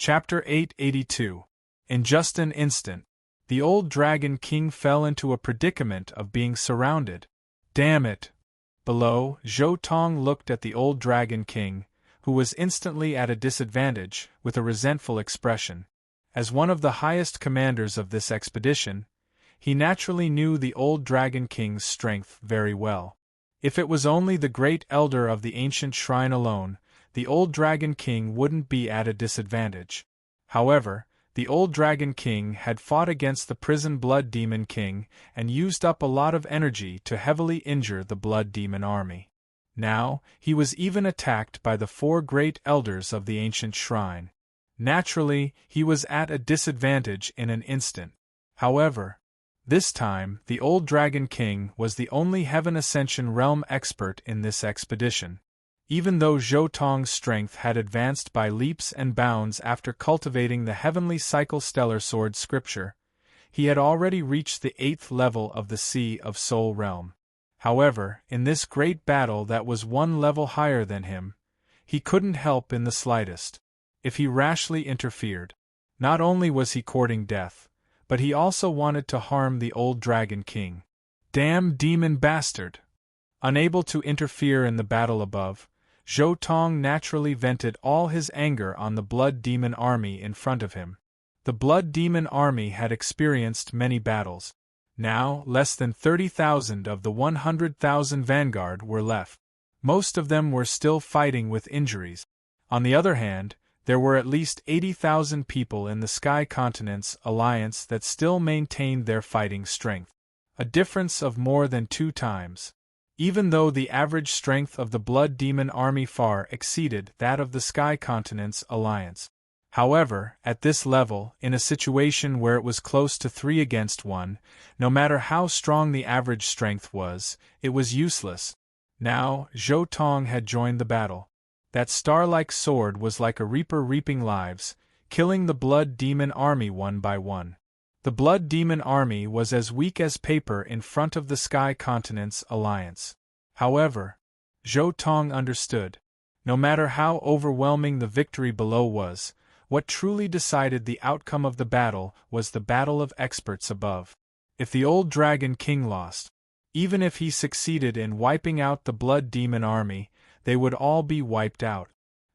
Chapter 882. In just an instant, the old Dragon King fell into a predicament of being surrounded. Damn it! Below, Zhou Tong looked at the old Dragon King, who was instantly at a disadvantage, with a resentful expression. As one of the highest commanders of this expedition, he naturally knew the old Dragon King's strength very well. If it was only the great elder of the ancient shrine alone, the old Dragon King wouldn't be at a disadvantage. However, the old Dragon King had fought against the prison Blood Demon King and used up a lot of energy to heavily injure the Blood Demon army. Now, he was even attacked by the 4 great elders of the ancient shrine. Naturally, he was at a disadvantage in an instant. However, this time, the old Dragon King was the only Heaven Ascension Realm expert in this expedition. Even though Zhou Tong's strength had advanced by leaps and bounds after cultivating the Heavenly Cycle Stellar Sword Scripture, he had already reached the 8th level of the Sea of Soul Realm. However, in this great battle that was 1 level higher than him, he couldn't help in the slightest. If he rashly interfered, not only was he courting death, but he also wanted to harm the old Dragon King. Damn demon bastard! Unable to interfere in the battle above, Zhou Tong naturally vented all his anger on the Blood Demon army in front of him. The Blood Demon army had experienced many battles. Now, less than 30,000 of the 100,000 vanguard were left. Most of them were still fighting with injuries. On the other hand, there were at least 80,000 people in the Sky Continent's alliance that still maintained their fighting strength. A difference of more than 2 times. Even though the average strength of the Blood Demon army far exceeded that of the Sky Continent's alliance. However, at this level, in a situation where it was close to 3 against 1, no matter how strong the average strength was, it was useless. Now, Zhou Tong had joined the battle. That star-like sword was like a reaper reaping lives, killing the Blood Demon army one by one. The Blood Demon army was as weak as paper in front of the Sky Continent's alliance. However, Zhou Tong understood. No matter how overwhelming the victory below was, what truly decided the outcome of the battle was the battle of experts above. If the old Dragon King lost, even if he succeeded in wiping out the Blood Demon army, they would all be wiped out.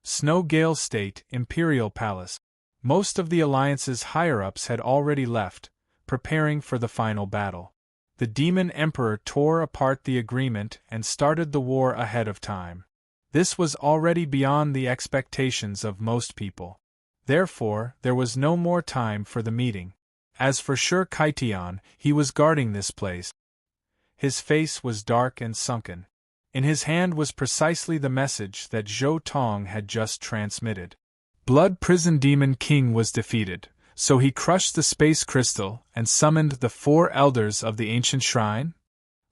Snow Gale State, Imperial Palace. Most of the Alliance's higher-ups had already left, preparing for the final battle. The Demon Emperor tore apart the agreement and started the war ahead of time. This was already beyond the expectations of most people. Therefore, there was no more time for the meeting. As for Shi Kaitian, he was guarding this place. His face was dark and sunken. In his hand was precisely the message that Zhou Tong had just transmitted. Blood Prison Demon King was defeated, so he crushed the space crystal and summoned the 4 elders of the ancient shrine?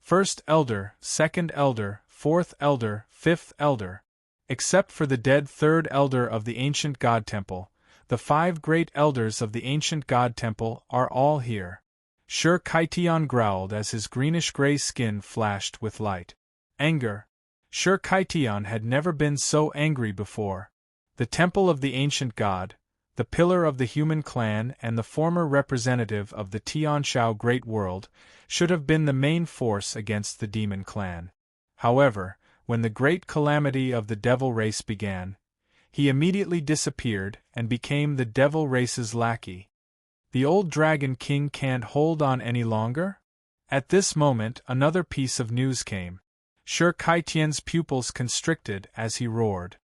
First elder, second elder, 4th elder, 5th elder. Except for the dead 3rd elder of the ancient god temple, the 5 great elders of the ancient god temple are all here. Shi Kaitian growled as his greenish-gray skin flashed with light. Anger. Shi Kaitian had never been so angry before. The temple of the ancient god, the pillar of the human clan and the former representative of the Tianshao Great World, should have been the main force against the demon clan. However, when the great calamity of the devil race began, he immediately disappeared and became the devil race's lackey. The old Dragon King can't hold on any longer? At this moment another piece of news came. Shi Kaitian's pupils constricted as he roared.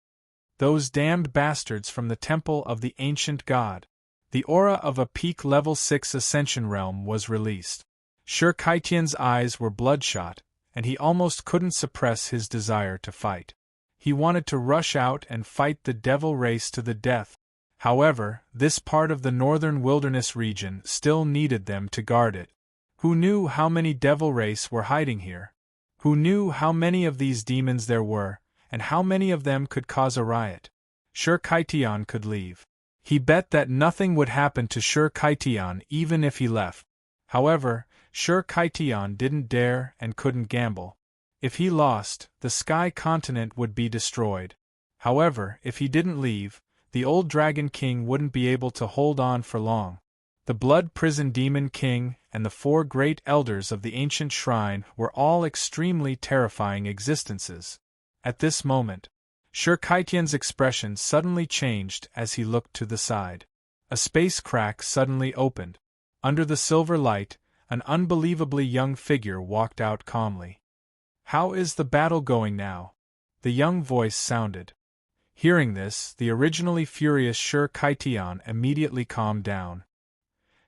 Those damned bastards from the temple of the ancient god. The aura of a peak level 6 ascension realm was released. Shi Kaitian's eyes were bloodshot, and he almost couldn't suppress his desire to fight. He wanted to rush out and fight the devil race to the death. However, this part of the northern wilderness region still needed them to guard it. Who knew how many devil race were hiding here? Who knew how many of these demons there were, and how many of them could cause a riot? Shi Kaitian could leave. He bet that nothing would happen to Shi Kaitian even if he left. However, Shi Kaitian didn't dare and couldn't gamble. If he lost, the Sky Continent would be destroyed. However, if he didn't leave, the old Dragon King wouldn't be able to hold on for long. The Blood Prison Demon King and the 4 great elders of the ancient shrine were all extremely terrifying existences. At this moment, Sir Kaitian's expression suddenly changed as he looked to the side. A space crack suddenly opened. Under the silver light, an unbelievably young figure walked out calmly. "How is the battle going now?" the young voice sounded. Hearing this, the originally furious Sir Kaitian immediately calmed down.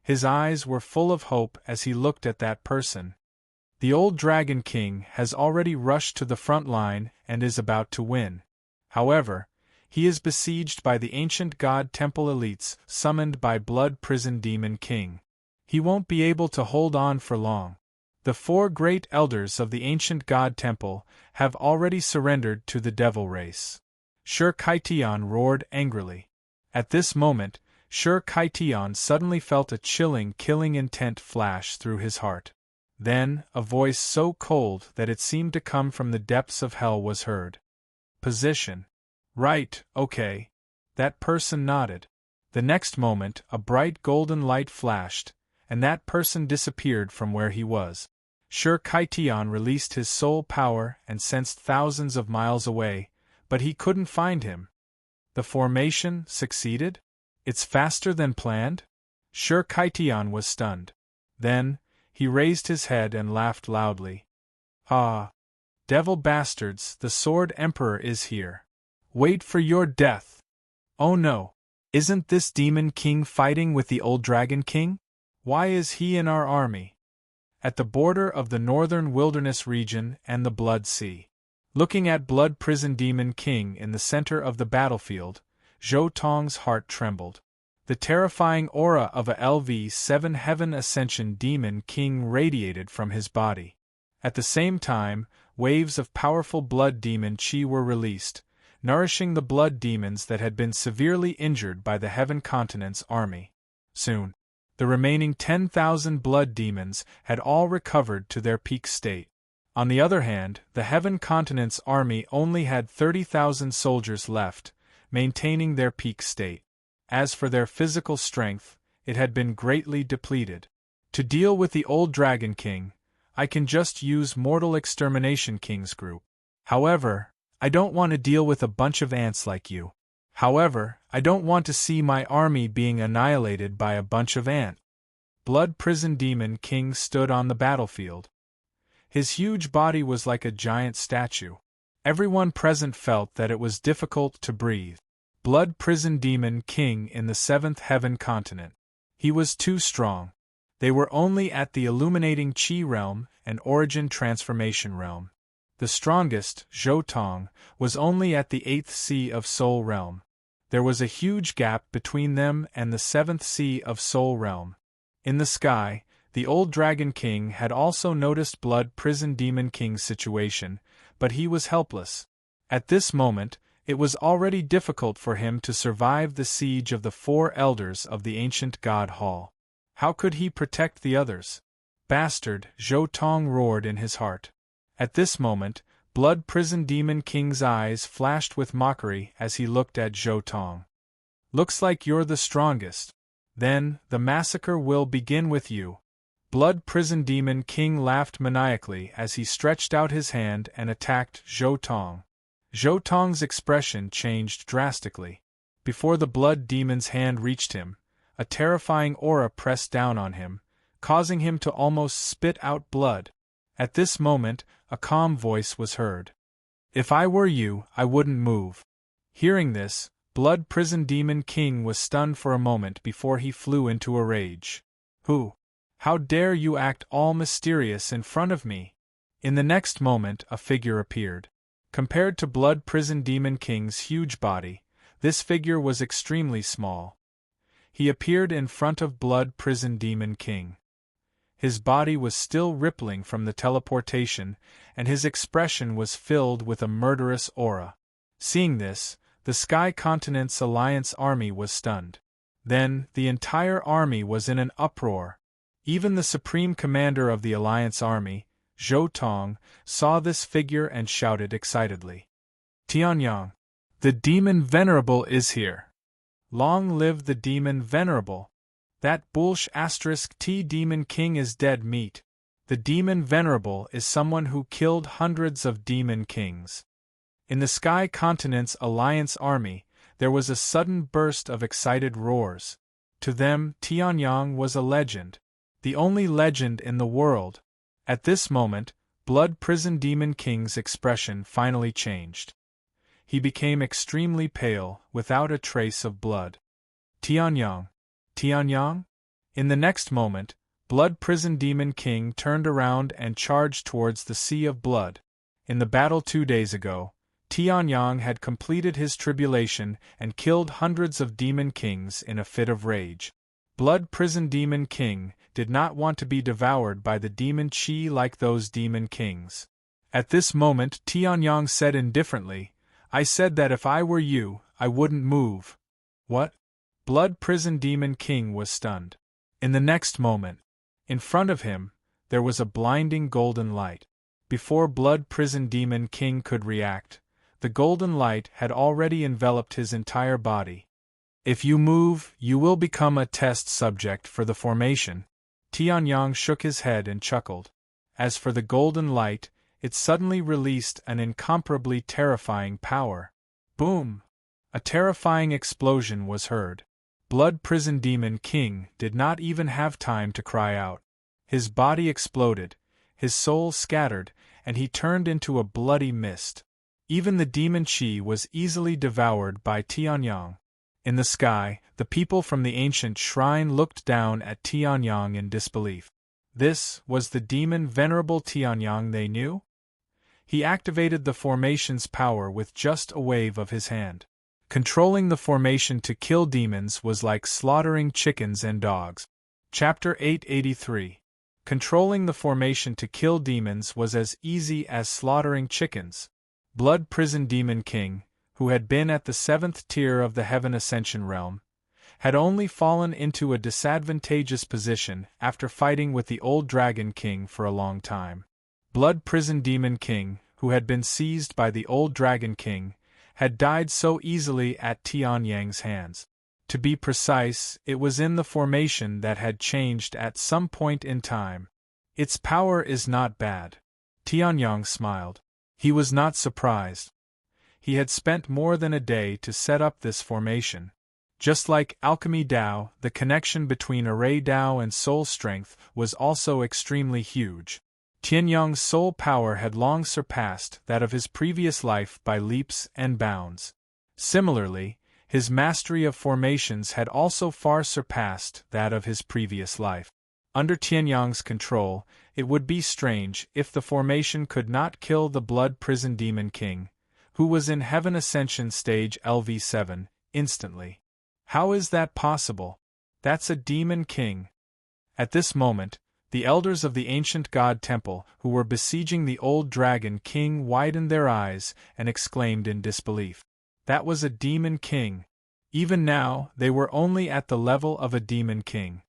His eyes were full of hope as he looked at that person. The old Dragon King has already rushed to the front line and is about to win. However, he is besieged by the ancient god temple elites summoned by Blood Prison Demon King. He won't be able to hold on for long. The 4 great elders of the ancient god temple have already surrendered to the devil race. Sir Kaitian roared angrily. At this moment, Sir Kaitian suddenly felt a chilling, killing intent flash through his heart. Then, a voice so cold that it seemed to come from the depths of hell was heard. "Position. Right, okay." That person nodded. The next moment, a bright golden light flashed, and that person disappeared from where he was. Sir Kaitian released his soul power and sensed thousands of miles away, but he couldn't find him. The formation succeeded? It's faster than planned? Sir Kaitian was stunned. Then, he raised his head and laughed loudly. "Ah! Devil bastards, the Sword Emperor is here. Wait for your death!" "Oh no! Isn't this Demon King fighting with the old Dragon King? Why is he in our army?" At the border of the northern wilderness region and the Blood Sea. Looking at Blood Prison Demon King in the center of the battlefield, Zhou Tong's heart trembled. The terrifying aura of a LV-7 Heaven Ascension Demon King radiated from his body. At the same time, waves of powerful blood demon chi were released, nourishing the blood demons that had been severely injured by the Heaven Continent's army. Soon, the remaining 10,000 blood demons had all recovered to their peak state. On the other hand, the Heaven Continent's army only had 30,000 soldiers left, maintaining their peak state. As for their physical strength, it had been greatly depleted. To deal with the old Dragon King, I can just use Mortal Extermination King's group. However, I don't want to deal with a bunch of ants like you. However, I don't want to see my army being annihilated by a bunch of ants. Blood Prison Demon King stood on the battlefield. His huge body was like a giant statue. Everyone present felt that it was difficult to breathe. Blood Prison Demon King in the 7th Heaven Continent. He was too strong. They were only at the Illuminating Chi realm and Origin Transformation realm. The strongest, Zhou Tong, was only at the 8th Sea of Soul realm. There was a huge gap between them and the 7th Sea of Soul realm. In the sky, the old Dragon King had also noticed Blood Prison Demon King's situation, but he was helpless. At this moment, it was already difficult for him to survive the siege of the 4 elders of the ancient God Hall. How could he protect the others? "Bastard!" Zhou Tong roared in his heart. At this moment, Blood Prison Demon King's eyes flashed with mockery as he looked at Zhou Tong. "Looks like you're the strongest. Then, the massacre will begin with you." Blood Prison Demon King laughed maniacally as he stretched out his hand and attacked Zhou Tong. Zhou Tong's expression changed drastically. Before the blood demon's hand reached him, a terrifying aura pressed down on him, causing him to almost spit out blood. At this moment, a calm voice was heard. "If I were you, I wouldn't move." Hearing this, Blood Prison Demon King was stunned for a moment before he flew into a rage. "Who? How dare you act all mysterious in front of me?" In the next moment, a figure appeared. Compared to Blood Prison Demon King's huge body, this figure was extremely small. He appeared in front of Blood Prison Demon King. His body was still rippling from the teleportation, and his expression was filled with a murderous aura. Seeing this, the Sky Continent's Alliance army was stunned. Then, the entire army was in an uproar. Even the supreme commander of the Alliance army, Zhou Tong, saw this figure and shouted excitedly. "Tianyang! The demon venerable is here! Long live the demon venerable! That bullsh *T demon king is dead meat. The demon venerable is someone who killed hundreds of demon kings. In the Sky Continent's Alliance army, there was a sudden burst of excited roars. To them, Tianyang was a legend. The only legend in the world. At this moment, Blood Prison Demon King's expression finally changed. He became extremely pale, without a trace of blood. Tianyang? Tianyang? In the next moment, Blood Prison Demon King turned around and charged towards the sea of blood. In the battle 2 days ago, Tianyang had completed his tribulation and killed hundreds of demon kings in a fit of rage. Blood Prison Demon King did not want to be devoured by the demon chi like those demon kings. At this moment Tianyang said indifferently, "I said that if I were you, I wouldn't move." What? Blood Prison Demon King was stunned. In the next moment, in front of him, there was a blinding golden light. Before Blood Prison Demon King could react, the golden light had already enveloped his entire body. "If you move, you will become a test subject for the formation." Tianyang shook his head and chuckled. As for the golden light, it suddenly released an incomparably terrifying power. Boom! A terrifying explosion was heard. Blood Prison Demon King did not even have time to cry out. His body exploded, his soul scattered, and he turned into a bloody mist. Even the demon chi was easily devoured by Tianyang. In the sky, the people from the ancient shrine looked down at Tianyang in disbelief. This was the demon venerable Tianyang they knew? He activated the formation's power with just a wave of his hand. Controlling the formation to kill demons was like slaughtering chickens and dogs. Chapter 883. Controlling the formation to kill demons was as easy as slaughtering chickens. Blood Prison Demon King, who had been at the 7th tier of the Heaven Ascension realm, had only fallen into a disadvantageous position after fighting with the old Dragon King for a long time. Blood Prison Demon King, who had been seized by the old Dragon King, had died so easily at Tianyang's hands. To be precise, it was in the formation that had changed at some point in time. Its power is not bad. Tianyang smiled. He was not surprised. He had spent more than a day to set up this formation. Just like Alchemy Dao, the connection between Array Dao and soul strength was also extremely huge. Tianyang's soul power had long surpassed that of his previous life by leaps and bounds. Similarly, his mastery of formations had also far surpassed that of his previous life. Under Tianyang's control, it would be strange if the formation could not kill the Blood Prison Demon King, who was in Heaven Ascension stage LV7, instantly. How is that possible? That's a demon king. At this moment, the elders of the ancient god temple who were besieging the old dragon king widened their eyes and exclaimed in disbelief. That was a demon king. Even now, they were only at the level of a demon king.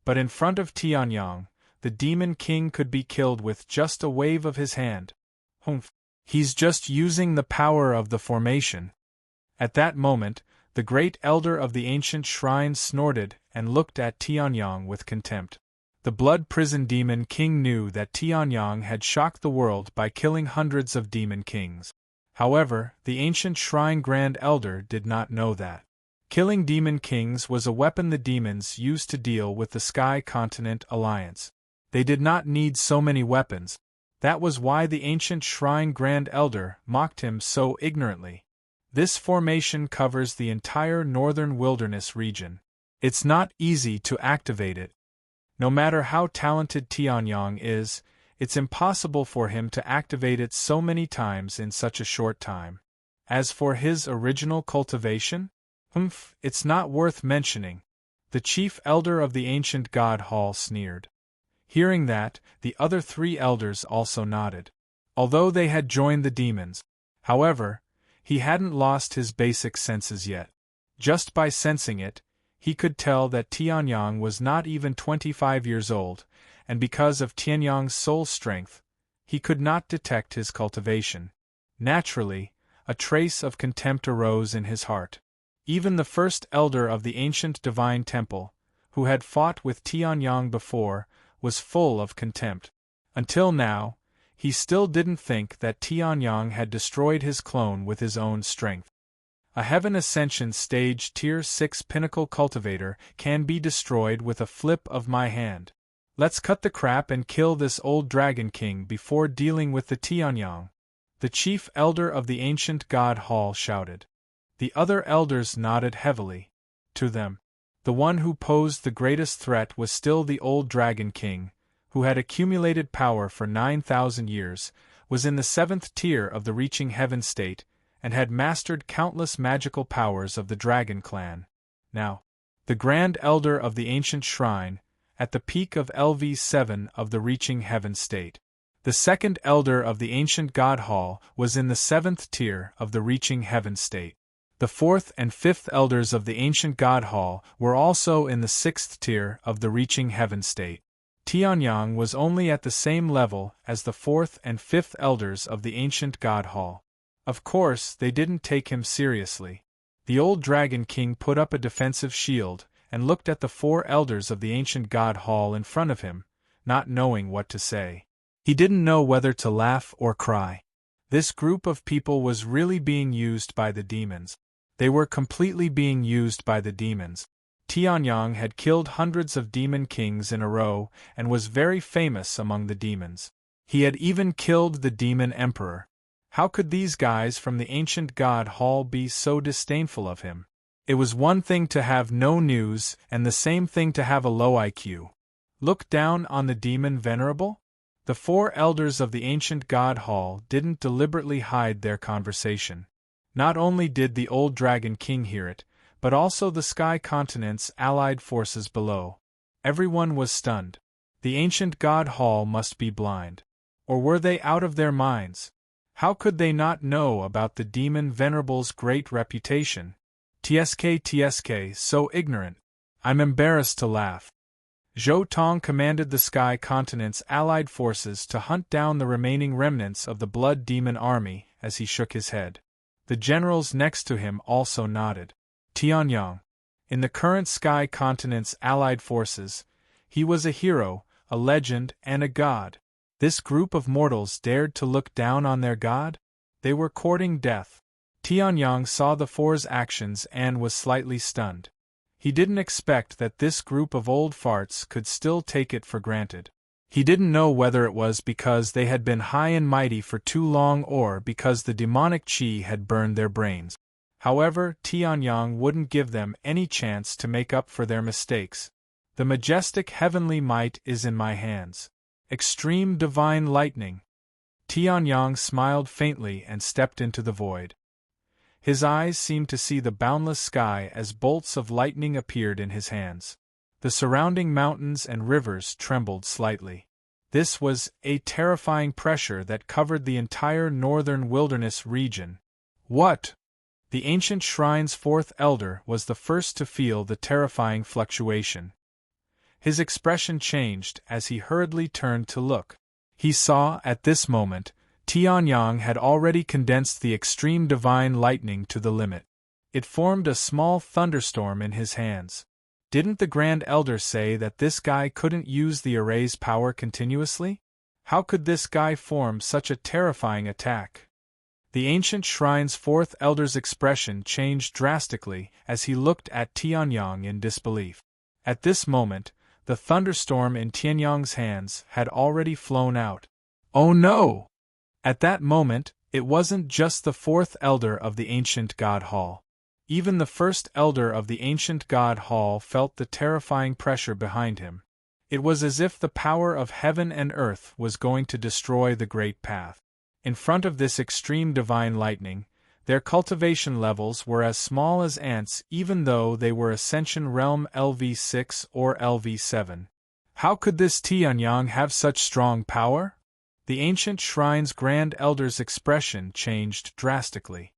But in front of Tianyang, the demon king could be killed with just a wave of his hand. Humph! He's just using the power of the formation. At that moment, the great elder of the ancient shrine snorted and looked at Tianyang with contempt. The Blood Prison Demon King knew that Tianyang had shocked the world by killing hundreds of demon kings. However, the ancient shrine grand elder did not know that. Killing demon kings was a weapon the demons used to deal with the Sky Continent Alliance. They did not need so many weapons. That was why the ancient shrine grand elder mocked him so ignorantly. This formation covers the entire northern wilderness region. It's not easy to activate it. No matter how talented Tianyang is, it's impossible for him to activate it so many times in such a short time. As for his original cultivation? It's not worth mentioning. The chief elder of the ancient god hall sneered. Hearing that, the other 3 elders also nodded. Although they had joined the demons, however, he hadn't lost his basic senses yet. Just by sensing it, he could tell that Tianyang was not even 25 years old, and because of Tianyang's soul strength, he could not detect his cultivation. Naturally, a trace of contempt arose in his heart. Even the first elder of the ancient divine temple, who had fought with Tianyang before, was full of contempt. Until now, he still didn't think that Tianyang had destroyed his clone with his own strength. A Heaven Ascension Stage Tier 6 Pinnacle Cultivator can be destroyed with a flip of my hand. Let's cut the crap and kill this old Dragon King before dealing with the Tianyang, the chief elder of the ancient god hall shouted. The other elders nodded heavily. To them, the one who posed the greatest threat was still the old Dragon King, who had accumulated power for 9,000 years, was in the 7th tier of the reaching heaven state, and had mastered countless magical powers of the Dragon Clan. Now, the Grand Elder of the Ancient Shrine, at the peak of LV7 of the reaching heaven state. The second Elder of the Ancient God Hall was in the 7th tier of the reaching heaven state. The 4th and 5th Elders of the Ancient God Hall were also in the 6th tier of the reaching heaven state. Tianyang was only at the same level as the 4th and 5th Elders of the Ancient God Hall. Of course, they didn't take him seriously. The old Dragon King put up a defensive shield and looked at the 4 Elders of the Ancient God Hall in front of him, not knowing what to say. He didn't know whether to laugh or cry. This group of people was really being used by the demons. They were completely being used by the demons. Tianyang had killed hundreds of demon kings in a row and was very famous among the demons. He had even killed the demon emperor. How could these guys from the ancient god hall be so disdainful of him? It was one thing to have no news and the same thing to have a low IQ. Look down on the demon venerable? The 4 elders of the ancient god hall didn't deliberately hide their conversation. Not only did the old Dragon King hear it, but also the Sky Continent's allied forces below. Everyone was stunned. The ancient god hall must be blind. Or were they out of their minds? How could they not know about the demon venerable's great reputation? TSK, so ignorant. I'm embarrassed to laugh. Zhou Tong commanded the Sky Continent's allied forces to hunt down the remaining remnants of the Blood Demon army as he shook his head. The generals next to him also nodded. Tianyang. In the current Sky Continent's allied forces, he was a hero, a legend, and a god. This group of mortals dared to look down on their god? They were courting death. Tianyang saw the 4's actions and was slightly stunned. He didn't expect that this group of old farts could still take it for granted. He didn't know whether it was because they had been high and mighty for too long or because the demonic chi had burned their brains. However, Tianyang wouldn't give them any chance to make up for their mistakes. The majestic heavenly might is in my hands. Extreme divine lightning. Tianyang smiled faintly and stepped into the void. His eyes seemed to see the boundless sky as bolts of lightning appeared in his hands. The surrounding mountains and rivers trembled slightly. This was a terrifying pressure that covered the entire northern wilderness region. What? The ancient shrine's 4th elder was the first to feel the terrifying fluctuation. His expression changed as he hurriedly turned to look. He saw, at this moment, Tianyang had already condensed the extreme divine lightning to the limit. It formed a small thunderstorm in his hands. Didn't the Grand Elder say that this guy couldn't use the array's power continuously? How could this guy form such a terrifying attack? The ancient shrine's 4th elder's expression changed drastically as he looked at Tianyang in disbelief. At this moment, the thunderstorm in Tianyang's hands had already flown out. Oh no! At that moment, it wasn't just the 4th elder of the ancient god hall. Even the 1st elder of the ancient god hall felt the terrifying pressure behind him. It was as if the power of heaven and earth was going to destroy the great path. In front of this extreme divine lightning, their cultivation levels were as small as ants even though they were Ascension Realm LV6 or LV7. How could this Tianyang have such strong power? The ancient shrine's Grand Elder's expression changed drastically.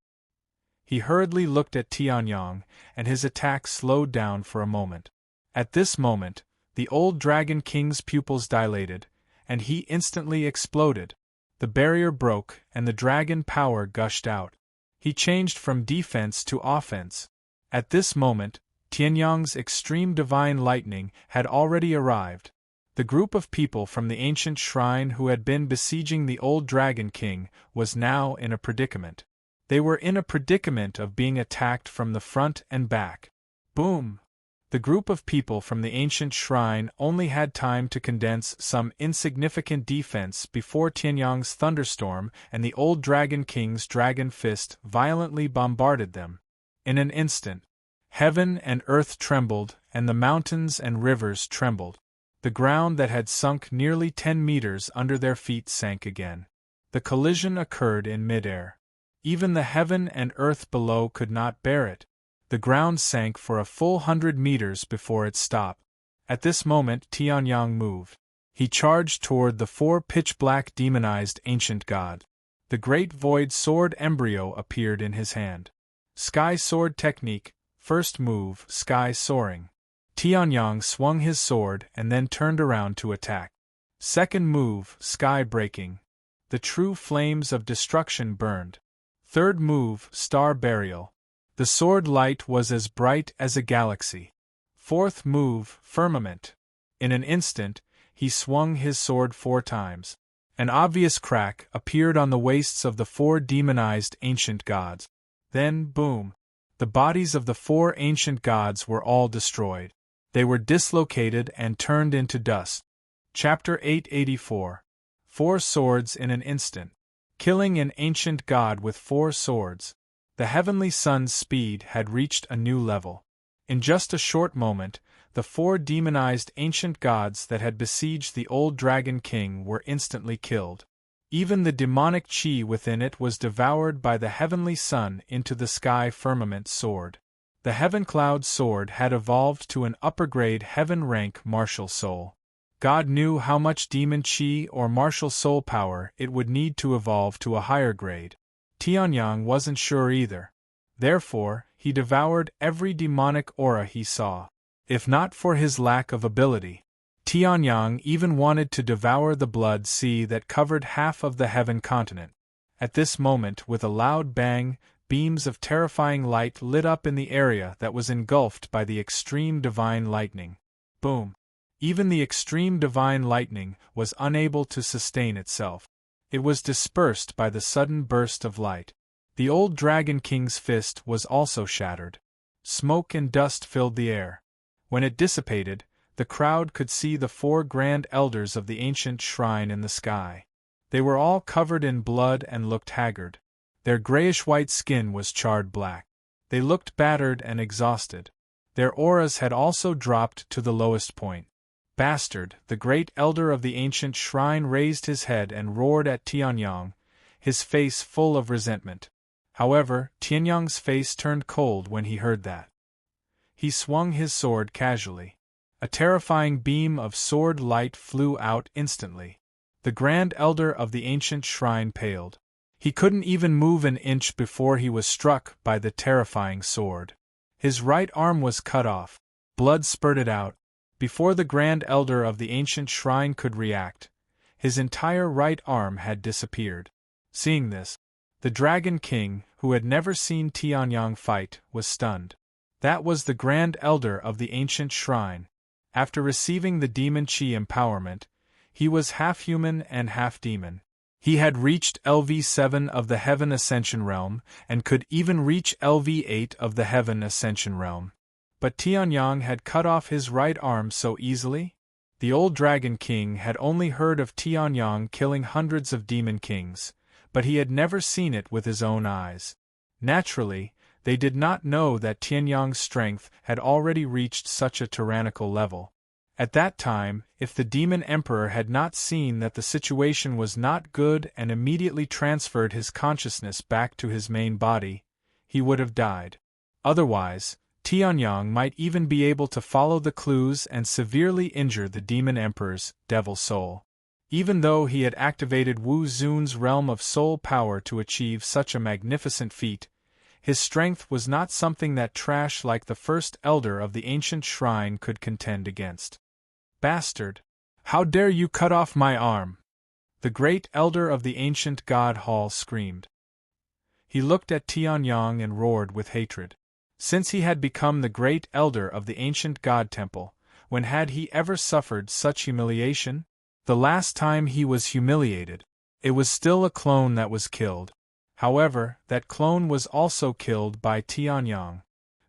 He hurriedly looked at Tianyang, and his attack slowed down for a moment. At this moment, the old Dragon King's pupils dilated, and he instantly exploded. The barrier broke, and the dragon power gushed out. He changed from defense to offense. At this moment, Tianyang's extreme divine lightning had already arrived. The group of people from the ancient shrine who had been besieging the old Dragon King was now in a predicament. They were in a predicament of being attacked from the front and back. Boom! The group of people from the ancient shrine only had time to condense some insignificant defense before Tianyang's thunderstorm and the old Dragon King's dragon fist violently bombarded them. In an instant, heaven and earth trembled, and the mountains and rivers trembled. The ground that had sunk nearly 10 meters under their feet sank again. The collision occurred in midair. Even the heaven and earth below could not bear it. The ground sank for a full 100 meters before it stopped. At this moment Tianyang moved. He charged toward the 4 pitch-black demonized ancient gods. The great void sword embryo appeared in his hand. Sky sword technique, first move, sky soaring. Tianyang swung his sword and then turned around to attack. Second move, sky breaking. The true flames of destruction burned. Third move, star burial. The sword light was as bright as a galaxy. Fourth move, firmament. In an instant, he swung his sword 4 times. An obvious crack appeared on the waists of the 4 demonized ancient gods. Then, boom! The bodies of the 4 ancient gods were all destroyed. They were dislocated and turned into dust. Chapter 884. 4 swords in an instant. Killing an ancient god with 4 swords. The heavenly sun's speed had reached a new level. In just a short moment, the 4 demonized ancient gods that had besieged the old Dragon King were instantly killed. Even the demonic chi within it was devoured by the heavenly sun into the sky firmament sword. The Heaven Cloud sword had evolved to an upper-grade heaven-rank martial soul. God knew how much demon chi or martial soul power it would need to evolve to a higher grade. Tianyang wasn't sure either. Therefore, he devoured every demonic aura he saw. If not for his lack of ability, Tianyang even wanted to devour the blood sea that covered half of the heaven continent. At this moment, with a loud bang, beams of terrifying light lit up in the area that was engulfed by the extreme divine lightning. Boom! Even the extreme divine lightning was unable to sustain itself. It was dispersed by the sudden burst of light. The old Dragon King's fist was also shattered. Smoke and dust filled the air. When it dissipated, the crowd could see the 4 grand elders of the ancient shrine in the sky. They were all covered in blood and looked haggard. Their grayish-white skin was charred black. They looked battered and exhausted. Their auras had also dropped to the lowest point. Bastard, the great elder of the ancient shrine raised his head and roared at Tianyang, his face full of resentment. However, Tianyang's face turned cold when he heard that. He swung his sword casually. A terrifying beam of sword light flew out instantly. The grand elder of the ancient shrine paled. He couldn't even move an inch before he was struck by the terrifying sword. His right arm was cut off. Blood spurted out. Before the grand elder of the ancient shrine could react, his entire right arm had disappeared. Seeing this, the Dragon King, who had never seen Tianyang fight, was stunned. That was the grand elder of the ancient shrine. After receiving the demon chi empowerment, he was half human and half demon. He had reached LV7 of the Heaven Ascension Realm, and could even reach LV8 of the Heaven Ascension Realm. But Tianyang had cut off his right arm so easily? The old Dragon King had only heard of Tianyang killing hundreds of demon kings, but he had never seen it with his own eyes. Naturally, they did not know that Tianyang's strength had already reached such a tyrannical level. At that time, if the Demon Emperor had not seen that the situation was not good and immediately transferred his consciousness back to his main body, he would have died. Otherwise, Tianyang might even be able to follow the clues and severely injure the Demon Emperor's devil soul. Even though he had activated Wu Zun's realm of soul power to achieve such a magnificent feat, his strength was not something that trash like the first elder of the ancient shrine could contend against. Bastard! How dare you cut off my arm? The great elder of the ancient god hall screamed. He looked at Tianyang and roared with hatred. Since he had become the great elder of the ancient god temple, when had he ever suffered such humiliation? The last time he was humiliated, it was still a clone that was killed. However, that clone was also killed by Tianyang.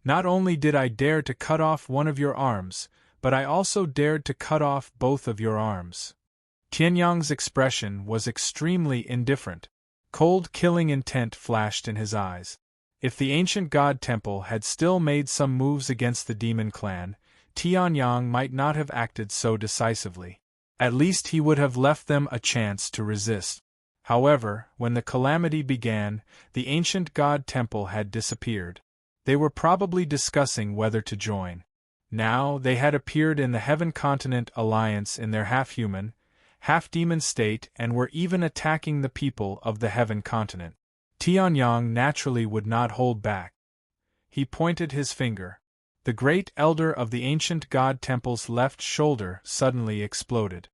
Not only did I dare to cut off one of your arms, but I also dared to cut off both of your arms. Tianyang's expression was extremely indifferent. Cold killing intent flashed in his eyes. If the ancient god temple had still made some moves against the demon clan, Tianyang might not have acted so decisively. At least he would have left them a chance to resist. However, when the calamity began, the ancient god temple had disappeared. They were probably discussing whether to join. Now they had appeared in the Heaven Continent Alliance in their half-human, half-demon state and were even attacking the people of the Heaven Continent. Tianyang naturally would not hold back. He pointed his finger. The great elder of the ancient god temple's left shoulder suddenly exploded.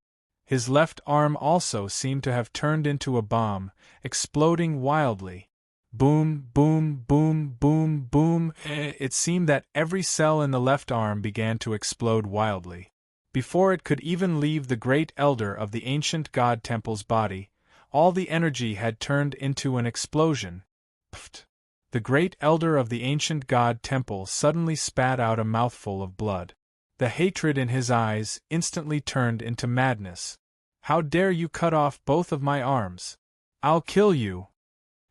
His left arm also seemed to have turned into a bomb, exploding wildly. Boom, boom, boom, boom, boom. It seemed that every cell in the left arm began to explode wildly. Before it could even leave the great elder of the ancient god temple's body, all the energy had turned into an explosion. Pfft! The great elder of the ancient god temple suddenly spat out a mouthful of blood. The hatred in his eyes instantly turned into madness. How dare you cut off both of my arms? I'll kill you!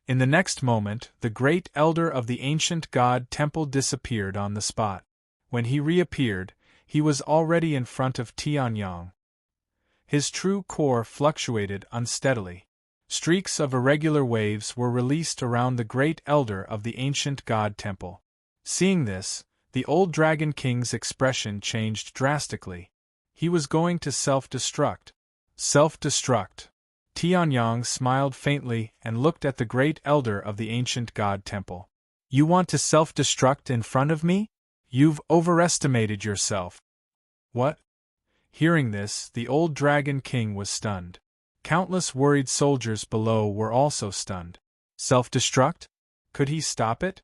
In the next moment, the great elder of the ancient god temple disappeared on the spot. When he reappeared, he was already in front of Tianyang. His true core fluctuated unsteadily. Streaks of irregular waves were released around the great elder of the ancient god temple. Seeing this, the old Dragon King's expression changed drastically. He was going to self-destruct. Self-destruct. Tianyang smiled faintly and looked at the great elder of the ancient god temple. You want to self-destruct in front of me? You've overestimated yourself. What? Hearing this, the old Dragon King was stunned. Countless worried soldiers below were also stunned. Self-destruct? Could he stop it?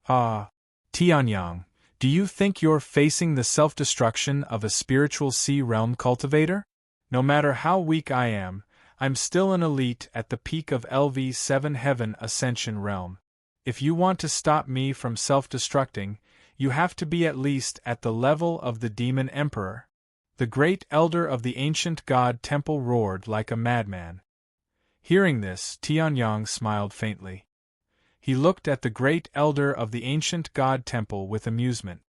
Ah, Tianyang, do you think you're facing the self-destruction of a spiritual sea realm cultivator? No matter how weak I am, I'm still an elite at the peak of LV7 Heaven Ascension Realm. If you want to stop me from self-destructing, you have to be at least at the level of the Demon Emperor. The great elder of the ancient god temple roared like a madman. Hearing this, Tianyang smiled faintly. He looked at the great elder of the ancient god temple with amusement.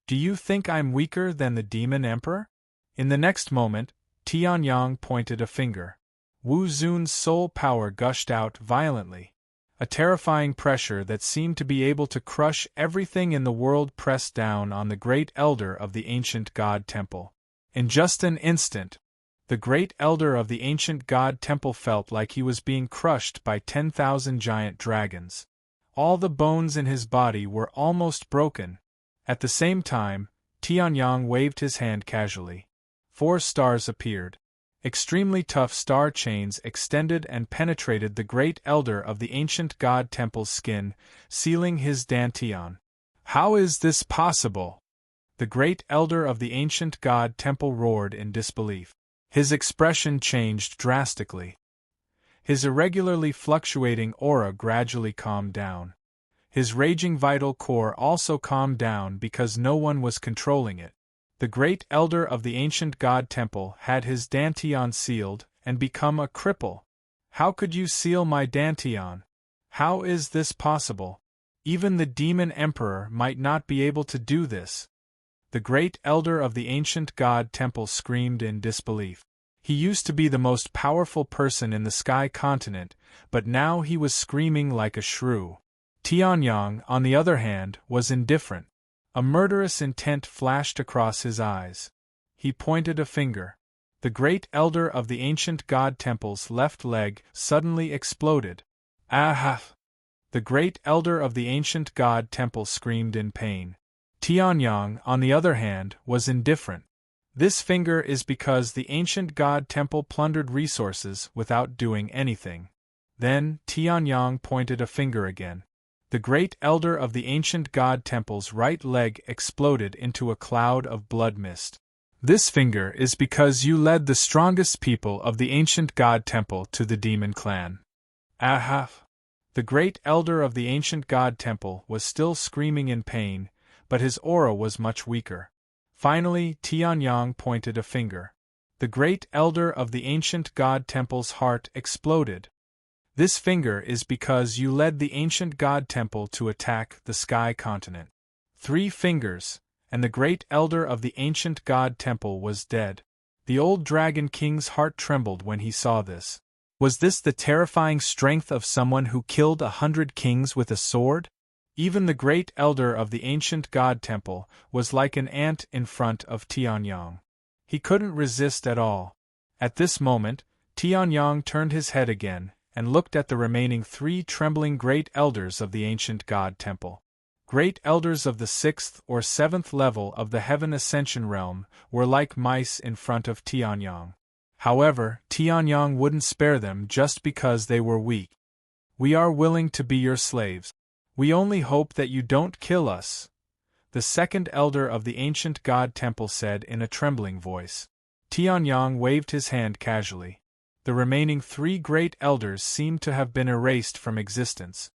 Do you think I'm weaker than the Demon Emperor? In the next moment, Tianyang pointed a finger. Wu Zun's soul power gushed out violently. A terrifying pressure that seemed to be able to crush everything in the world pressed down on the great elder of the ancient god temple. In just an instant, the great elder of the ancient god temple felt like he was being crushed by 10,000 giant dragons. All the bones in his body were almost broken. At the same time, Tianyang waved his hand casually. 4 stars appeared. Extremely tough star chains extended and penetrated the great elder of the ancient god temple's skin, sealing his dantian. How is this possible? The great elder of the ancient god temple roared in disbelief. His expression changed drastically. His irregularly fluctuating aura gradually calmed down. His raging vital core also calmed down because no one was controlling it. The great elder of the ancient god temple had his dantian sealed and become a cripple. How could you seal my dantian? How is this possible? Even the demon emperor might not be able to do this. The great elder of the ancient god temple screamed in disbelief. He used to be the most powerful person in the sky continent, but now he was screaming like a shrew. Tianyang, on the other hand, was indifferent. A murderous intent flashed across his eyes. He pointed a finger. The great elder of the ancient god temple's left leg suddenly exploded. Ah! The great elder of the ancient god temple screamed in pain. Tianyang, on the other hand, was indifferent. This finger is because the ancient god temple plundered resources without doing anything. Then, Tianyang pointed a finger again. The great elder of the ancient god temple's right leg exploded into a cloud of blood mist. This finger is because you led the strongest people of the ancient god temple to the demon clan. Aha! The great elder of the ancient god temple was still screaming in pain, but his aura was much weaker. Finally, Tianyang pointed a finger. The great elder of the ancient god temple's heart exploded. This finger is because you led the ancient god temple to attack the sky continent. 3 fingers, and the great elder of the ancient god temple was dead. The old dragon king's heart trembled when he saw this. Was this the terrifying strength of someone who killed 100 kings with a sword? Even the great elder of the ancient god temple was like an ant in front of Tianyang. He couldn't resist at all. At this moment, Tianyang turned his head again and looked at the remaining 3 trembling great elders of the ancient god temple. Great elders of the 6th or 7th level of the Heaven Ascension realm were like mice in front of Tianyang. However, Tianyang wouldn't spare them just because they were weak. "We are willing to be your slaves. We only hope that you don't kill us," the 2nd elder of the ancient god temple said in a trembling voice. Tianyang waved his hand casually. The remaining 3 great elders seemed to have been erased from existence.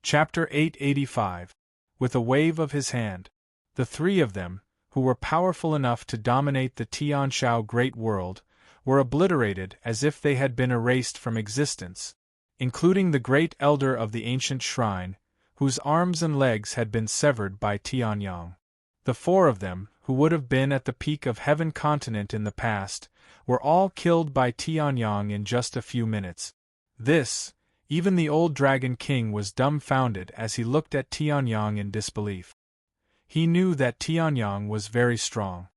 Chapter 885. With a wave of his hand, the 3 of them, who were powerful enough to dominate the Tianshao great world, were obliterated as if they had been erased from existence, including the great elder of the ancient shrine, whose arms and legs had been severed by Tianyang. The 4 of them, who would have been at the peak of Heaven Continent in the past, were all killed by Tianyang in just a few minutes. Even the old Dragon King was dumbfounded as he looked at Tianyang in disbelief. He knew that Tianyang was very strong.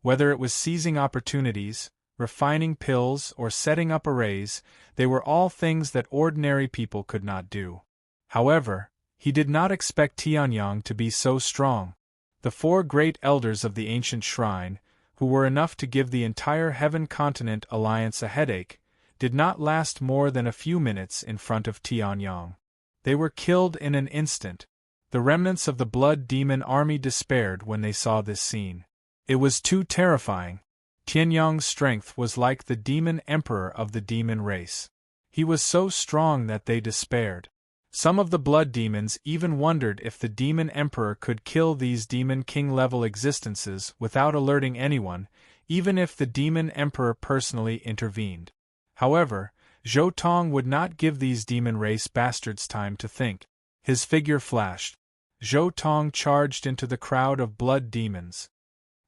Whether it was seizing opportunities, refining pills, or setting up arrays, they were all things that ordinary people could not do. However, he did not expect Tianyang to be so strong. The 4 great elders of the ancient shrine, who were enough to give the entire Heaven Continent Alliance a headache, did not last more than a few minutes in front of Tianyang. They were killed in an instant. The remnants of the Blood Demon army despaired when they saw this scene. It was too terrifying. Tianyang's strength was like the demon emperor of the demon race. He was so strong that they despaired. Some of the blood demons even wondered if the demon emperor could kill these demon king-level existences without alerting anyone, even if the demon emperor personally intervened. However, Zhou Tong would not give these demon race bastards time to think. His figure flashed. Zhou Tong charged into the crowd of blood demons.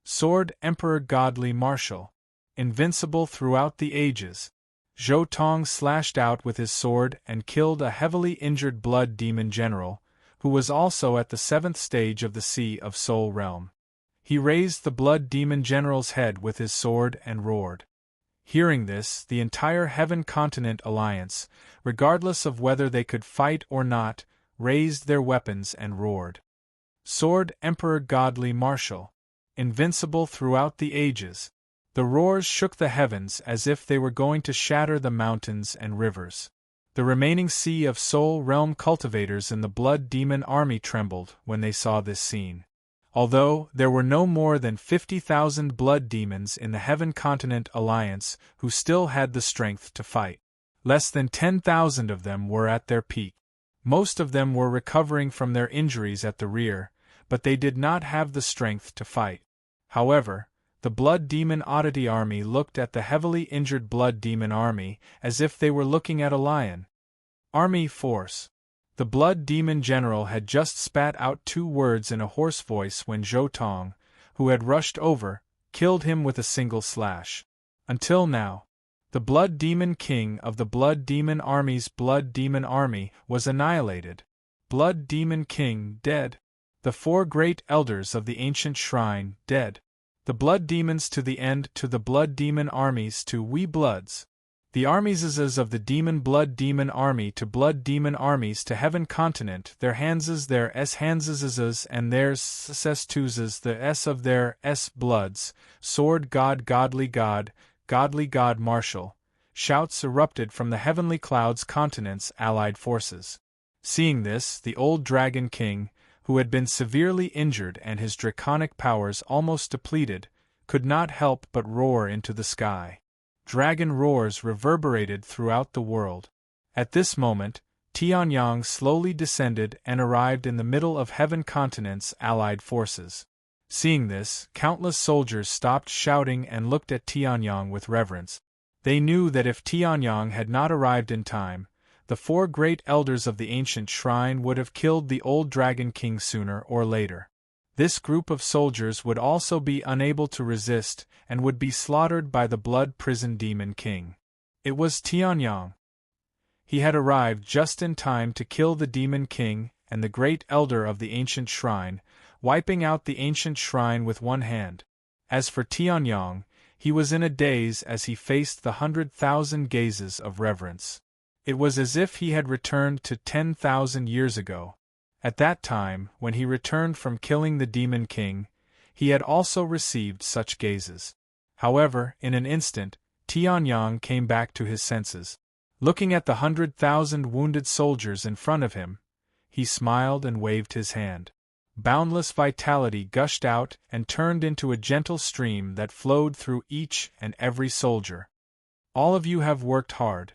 Sword Emperor Godly Martial. Invincible throughout the ages. Zhou Tong slashed out with his sword and killed a heavily injured blood demon general, who was also at the 7th stage of the Sea of Soul realm. He raised the blood demon general's head with his sword and roared. Hearing this, the entire Heaven Continent Alliance, regardless of whether they could fight or not, raised their weapons and roared. Sword Emperor Godly Martial. Invincible throughout the ages. The roars shook the heavens as if they were going to shatter the mountains and rivers. The remaining Sea of Soul realm cultivators in the Blood Demon army trembled when they saw this scene. Although there were no more than 50,000 blood demons in the Heaven Continent Alliance who still had the strength to fight. Less than 10,000 of them were at their peak. Most of them were recovering from their injuries at the rear, but they did not have the strength to fight. However, the Blood Demon Oddity Army looked at the heavily injured Blood Demon Army as if they were looking at a lion. Army Force. The Blood Demon General had just spat out 2 words in a hoarse voice when Zhou Tong, who had rushed over, killed him with a single slash. Until now, the Blood Demon King of the Blood Demon Army's Blood Demon Army was annihilated. Blood Demon King dead. The 4 great elders of the ancient shrine dead. The blood demons to the end to the blood demon armies to we bloods. The armies of the demon blood demon army to blood demon armies to Heaven Continent, their handses their s handses and their s2s the s of their s bloods, sword god godly god martial. Shouts erupted from the heavenly clouds continent's allied forces. Seeing this, the old Dragon King, who had been severely injured and his draconic powers almost depleted, could not help but roar into the sky. Dragon roars reverberated throughout the world. At this moment, Tianyang slowly descended and arrived in the middle of Heaven Continent's allied forces. Seeing this, countless soldiers stopped shouting and looked at Tianyang with reverence. They knew that if Tianyang had not arrived in time, the four great elders of the ancient shrine would have killed the old Dragon King sooner or later. This group of soldiers would also be unable to resist and would be slaughtered by the Blood Prison Demon King. It was Tianyang. He had arrived just in time to kill the Demon King and the great elder of the ancient shrine, wiping out the ancient shrine with one hand. As for Tianyang, he was in a daze as he faced the 100,000 gazes of reverence. It was as if he had returned to 10,000 years ago. At that time, when he returned from killing the Demon King, he had also received such gazes. However, in an instant, Tianyang came back to his senses. Looking at the 100,000 wounded soldiers in front of him, he smiled and waved his hand. Boundless vitality gushed out and turned into a gentle stream that flowed through each and every soldier. All of you have worked hard.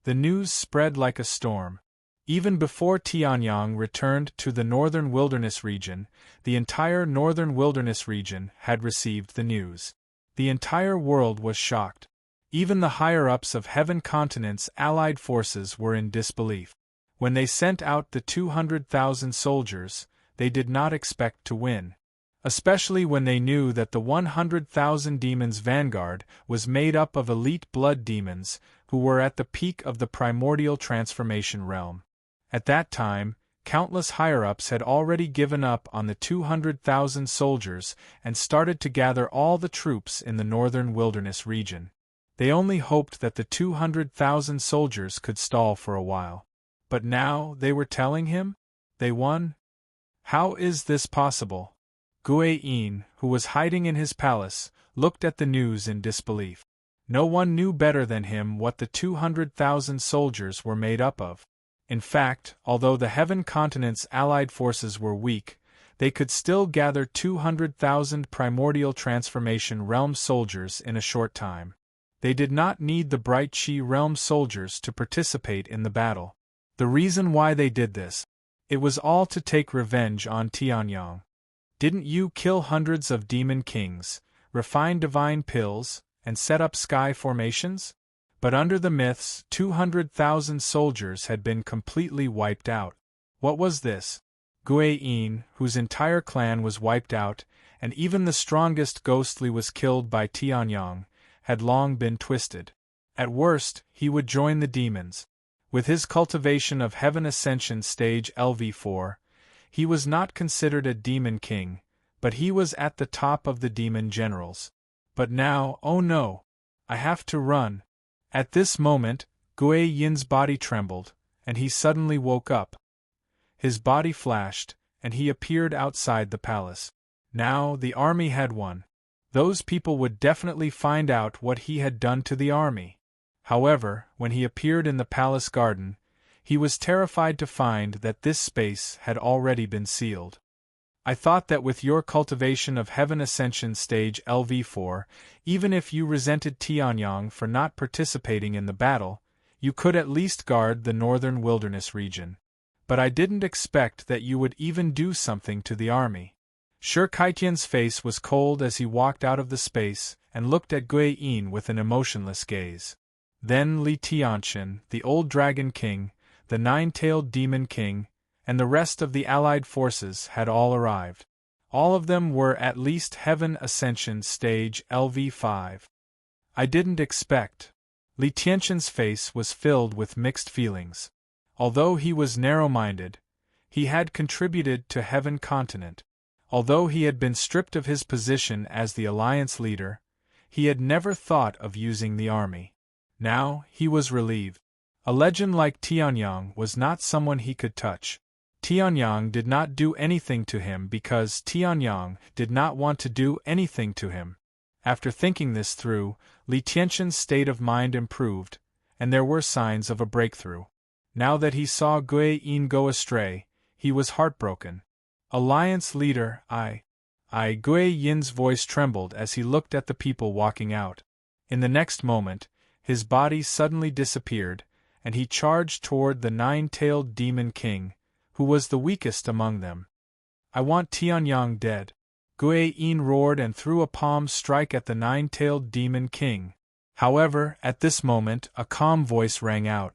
The news spread like a storm. Even before Tianyang returned to the northern wilderness region, the entire northern wilderness region had received the news. The entire world was shocked. Even the higher-ups of Heaven Continent's allied forces were in disbelief. When they sent out the 200,000 soldiers, they did not expect to win. Especially when they knew that the 100,000 demons' vanguard was made up of elite blood demons who were at the peak of the primordial transformation realm. At that time, countless higher-ups had already given up on the 200,000 soldiers and started to gather all the troops in the northern wilderness region. They only hoped that the 200,000 soldiers could stall for a while. But now they were telling him they won? How is this possible? Guiyin, who was hiding in his palace, looked at the news in disbelief. No one knew better than him what the 200,000 soldiers were made up of. In fact, although the Heaven Continent's allied forces were weak, they could still gather 200,000 primordial transformation realm soldiers in a short time. They did not need the Bright Chi realm soldiers to participate in the battle. The reason why they did this, it was all to take revenge on Tianyang. Didn't you kill hundreds of demon kings, refine divine pills, and set up sky formations? But under the myths, 200,000 soldiers had been completely wiped out. What was this? Guiyin, whose entire clan was wiped out, and even the strongest ghostly was killed by Tianyang, had long been twisted. At worst, he would join the demons. With his cultivation of Heaven Ascension Stage LV4, he was not considered a demon king, but he was at the top of the demon generals. But now, oh no! I have to run. At this moment, Guiyin's body trembled, and he suddenly woke up. His body flashed, and he appeared outside the palace. Now the army had won. Those people would definitely find out what he had done to the army. However, when he appeared in the palace garden, he was terrified to find that this space had already been sealed. I thought that with your cultivation of Heaven Ascension Stage LV4, even if you resented Tianyang for not participating in the battle, you could at least guard the northern wilderness region. But I didn't expect that you would even do something to the army. Sure, Kaitian's face was cold as he walked out of the space and looked at Guiyin with an emotionless gaze. Then Li Tianqian, the old Dragon King, the nine-tailed Demon King, and the rest of the allied forces had all arrived. All of them were at least Heaven Ascension Stage LV5. I didn't expect. Li Tianqian's face was filled with mixed feelings. Although he was narrow-minded, he had contributed to Heaven Continent. Although he had been stripped of his position as the alliance leader, he had never thought of using the army. Now, he was relieved. A legend like Tianyang was not someone he could touch. Tianyang did not do anything to him because Tianyang did not want to do anything to him. After thinking this through, Li Tianqian's state of mind improved, and there were signs of a breakthrough. Now that he saw Gui Yin go astray, he was heartbroken. Alliance leader, Gui Yin's voice trembled as he looked at the people walking out. In the next moment, his body suddenly disappeared, and he charged toward the nine-tailed demon king, who was the weakest among them. I want Tianyang dead. Gui Yin roared and threw a palm strike at the nine-tailed demon king. However, at this moment, a calm voice rang out.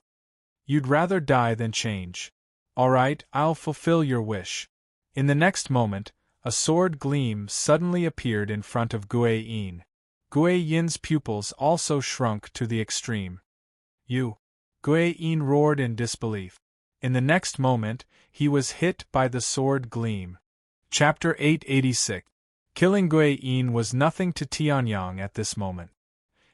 You'd rather die than change. All right, I'll fulfill your wish. In the next moment, a sword gleam suddenly appeared in front of Gui Yin. Gui Yin's pupils also shrunk to the extreme. You! Gui Yin roared in disbelief. In the next moment, he was hit by the sword gleam. Chapter 886. Killing Gui Yin was nothing to Tianyang at this moment.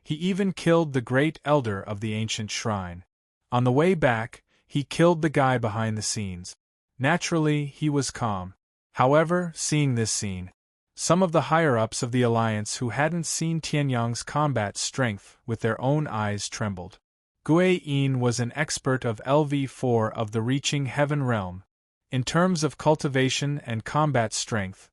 He even killed the great elder of the ancient shrine. On the way back, he killed the guy behind the scenes. Naturally, he was calm. However, seeing this scene, some of the higher-ups of the Alliance who hadn't seen Tianyang's combat strength with their own eyes trembled. Gui Yin was an expert of LV4 of the Reaching Heaven realm. In terms of cultivation and combat strength,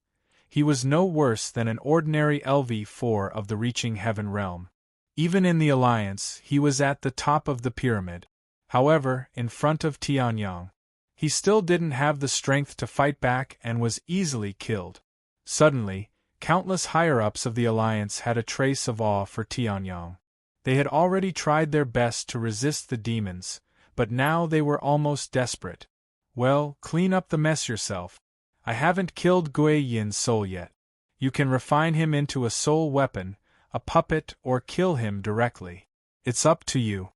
he was no worse than an ordinary LV4 of the Reaching Heaven realm. Even in the Alliance, he was at the top of the pyramid. However, in front of Tianyang, he still didn't have the strength to fight back and was easily killed. Suddenly, countless higher-ups of the Alliance had a trace of awe for Tianyang. They had already tried their best to resist the demons, but now they were almost desperate. Well, clean up the mess yourself. I haven't killed Gui Yin's soul yet. You can refine him into a soul weapon, a puppet, or kill him directly. It's up to you.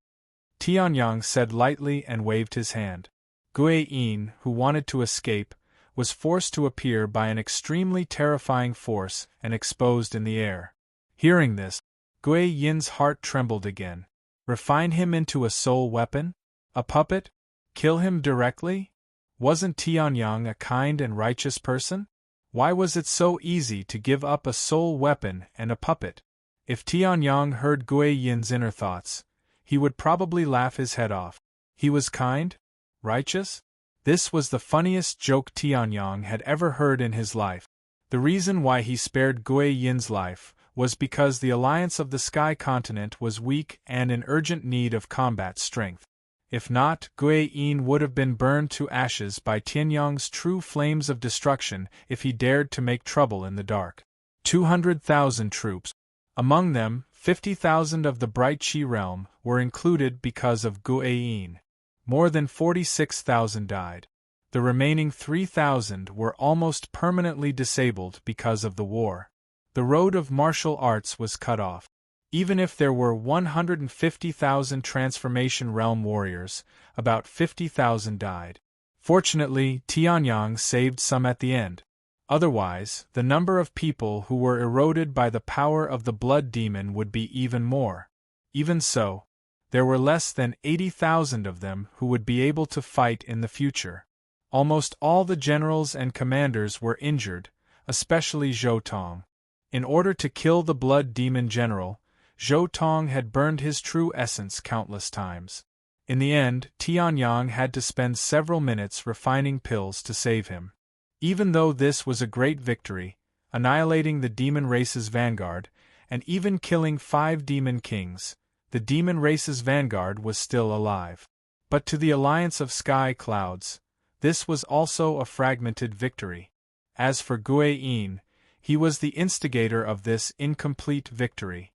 Tianyang said lightly and waved his hand. Gui Yin, who wanted to escape, was forced to appear by an extremely terrifying force and exposed in the air. Hearing this, Gui Yin's heart trembled again. Refine him into a soul weapon? A puppet? Kill him directly? Wasn't Tianyang a kind and righteous person? Why was it so easy to give up a soul weapon and a puppet? If Tianyang heard Gui Yin's inner thoughts, he would probably laugh his head off. He was kind? Righteous? This was the funniest joke Tianyang had ever heard in his life. The reason why he spared Gui Yin's life was because the Alliance of the Sky Continent was weak and in urgent need of combat strength. If not, Gui Yin would have been burned to ashes by Tianyang's true flames of destruction if he dared to make trouble in the dark. 200,000 troops. Among them, 50,000 of the Bright Chi realm were included because of Gui Yin. More than 46,000 died. The remaining 3,000 were almost permanently disabled because of the war. The road of martial arts was cut off. Even if there were 150,000 Transformation Realm warriors, about 50,000 died. Fortunately, Tianyang saved some at the end. Otherwise, the number of people who were eroded by the power of the blood demon would be even more. Even so, there were less than 80,000 of them who would be able to fight in the future. Almost all the generals and commanders were injured, especially Zhou Tong. In order to kill the blood demon general, Zhou Tong had burned his true essence countless times. In the end, Tianyang had to spend several minutes refining pills to save him. Even though this was a great victory, annihilating the demon race's vanguard, and even killing 5 demon kings, the demon race's vanguard was still alive. But to the Alliance of Sky Clouds, this was also a fragmented victory. As for Gui Yin, he was the instigator of this incomplete victory.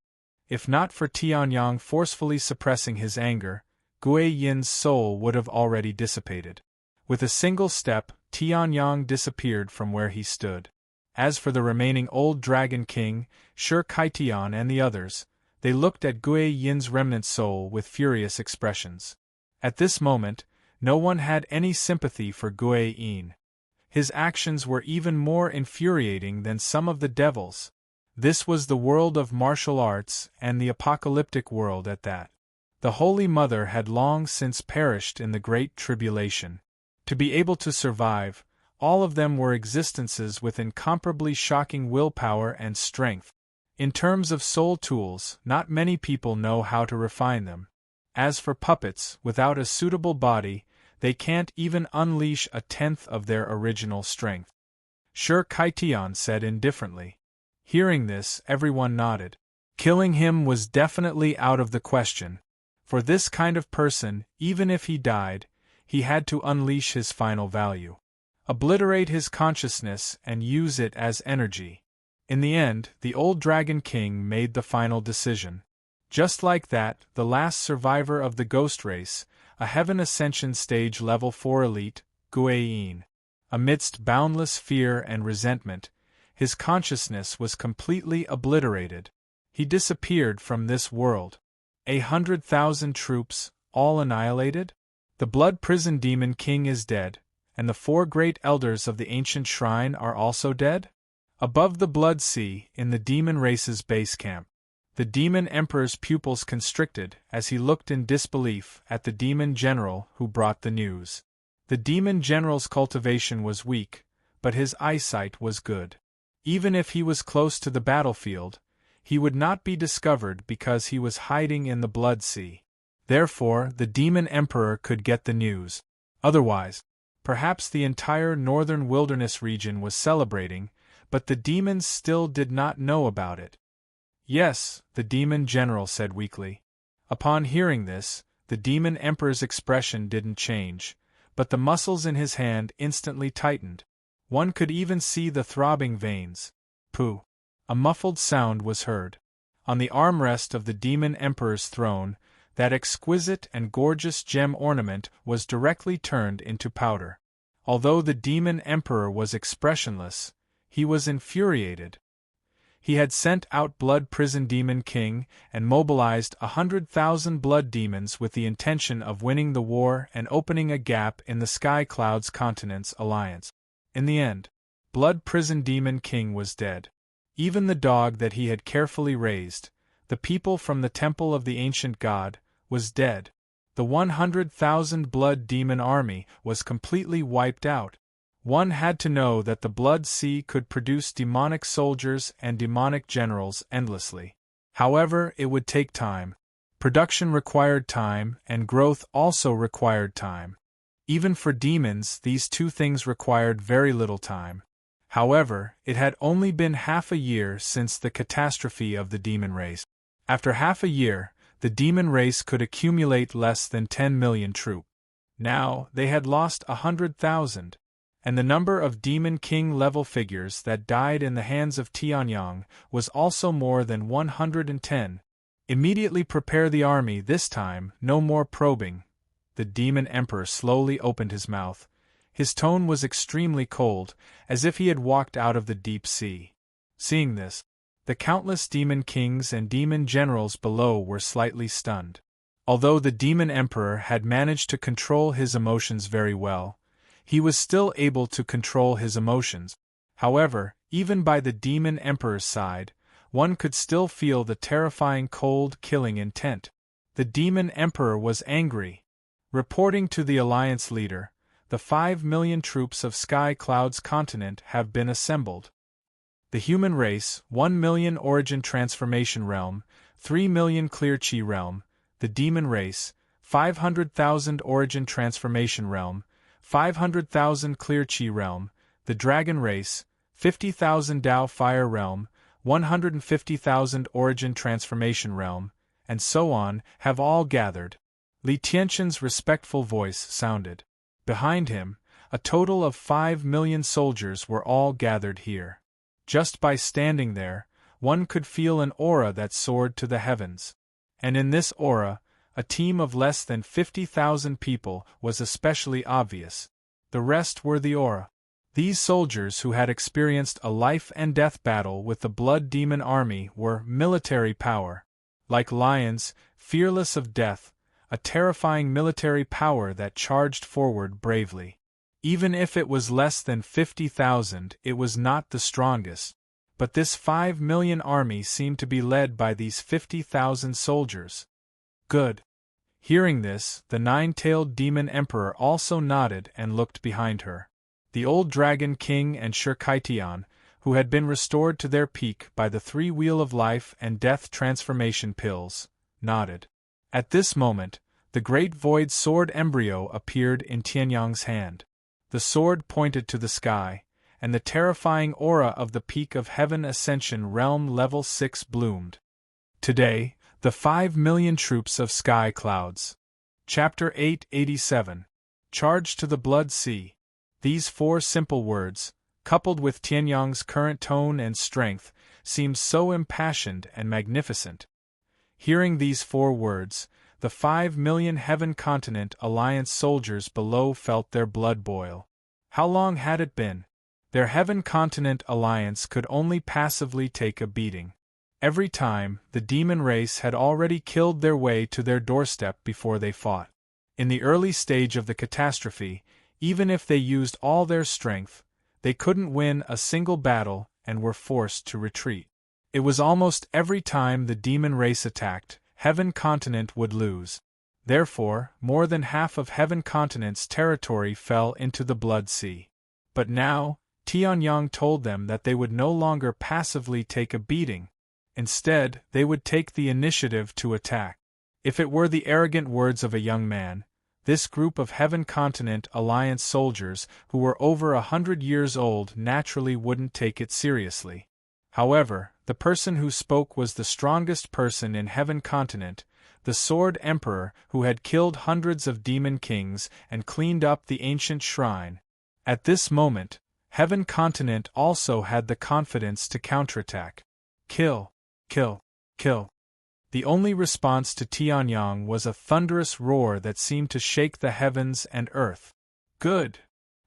If not for Tianyang forcefully suppressing his anger, Gui Yin's soul would have already dissipated. With a single step, Tianyang disappeared from where he stood. As for the remaining old Dragon King, Shi Kaitian and the others, they looked at Gui Yin's remnant soul with furious expressions. At this moment, no one had any sympathy for Gui Yin. His actions were even more infuriating than some of the devils. This was the world of martial arts, and the apocalyptic world at that. The Holy Mother had long since perished in the Great Tribulation. To be able to survive, all of them were existences with incomparably shocking willpower and strength. In terms of soul tools, not many people know how to refine them. As for puppets, without a suitable body, they can't even unleash a tenth of their original strength. Sure, Kaitian said indifferently. Hearing this, everyone nodded. Killing him was definitely out of the question. For this kind of person, even if he died, he had to unleash his final value. Obliterate his consciousness and use it as energy. In the end, the old Dragon King made the final decision. Just like that, the last survivor of the ghost race, a Heaven Ascension Stage Level 4 elite, Guayin. Amidst boundless fear and resentment, his consciousness was completely obliterated. He disappeared from this world. 100,000 troops, all annihilated? The Blood Prison Demon King is dead, and the 4 great elders of the ancient shrine are also dead? Above the Blood Sea, in the demon race's base camp, the Demon Emperor's pupils constricted as he looked in disbelief at the Demon General who brought the news. The Demon General's cultivation was weak, but his eyesight was good. Even if he was close to the battlefield, he would not be discovered because he was hiding in the Blood Sea. Therefore, the Demon Emperor could get the news. Otherwise, perhaps the entire northern wilderness region was celebrating, but the demons still did not know about it. Yes, the Demon General said weakly. Upon hearing this, the Demon Emperor's expression didn't change, but the muscles in his hand instantly tightened. One could even see the throbbing veins. Pooh! A muffled sound was heard. On the armrest of the Demon Emperor's throne, that exquisite and gorgeous gem ornament was directly turned into powder. Although the Demon Emperor was expressionless, he was infuriated. He had sent out Blood Prison Demon King and mobilized 100,000 blood demons with the intention of winning the war and opening a gap in the Sky Clouds Continent's alliance. In the end, Blood Prison Demon King was dead. Even the dog that he had carefully raised, the people from the Temple of the Ancient God, was dead. The 100,000 blood demon army was completely wiped out. One had to know that the Blood Sea could produce demonic soldiers and demonic generals endlessly. However, it would take time. Production required time, and growth also required time. Even for demons, these two things required very little time. However, it had only been half a year since the catastrophe of the demon race. After half a year, the demon race could accumulate less than 10 million troops. Now, they had lost 100,000. And the number of Demon King level figures that died in the hands of Tianyang was also more than 110. Immediately prepare the army this time, no more probing. The Demon Emperor slowly opened his mouth. His tone was extremely cold, as if he had walked out of the deep sea. Seeing this, the countless Demon Kings and Demon Generals below were slightly stunned. Although the Demon Emperor had managed to control his emotions very well, he was still able to control his emotions. However, even by the Demon Emperor's side, one could still feel the terrifying cold killing intent. The Demon Emperor was angry. Reporting to the Alliance leader, the 5 million troops of Sky Cloud's continent have been assembled. The human race, 1 million Origin Transformation Realm, 3 million Clear Chi Realm, the demon race, 500,000 Origin Transformation Realm, 500,000 Clear Chi Realm, the dragon race, 50,000 Dao Fire Realm, 150,000 Origin Transformation Realm, and so on, have all gathered. Li Tianqian's respectful voice sounded. Behind him, a total of 5 million soldiers were all gathered here. Just by standing there, one could feel an aura that soared to the heavens. And in this aura, a team of less than 50,000 people was especially obvious. The rest were the aura. These soldiers who had experienced a life-and-death battle with the Blood Demon Army were military power. Like lions, fearless of death, a terrifying military power that charged forward bravely. Even if it was less than 50,000, it was not the strongest. But this 5 million army seemed to be led by these 50,000 soldiers. Good. Hearing this, the 9-tailed Demon Emperor also nodded and looked behind her. The old Dragon King and Shirkaitian, who had been restored to their peak by the 3 Wheel of Life and Death transformation pills, nodded. At this moment, The great void sword embryo appeared in Tianyang's hand. The sword pointed to the sky, and the terrifying aura of the peak of Heaven Ascension Realm Level 6 bloomed. Today, the 5 million troops of sky clouds. Chapter 887. Charge to the Blood Sea. These 4 simple words, coupled with Tianyang's current tone and strength, seemed so impassioned and magnificent. Hearing these 4 words, the 5 million Heaven Continent Alliance soldiers below felt their blood boil. How long had it been? Their Heaven Continent Alliance could only passively take a beating. Every time, the demon race had already killed their way to their doorstep before they fought. In the early stage of the catastrophe, even if they used all their strength, they couldn't win a single battle and were forced to retreat. It was almost every time the demon race attacked, Heaven Continent would lose. Therefore, more than half of Heaven Continent's territory fell into the Blood Sea. But now, Tianyang told them that they would no longer passively take a beating. Instead, they would take the initiative to attack. If it were the arrogant words of a young man, this group of Heaven Continent Alliance soldiers who were over 100 years old naturally wouldn't take it seriously. However, the person who spoke was the strongest person in Heaven Continent, the Sword Emperor who had killed hundreds of demon kings and cleaned up the ancient shrine. At this moment, Heaven Continent also had the confidence to counterattack. Kill, kill, kill. The only response to Tianyang was a thunderous roar that seemed to shake the heavens and earth. Good.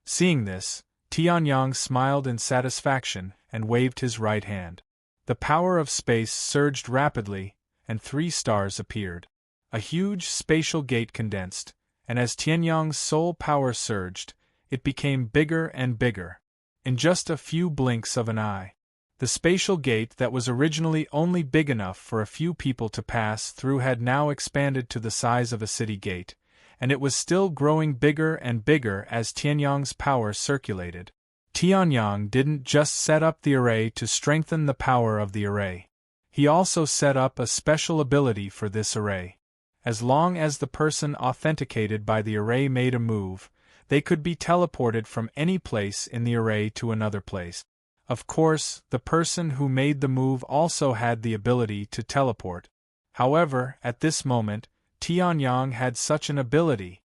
Seeing this, Tianyang smiled in satisfaction and waved his right hand. The power of space surged rapidly, and 3 stars appeared. A huge spatial gate condensed, and as Tianyang's soul power surged, it became bigger and bigger. In just a few blinks of an eye, the spatial gate that was originally only big enough for a few people to pass through had now expanded to the size of a city gate, and it was still growing bigger and bigger as Tianyang's power circulated. Tianyang didn't just set up the array to strengthen the power of the array. He also set up a special ability for this array. As long as the person authenticated by the array made a move, they could be teleported from any place in the array to another place. Of course, the person who made the move also had the ability to teleport. However, at this moment, Tianyang had such an ability.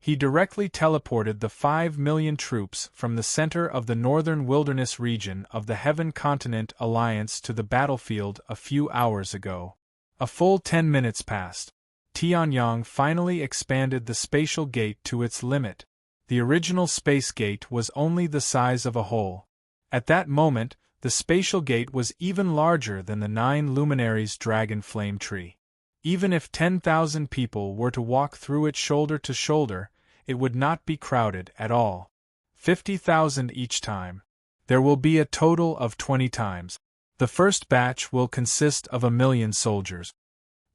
He directly teleported the 5 million troops from the center of the northern wilderness region of the Heaven Continent Alliance to the battlefield a few hours ago. A full 10 minutes passed. Tianyang finally expanded the spatial gate to its limit. The original space gate was only the size of a hole. At that moment, the spatial gate was even larger than the 9 luminaries' dragon flame tree. Even if 10,000 people were to walk through it shoulder to shoulder, it would not be crowded at all. 50,000 each time. There will be a total of 20 times. The first batch will consist of 1,000,000 soldiers.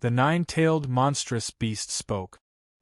The 9-tailed monstrous beast spoke.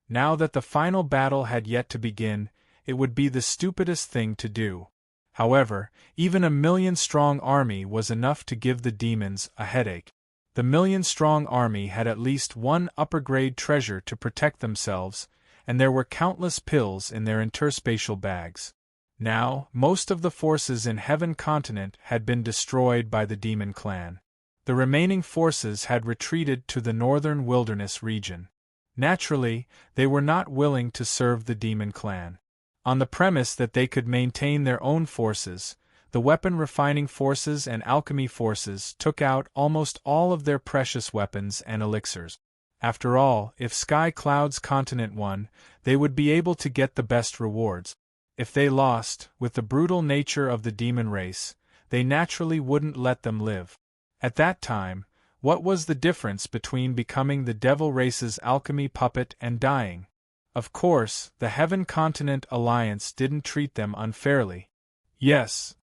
Now that the final battle had yet to begin, it would be the stupidest thing to do. However, even a 1,000,000-strong army was enough to give the demons a headache. The 1,000,000-strong army had at least one upper-grade treasure to protect themselves, and there were countless pills in their interspatial bags. Now, most of the forces in Heaven Continent had been destroyed by the demon clan. The remaining forces had retreated to the northern wilderness region. Naturally, they were not willing to serve the demon clan. On the premise that they could maintain their own forces, the weapon refining forces and alchemy forces took out almost all of their precious weapons and elixirs. After all, if Sky Cloud's continent won, they would be able to get the best rewards. If they lost, with the brutal nature of the demon race, they naturally wouldn't let them live. At that time, what was the difference between becoming the devil race's alchemy puppet and dying? Of course, the Heaven Continent Alliance didn't treat them unfairly. Yes.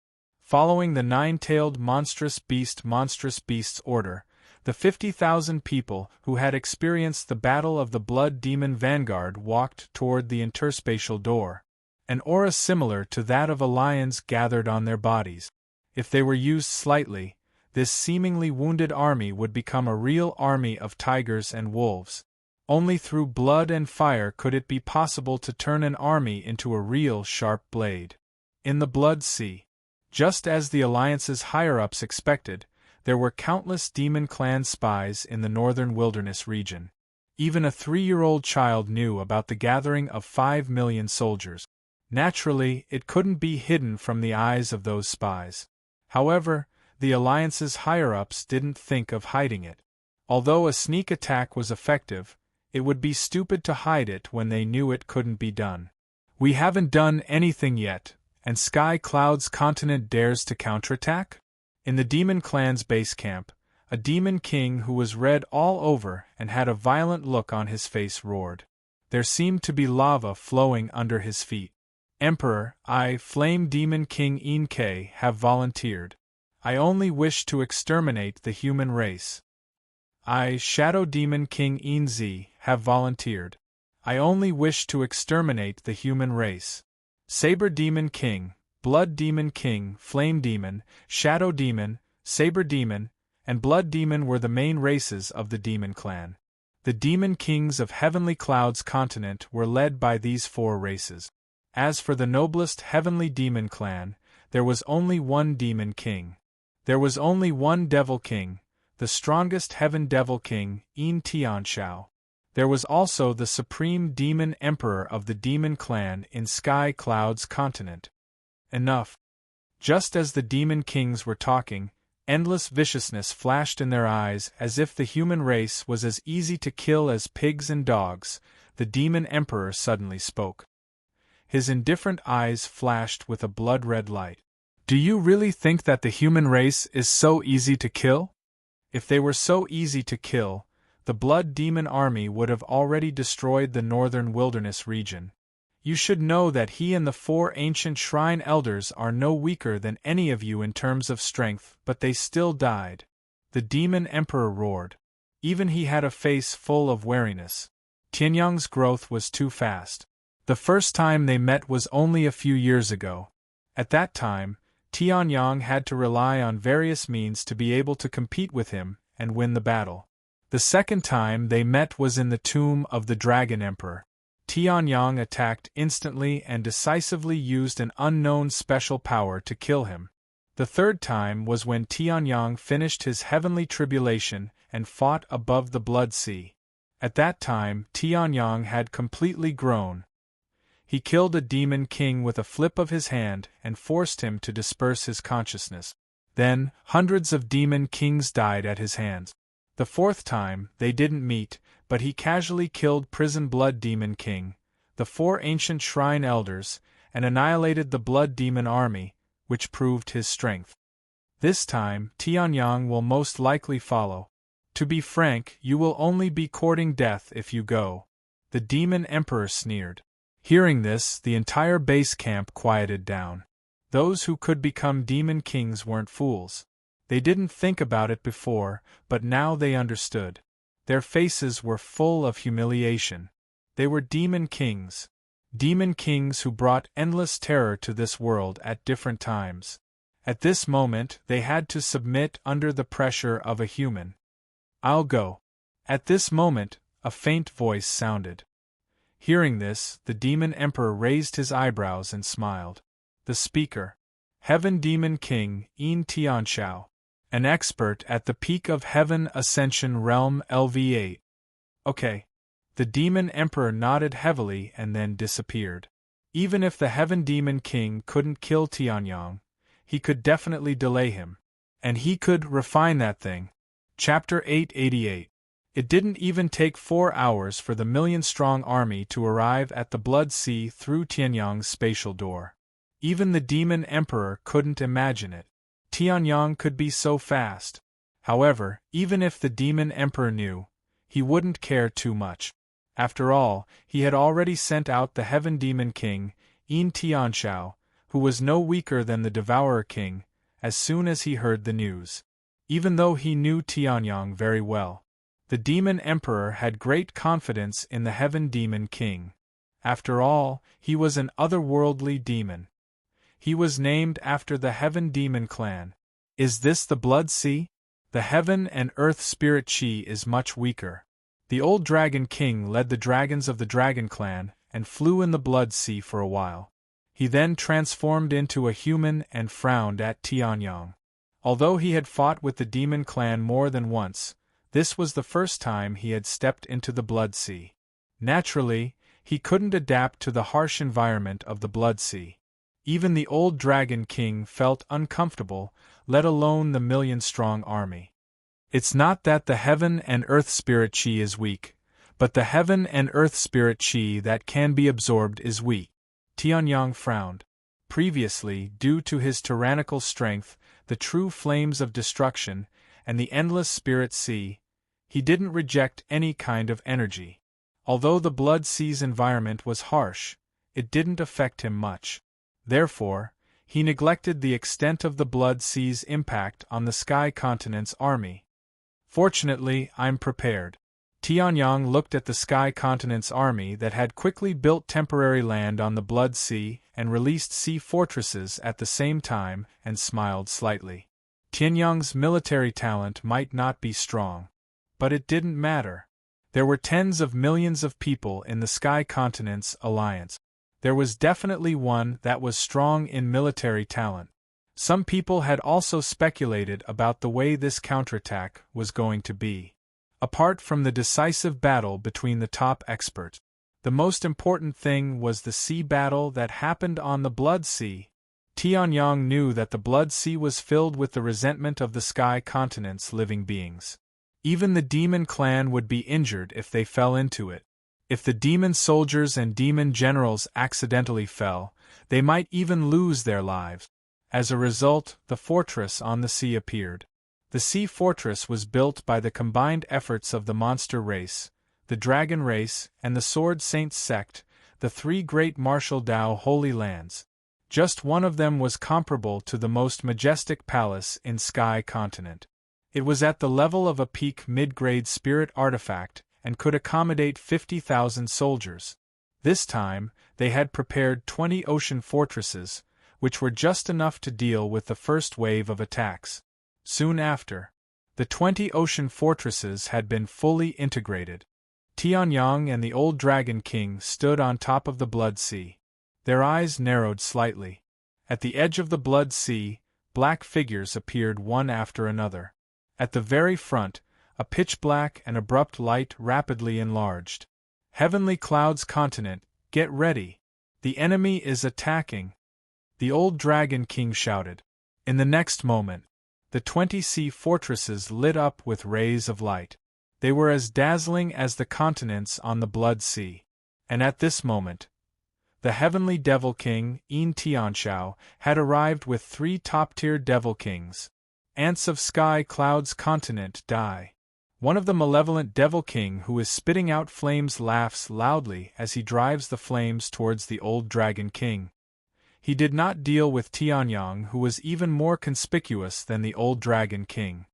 Following the 9-tailed monstrous beast's order, the 50,000 people who had experienced the battle of the Blood Demon Vanguard walked toward the interspatial door. An aura similar to that of a lion's gathered on their bodies. If they were used slightly, this seemingly wounded army would become a real army of tigers and wolves. Only through blood and fire could it be possible to turn an army into a real sharp blade. In the Blood Sea, just as the Alliance's higher-ups expected, there were countless demon clan spies in the northern wilderness region. Even a 3-year-old child knew about the gathering of 5 million soldiers. Naturally, it couldn't be hidden from the eyes of those spies. However, the Alliance's higher-ups didn't think of hiding it. Although a sneak attack was effective, it would be stupid to hide it when they knew it couldn't be done. "We haven't done anything yet, and Sky Cloud's continent dares to counterattack?" In the Demon Clan's base camp, a Demon King who was red all over and had a violent look on his face roared. There seemed to be lava flowing under his feet. "Emperor, I, Flame Demon King Enke, have volunteered. I only wish to exterminate the human race." "I, Shadow Demon King Enzi, have volunteered. I only wish to exterminate the human race." Saber Demon King, Blood Demon King, Flame Demon, Shadow Demon, Saber Demon, and Blood Demon were the main races of the Demon Clan. The Demon Kings of Heavenly Cloud's continent were led by these 4 races. As for the noblest Heavenly Demon Clan, there was only one Demon King. There was only one Devil King, the strongest Heaven Devil King, En Tianxiao. There was also the Supreme Demon Emperor of the Demon Clan in Sky Cloud's continent. Enough. Just as the Demon Kings were talking, endless viciousness flashed in their eyes as if the human race was as easy to kill as pigs and dogs. The Demon Emperor suddenly spoke. His indifferent eyes flashed with a blood-red light. "Do you really think that the human race is so easy to kill? If they were so easy to kill, the Blood Demon army would have already destroyed the northern wilderness region. You should know that he and the 4 ancient shrine elders are no weaker than any of you in terms of strength, but they still died." The Demon Emperor roared. Even he had a face full of wariness. Tianyang's growth was too fast. The first time they met was only a few years ago. At that time, Tianyang had to rely on various means to be able to compete with him and win the battle. The second time they met was in the tomb of the Dragon Emperor. Tianyang attacked instantly and decisively used an unknown special power to kill him. The third time was when Tianyang finished his heavenly tribulation and fought above the Blood Sea. At that time, Tianyang had completely grown. He killed a Demon King with a flip of his hand and forced him to disperse his consciousness. Then, hundreds of Demon Kings died at his hands. The fourth time, they didn't meet, but he casually killed Prison Blood Demon King, the 4 ancient shrine elders, and annihilated the Blood Demon army, which proved his strength. This time, Tianyang will most likely follow. To be frank, you will only be courting death if you go. The Demon Emperor sneered. Hearing this, the entire base camp quieted down. Those who could become Demon Kings weren't fools. They didn't think about it before, but now they understood. Their faces were full of humiliation. They were Demon Kings. Demon Kings who brought endless terror to this world at different times. At this moment, they had to submit under the pressure of a human. "I'll go." At this moment, a faint voice sounded. Hearing this, the Demon Emperor raised his eyebrows and smiled. The speaker, Heaven Demon King En Tianxiao, an expert at the peak of Heaven Ascension Realm LV8. Okay. The Demon Emperor nodded heavily and then disappeared. Even if the Heaven Demon King couldn't kill Tianyang, he could definitely delay him. And he could refine that thing. Chapter 888. It didn't even take 4 hours for the million-strong army to arrive at the Blood Sea through Tianyang's spatial door. Even the Demon Emperor couldn't imagine it. Tianyang could be so fast. However, even if the Demon Emperor knew, he wouldn't care too much. After all, he had already sent out the Heaven Demon King, En Tianxiao, who was no weaker than the Devourer King, as soon as he heard the news. Even though he knew Tianyang very well, the Demon Emperor had great confidence in the Heaven Demon King. After all, he was an otherworldly demon. He was named after the Heaven Demon clan. Is this the Blood Sea? The Heaven and Earth Spirit Chi is much weaker. The old Dragon King led the dragons of the Dragon Clan and flew in the Blood Sea for a while. He then transformed into a human and frowned at Tianyang. Although he had fought with the Demon Clan more than once, this was the first time he had stepped into the Blood Sea. Naturally, he couldn't adapt to the harsh environment of the Blood Sea. Even the old Dragon King felt uncomfortable, let alone the million-strong army. It's not that the Heaven and Earth Spirit Chi is weak, but the Heaven and Earth Spirit Chi that can be absorbed is weak. Tianyang frowned. Previously, due to his tyrannical strength, the true flames of destruction, and the endless spirit sea, he didn't reject any kind of energy. Although the Blood Sea's environment was harsh, it didn't affect him much. Therefore, he neglected the extent of the Blood Sea's impact on the Sky Continent's army. Fortunately, I'm prepared. Tianyang looked at the Sky Continent's army that had quickly built temporary land on the Blood Sea and released sea fortresses at the same time and smiled slightly. Tianyang's military talent might not be strong, but it didn't matter. There were tens of millions of people in the Sky Continent's alliance. There was definitely one that was strong in military talent. Some people had also speculated about the way this counterattack was going to be. Apart from the decisive battle between the top experts, the most important thing was the sea battle that happened on the Blood Sea. Tianyang knew that the Blood Sea was filled with the resentment of the Sky Continent's living beings. Even the Demon Clan would be injured if they fell into it. If the demon soldiers and demon generals accidentally fell, they might even lose their lives. As a result, the fortress on the sea appeared. The sea fortress was built by the combined efforts of the monster race, the dragon race, and the Sword Saints sect, the three great martial Dao holy lands. Just one of them was comparable to the most majestic palace in Sky Continent. It was at the level of a peak mid-grade spirit artifact and could accommodate 50,000 soldiers. This time, they had prepared 20 ocean fortresses, which were just enough to deal with the first wave of attacks. Soon after, the 20 ocean fortresses had been fully integrated. Tianyang and the old Dragon King stood on top of the Blood Sea. Their eyes narrowed slightly. At the edge of the Blood Sea, black figures appeared one after another. At the very front, a pitch-black and abrupt light rapidly enlarged. Heavenly Cloud's continent, get ready! The enemy is attacking! The old Dragon King shouted. In the next moment, the 20 sea fortresses lit up with rays of light. They were as dazzling as the continents on the Blood Sea. And at this moment, the Heavenly Devil King, Yin Tianshao, had arrived with 3 top-tier Devil Kings. Ants of Sky Cloud's continent die. One of the malevolent Devil King who is spitting out flames laughs loudly as he drives the flames towards the old Dragon King. He did not deal with Tianyang, who was even more conspicuous than the old Dragon King.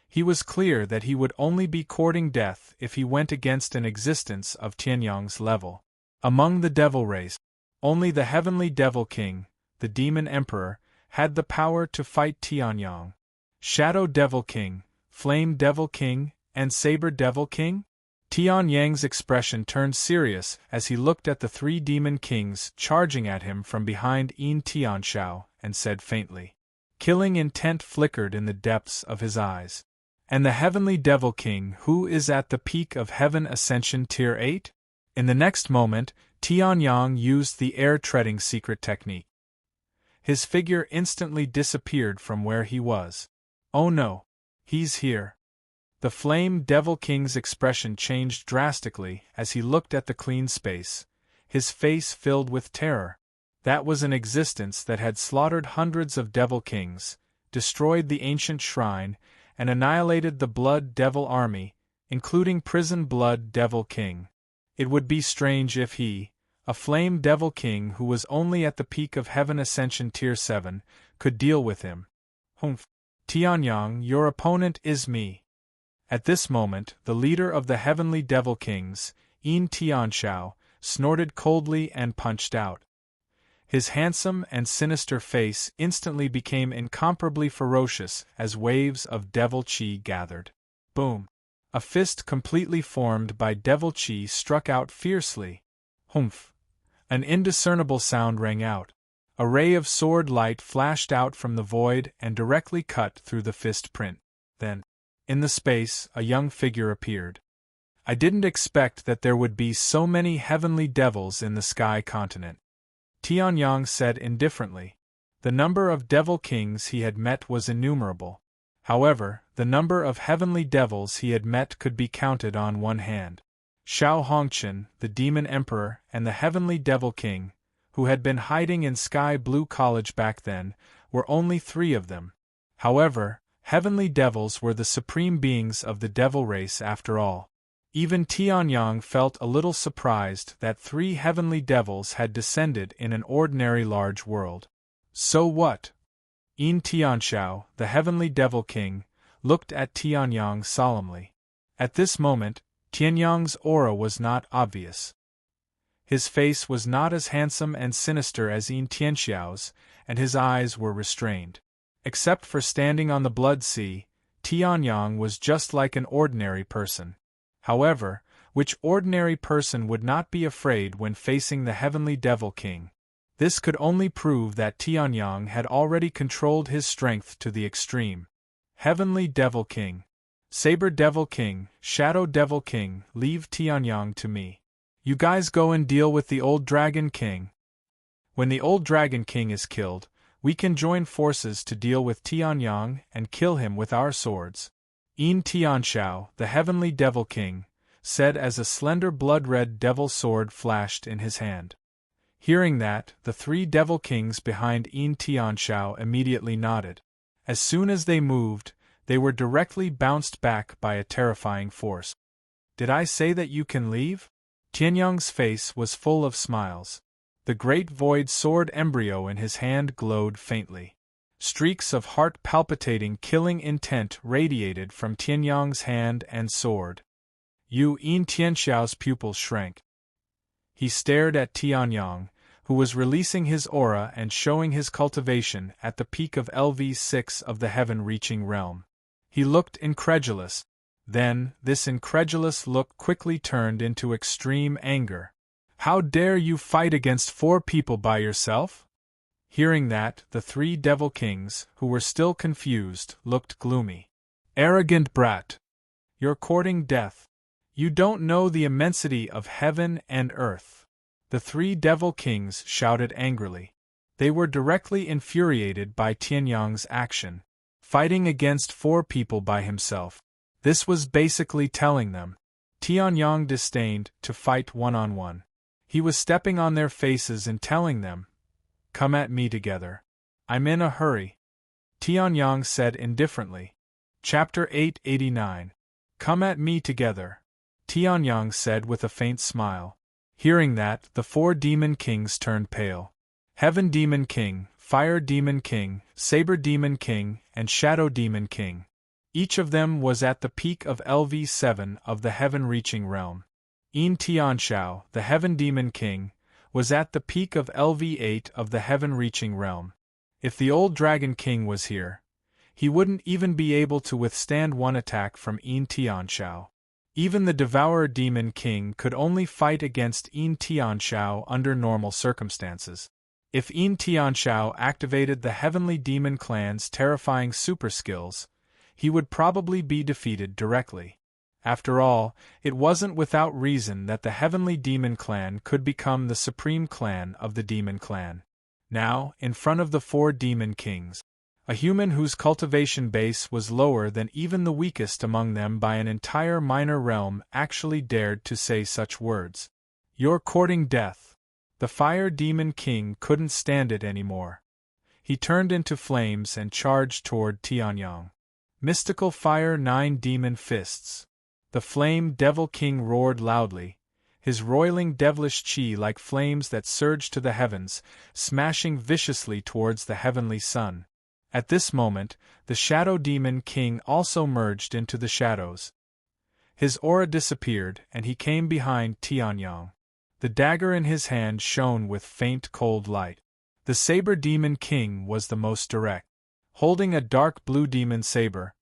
He was clear that he would only be courting death if he went against an existence of Tianyang's level. Among the Devil race, only the Heavenly Devil King, the Demon Emperor, had the power to fight Tianyang. Shadow Devil King, Flame Devil King, and Saber Devil King? Tianyang's expression turned serious as he looked at the 3 demon kings charging at him from behind Yin Tianshao and said faintly. Killing intent flickered in the depths of his eyes. And the Heavenly Devil King who is at the peak of Heaven Ascension Tier 8? In the next moment, Tianyang used the air-treading secret technique. His figure instantly disappeared from where he was. Oh no! He's here. The Flame Devil King's expression changed drastically as he looked at the clean space, his face filled with terror. That was an existence that had slaughtered hundreds of Devil Kings, destroyed the ancient shrine, and annihilated the Blood Devil army, including Prison Blood Devil King. It would be strange if he, a Flame Devil King who was only at the peak of Heaven Ascension Tier 7, could deal with him. Humph. Tianyang, your opponent is me. At this moment, the leader of the Heavenly Devil Kings, Yin Tianshao, snorted coldly and punched out. His handsome and sinister face instantly became incomparably ferocious as waves of devil chi gathered. Boom! A fist completely formed by devil chi struck out fiercely. Humph! An indiscernible sound rang out. A ray of sword light flashed out from the void and directly cut through the fist print. Then, in the space, a young figure appeared. I didn't expect that there would be so many heavenly devils in the sky continent, Tianyang said indifferently. The number of devil kings he had met was innumerable. However, the number of heavenly devils he had met could be counted on one hand. Xiao Hongqian, the demon emperor, and the heavenly devil king, who had been hiding in Sky Blue College back then, were only 3 of them. However, heavenly devils were the supreme beings of the devil race after all. Even Tianyang felt a little surprised that 3 heavenly devils had descended in an ordinary large world. So what? Yin Tianxiao, the heavenly devil king, looked at Tianyang solemnly. At this moment, Tianyang's aura was not obvious. His face was not as handsome and sinister as Yin Tianxiao's, and his eyes were restrained. Except for standing on the blood sea, Tianyang was just like an ordinary person. However, which ordinary person would not be afraid when facing the heavenly devil king? This could only prove that Tianyang had already controlled his strength to the extreme. Heavenly Devil King, Saber Devil King, Shadow Devil King, leave Tianyang to me. You guys go and deal with the old Dragon King. When the old Dragon King is killed, we can join forces to deal with Tianyang and kill him with our swords. Yin Tianxiao, the heavenly devil king, said as a slender blood-red devil sword flashed in his hand. Hearing that, the 3 devil kings behind Yin Tianxiao immediately nodded. As soon as they moved, they were directly bounced back by a terrifying force. Did I say that you can leave? Tianyang's face was full of smiles. The great void sword embryo in his hand glowed faintly. Streaks of heart-palpitating killing intent radiated from Tianyang's hand and sword. Yin Tianxiao's pupils shrank. He stared at Tianyang, who was releasing his aura and showing his cultivation at the peak of LV6 of the heaven-reaching realm. He looked incredulous. Then, this incredulous look quickly turned into extreme anger. How dare you fight against 4 people by yourself? Hearing that, the 3 devil kings, who were still confused, looked gloomy. Arrogant brat! You're courting death. You don't know the immensity of heaven and earth. The 3 devil kings shouted angrily. They were directly infuriated by Tianyang's action. Fighting against 4 people by himself. This was basically telling them. Tianyang disdained to fight one-on-one. He was stepping on their faces and telling them, "Come at me together. I'm in a hurry." Tianyang said indifferently. Chapter 889. Come at me together, Tianyang said with a faint smile. Hearing that, the 4 demon kings turned pale. Heaven Demon King, Fire Demon King, Saber Demon King, and Shadow Demon King. Each of them was at the peak of LV7 of the heaven-reaching realm. Yin Tianxiao, the Heaven Demon King, was at the peak of LV8 of the heaven-reaching realm. If the old Dragon King was here, he wouldn't even be able to withstand one attack from Yin Tianxiao. Even the Devourer Demon King could only fight against Yin Tianxiao under normal circumstances. If Yin Tianxiao activated the Heavenly Demon Clan's terrifying super skills, he would probably be defeated directly. After all, it wasn't without reason that the Heavenly Demon Clan could become the supreme clan of the Demon Clan. Now, in front of the 4 Demon Kings, a human whose cultivation base was lower than even the weakest among them by an entire minor realm actually dared to say such words. You're courting death. The Fire Demon King couldn't stand it anymore. He turned into flames and charged toward Tianyang. Mystical Fire 9 Demon Fists. The Flame Devil King roared loudly, his roiling devilish chi like flames that surged to the heavens, smashing viciously towards the heavenly sun. At this moment, the Shadow Demon King also merged into the shadows. His aura disappeared and he came behind Tianyang. The dagger in his hand shone with faint cold light. The Saber Demon King was the most direct. Holding a dark blue demon saber,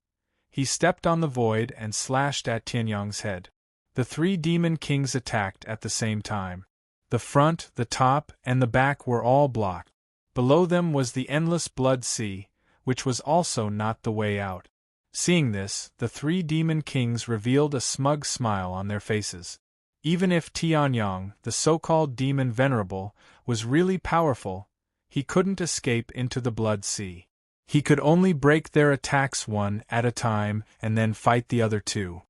he stepped on the void and slashed at Tianyang's head. The three demon kings attacked at the same time. The front, the top, and the back were all blocked. Below them was the endless blood sea, which was also not the way out. Seeing this, the three demon kings revealed a smug smile on their faces. Even if Tianyang, the so-called demon venerable, was really powerful, he couldn't escape into the blood sea. He could only break their attacks one at a time and then fight the other two.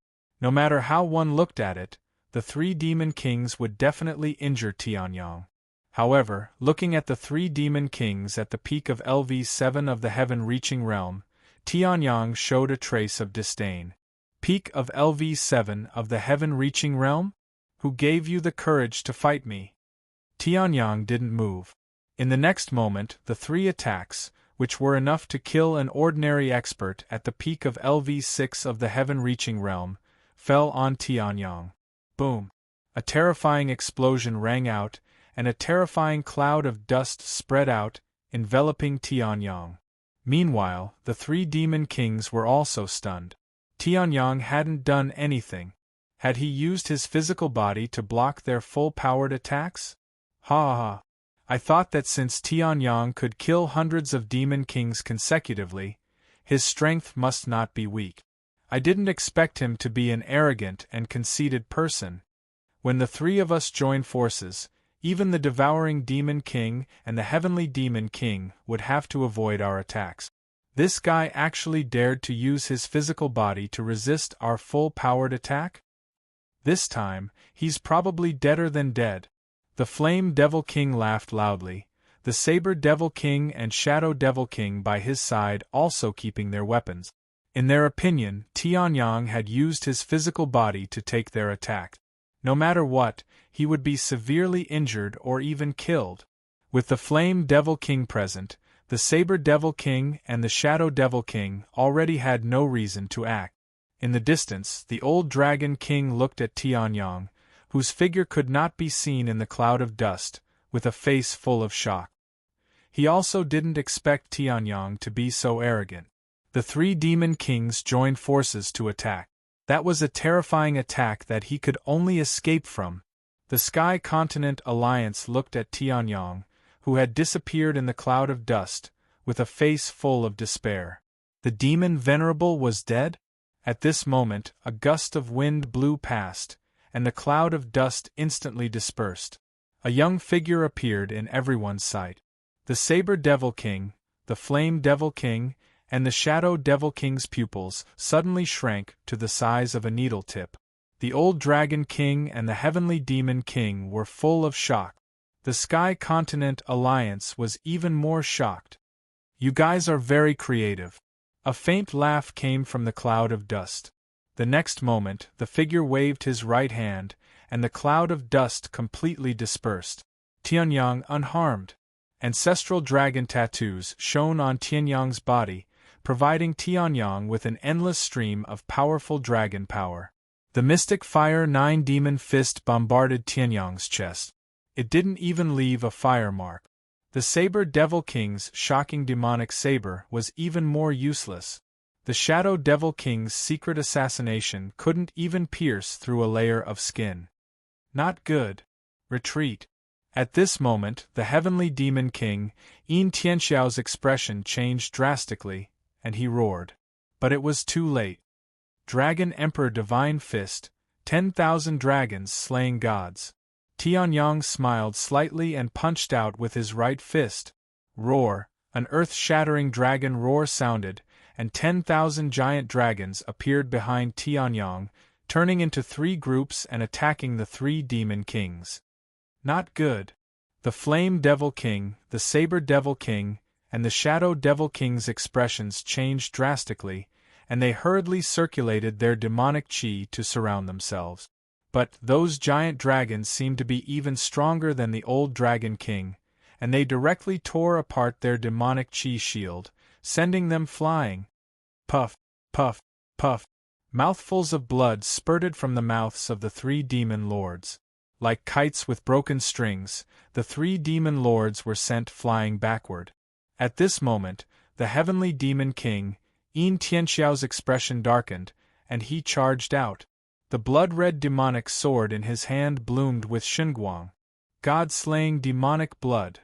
No matter how one looked at it, the three demon kings would definitely injure Tianyang. However, looking at the three demon kings at the peak of LV7 of the heaven-reaching realm, Tianyang showed a trace of disdain. Peak of LV7 of the heaven-reaching realm? Who gave you the courage to fight me? Tianyang didn't move. In the next moment, the three attacks, which were enough to kill an ordinary expert at the peak of LV6 of the heaven-reaching realm, fell on Tianyang. Boom! A terrifying explosion rang out, and a terrifying cloud of dust spread out, enveloping Tianyang. Meanwhile, the three demon kings were also stunned. Tianyang hadn't done anything. Had he used his physical body to block their full-powered attacks? Ha ha! I thought that since Tianyang could kill hundreds of demon kings consecutively, his strength must not be weak. I didn't expect him to be an arrogant and conceited person. When the three of us joined forces, even the devouring demon king and the heavenly demon king would have to avoid our attacks. This guy actually dared to use his physical body to resist our full-powered attack? This time, he's probably deader than dead. The Flame Devil King laughed loudly, the Saber Devil King and Shadow Devil King by his side also keeping their weapons. In their opinion, Tianyang had used his physical body to take their attack. No matter what, he would be severely injured or even killed. With the Flame Devil King present, the Saber Devil King and the Shadow Devil King already had no reason to act. In the distance, the old Dragon King looked at Tianyang, whose figure could not be seen in the cloud of dust, with a face full of shock. He also didn't expect Tianyang to be so arrogant. The three demon kings joined forces to attack. That was a terrifying attack that he could only escape from. The Sky Continent Alliance looked at Tianyang, who had disappeared in the cloud of dust, with a face full of despair. The demon venerable was dead? At this moment, a gust of wind blew past, and the cloud of dust instantly dispersed. A young figure appeared in everyone's sight. The Saber Devil King, the Flame Devil King, and the Shadow Devil King's pupils suddenly shrank to the size of a needle tip. The old Dragon King and the Heavenly Demon King were full of shock. The Sky Continent Alliance was even more shocked. You guys are very creative. A faint laugh came from the cloud of dust. The next moment, the figure waved his right hand, and the cloud of dust completely dispersed. Tianyang unharmed. Ancestral dragon tattoos shone on Tianyang's body, providing Tianyang with an endless stream of powerful dragon power. The Mystic Fire 9 Demon Fist bombarded Tianyang's chest. It didn't even leave a fire mark. The Saber Devil King's shocking demonic saber was even more useless. The Shadow Devil King's secret assassination couldn't even pierce through a layer of skin. Not good. Retreat. At this moment, the Heavenly Demon King, Yin Tianxiao's expression changed drastically, and he roared. But it was too late. Dragon Emperor Divine Fist, 10,000 dragons slaying gods. Tianyang smiled slightly and punched out with his right fist. Roar! An earth-shattering dragon roar sounded, and 10,000 giant dragons appeared behind Tianyang, turning into three groups and attacking the three demon kings. Not good. The Flame Devil King, the Saber Devil King, and the Shadow Devil King's expressions changed drastically, and they hurriedly circulated their demonic chi to surround themselves. But those giant dragons seemed to be even stronger than the old Dragon King, and they directly tore apart their demonic chi shield, sending them flying. Puff, puff, puff. Mouthfuls of blood spurted from the mouths of the three demon lords. Like kites with broken strings, the three demon lords were sent flying backward. At this moment, the Heavenly Demon King, Yin Tianxiao's expression darkened, and he charged out. The blood-red demonic sword in his hand bloomed with Shenguang, God-slaying demonic blood.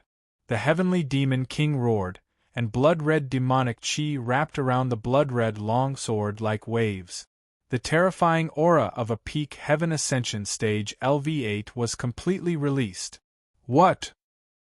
The heavenly demon king roared, and blood-red demonic qi wrapped around the blood-red longsword like waves. The terrifying aura of a peak heaven ascension stage LV8 was completely released. What?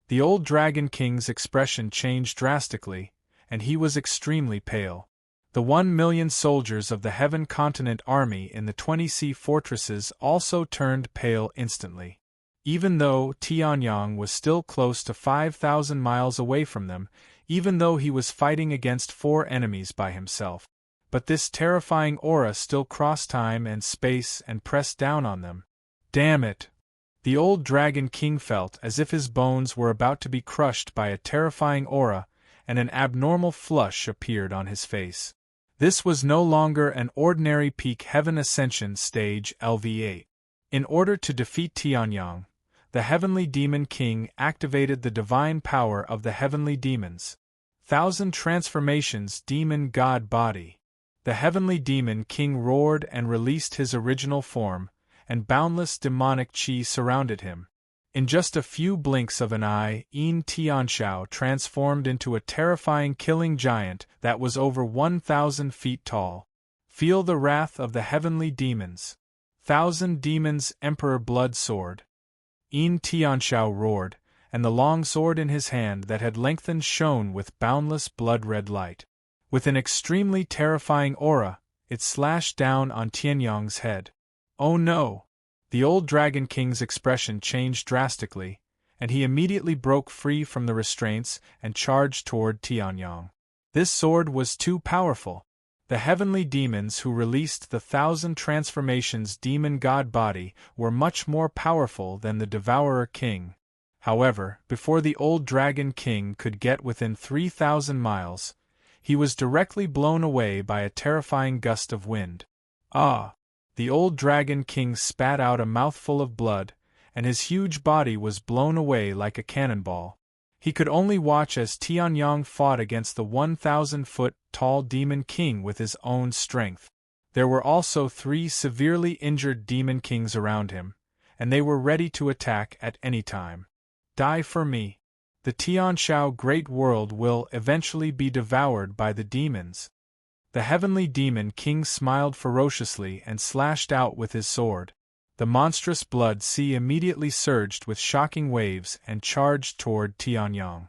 The old Dragon King's expression changed drastically, and he was extremely pale. The 1,000,000 soldiers of the Heaven Continent Army in the 20 sea fortresses also turned pale instantly. Even though Tianyang was still close to 5,000 miles away from them, even though he was fighting against 4 enemies by himself. But this terrifying aura still crossed time and space and pressed down on them. Damn it! The old Dragon King felt as if his bones were about to be crushed by a terrifying aura, and an abnormal flush appeared on his face. This was no longer an ordinary peak heaven ascension stage LV8. In order to defeat Tianyang, the heavenly demon king activated the divine power of the heavenly demons. 1,000 transformations demon god body. The heavenly demon king roared and released his original form, and boundless demonic qi surrounded him. In just a few blinks of an eye, Yin Tianxiao transformed into a terrifying killing giant that was over 1,000 feet tall. Feel the wrath of the heavenly demons. 1,000 demons Emperor Blood Sword. Yin Tianxiao roared, and the long sword in his hand that had lengthened shone with boundless blood-red light. With an extremely terrifying aura, it slashed down on Tianyang's head. Oh no! The old Dragon King's expression changed drastically, and he immediately broke free from the restraints and charged toward Tianyang. This sword was too powerful. The heavenly demons who released the 1,000 transformations demon god body were much more powerful than the Devourer King. However, before the old Dragon King could get within 3,000 miles, he was directly blown away by a terrifying gust of wind. Ah! The old Dragon King spat out a mouthful of blood, and his huge body was blown away like a cannonball. He could only watch as Tianyang fought against the 1,000-foot-tall Demon King with his own strength. There were also 3 severely injured Demon Kings around him, and they were ready to attack at any time. Die for me. The Tianxiao Great World will eventually be devoured by the demons. The heavenly demon king smiled ferociously and slashed out with his sword. The monstrous blood sea immediately surged with shocking waves and charged toward Tianyang.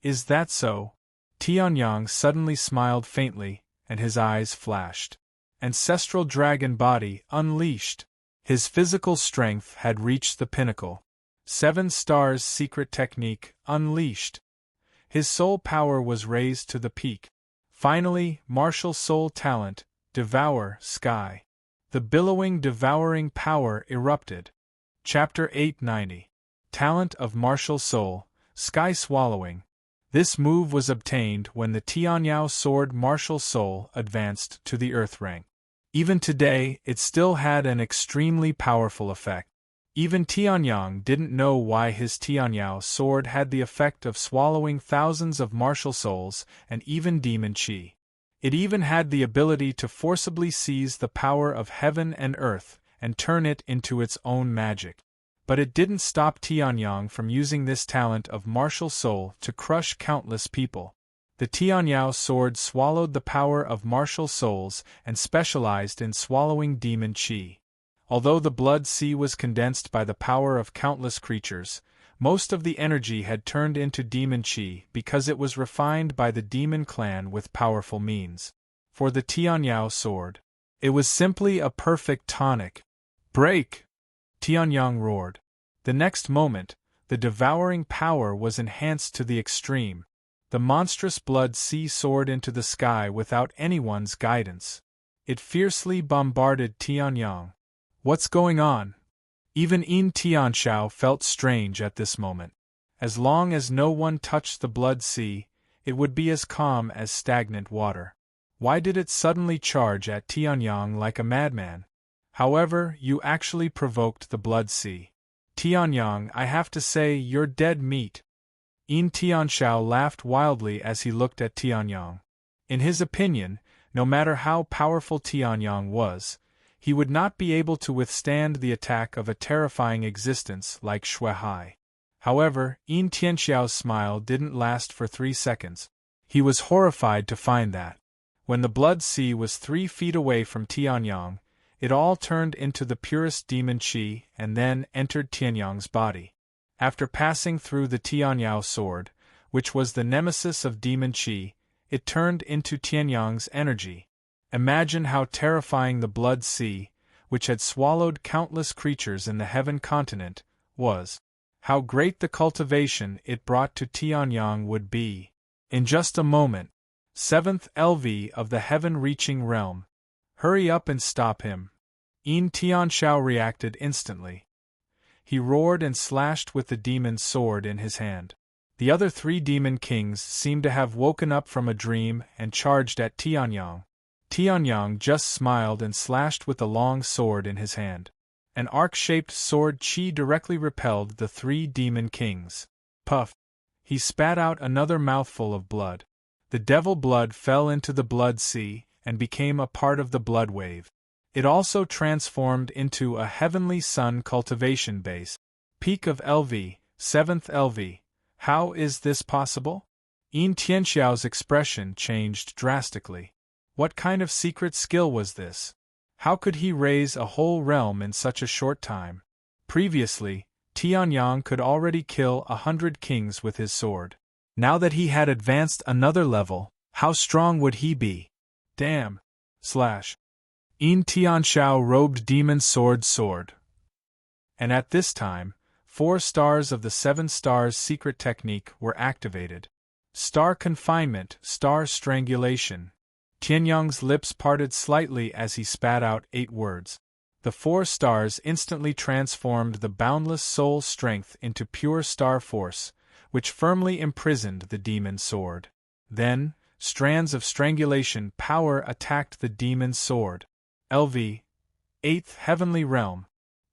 Is that so? Tianyang suddenly smiled faintly, and his eyes flashed. Ancestral dragon body unleashed. His physical strength had reached the pinnacle. 7 stars secret technique unleashed. His soul power was raised to the peak. Finally, martial soul talent, devour sky. The billowing devouring power erupted. Chapter 890. Talent of martial soul, sky swallowing. This move was obtained when the Tianyao sword martial soul advanced to the earth rank. Even today, it still had an extremely powerful effect. Even Tianyang didn't know why his Tianyao sword had the effect of swallowing thousands of martial souls and even demon qi. It even had the ability to forcibly seize the power of heaven and earth and turn it into its own magic. But it didn't stop Tianyang from using this talent of martial soul to crush countless people. The Tianyao sword swallowed the power of martial souls and specialized in swallowing demon qi. Although the blood sea was condensed by the power of countless creatures, most of the energy had turned into demon qi because it was refined by the demon clan with powerful means. For the Tianyao sword, it was simply a perfect tonic. Break! Tianyang roared. The next moment, the devouring power was enhanced to the extreme. The monstrous blood sea soared into the sky without anyone's guidance. It fiercely bombarded Tianyang. What's going on? Even Yin Tianxiao felt strange at this moment. As long as no one touched the blood sea, it would be as calm as stagnant water. Why did it suddenly charge at Tianyang like a madman? However, you actually provoked the blood sea. Tianyang, I have to say you're dead meat. Yin Tianxiao laughed wildly as he looked at Tianyang. In his opinion, No matter how powerful Tianyang was, he would not be able to withstand the attack of a terrifying existence like Shuai. However, Yin Tianxiao's smile didn't last for 3 seconds. He was horrified to find that, when the Blood Sea was 3 feet away from Tianyang, it all turned into the purest demon qi and then entered Tianyang's body. After passing through the Tianyao sword, which was the nemesis of demon qi, it turned into Tianyang's energy. Imagine how terrifying the Blood Sea, which had swallowed countless creatures in the Heaven continent, was. How great the cultivation it brought to Tianyang would be. In just a moment, 7th LV of the heaven-reaching realm. Hurry up and stop him. Yin Tianxiao reacted instantly. He roared and slashed with the demon's sword in his hand. The other 3 demon kings seemed to have woken up from a dream and charged at Tianyang. Tianyang just smiled and slashed with the long sword in his hand. An arc-shaped sword qi directly repelled the 3 demon kings. Puff! He spat out another mouthful of blood. The devil blood fell into the Blood Sea and became a part of the blood wave. It also transformed into a heavenly sun cultivation base. Peak of LV, 7th LV. How is this possible? Yin Tianxiao's expression changed drastically. What kind of secret skill was this? How could he raise a whole realm in such a short time? Previously, Tianyang could already kill 100 kings with his sword. Now that he had advanced another level, how strong would he be? Damn! Yin Tianxiao robed demon sword. And at this time, 4 stars of the 7 stars secret technique were activated. Star confinement, star strangulation. Tianyang's lips parted slightly as he spat out 8 words. The 4 stars instantly transformed the boundless soul strength into pure star force, which firmly imprisoned the demon sword. Then, strands of strangulation power attacked the demon sword. LV. 8th Heavenly Realm.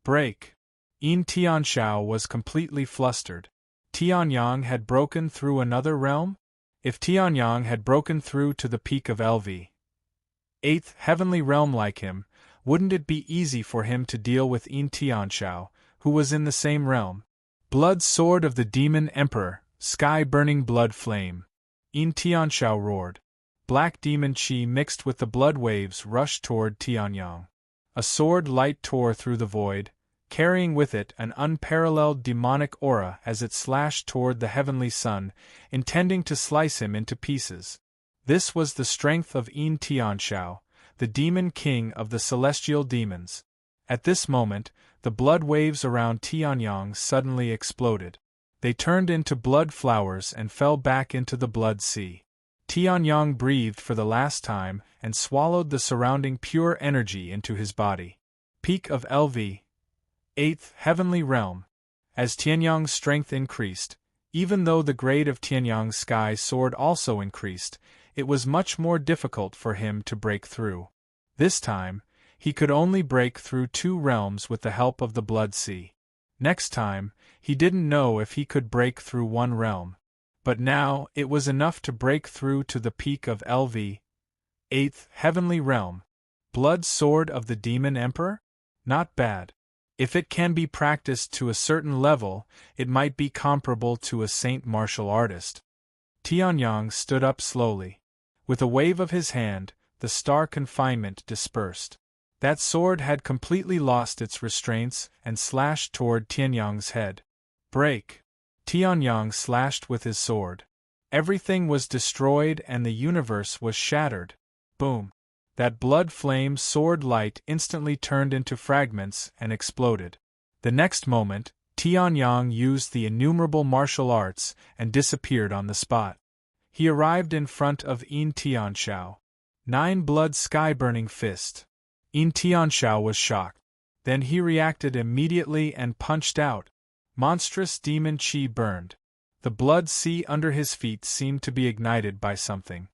Break. Yin Tianxiao was completely flustered. Tianyang had broken through another realm? If Tianyang had broken through to the peak of LV. 8th Heavenly Realm like him, wouldn't it be easy for him to deal with Yin Tianxiao, who was in the same realm? Blood Sword of the Demon Emperor, sky-burning blood flame. Yin Tianxiao roared. Black demon qi mixed with the blood waves rushed toward Tianyang. A sword light tore through the void, carrying with it an unparalleled demonic aura as it slashed toward the heavenly sun, intending to slice him into pieces. This was the strength of Yin Tianxiao, the demon king of the celestial demons. At this moment, the blood waves around Tianyang suddenly exploded. They turned into blood flowers and fell back into the Blood Sea. Tianyang breathed for the last time and swallowed the surrounding pure energy into his body. Peak of LV. 8th Heavenly Realm. As Tianyang's strength increased, even though the grade of Tianyang's sky sword also increased, it was much more difficult for him to break through. This time, he could only break through 2 realms with the help of the Blood Sea. Next time, he didn't know if he could break through 1 realm. But now, it was enough to break through to the peak of LV. 8th Heavenly Realm. Blood Sword of the Demon Emperor? Not bad. If it can be practiced to a certain level, it might be comparable to a saint martial artist. Tianyang stood up slowly. With a wave of his hand, the star confinement dispersed. That sword had completely lost its restraints and slashed toward Tianyang's head. Break! Tianyang slashed with his sword. Everything was destroyed and the universe was shattered. Boom! That blood flame sword light instantly turned into fragments and exploded. The next moment, Tianyang used the innumerable martial arts and disappeared on the spot. He arrived in front of Yin Tianxiao. 9 blood sky-burning fist. Yin Tianxiao was shocked. Then he reacted immediately and punched out. Monstrous demon qi burned. The Blood Sea under his feet seemed to be ignited by something.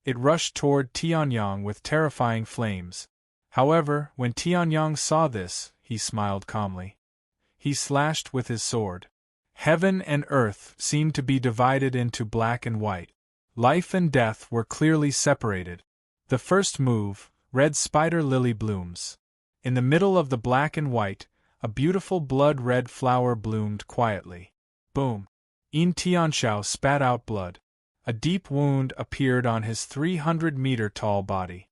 It rushed toward Tianyang with terrifying flames. However, when Tianyang saw this, he smiled calmly. He slashed with his sword. Heaven and earth seemed to be divided into black and white. Life and death were clearly separated. The first move, red spider lily blooms. In the middle of the black and white, a beautiful blood-red flower bloomed quietly. Boom! Yin Tianxiao spat out blood. A deep wound appeared on his 300-meter-tall body.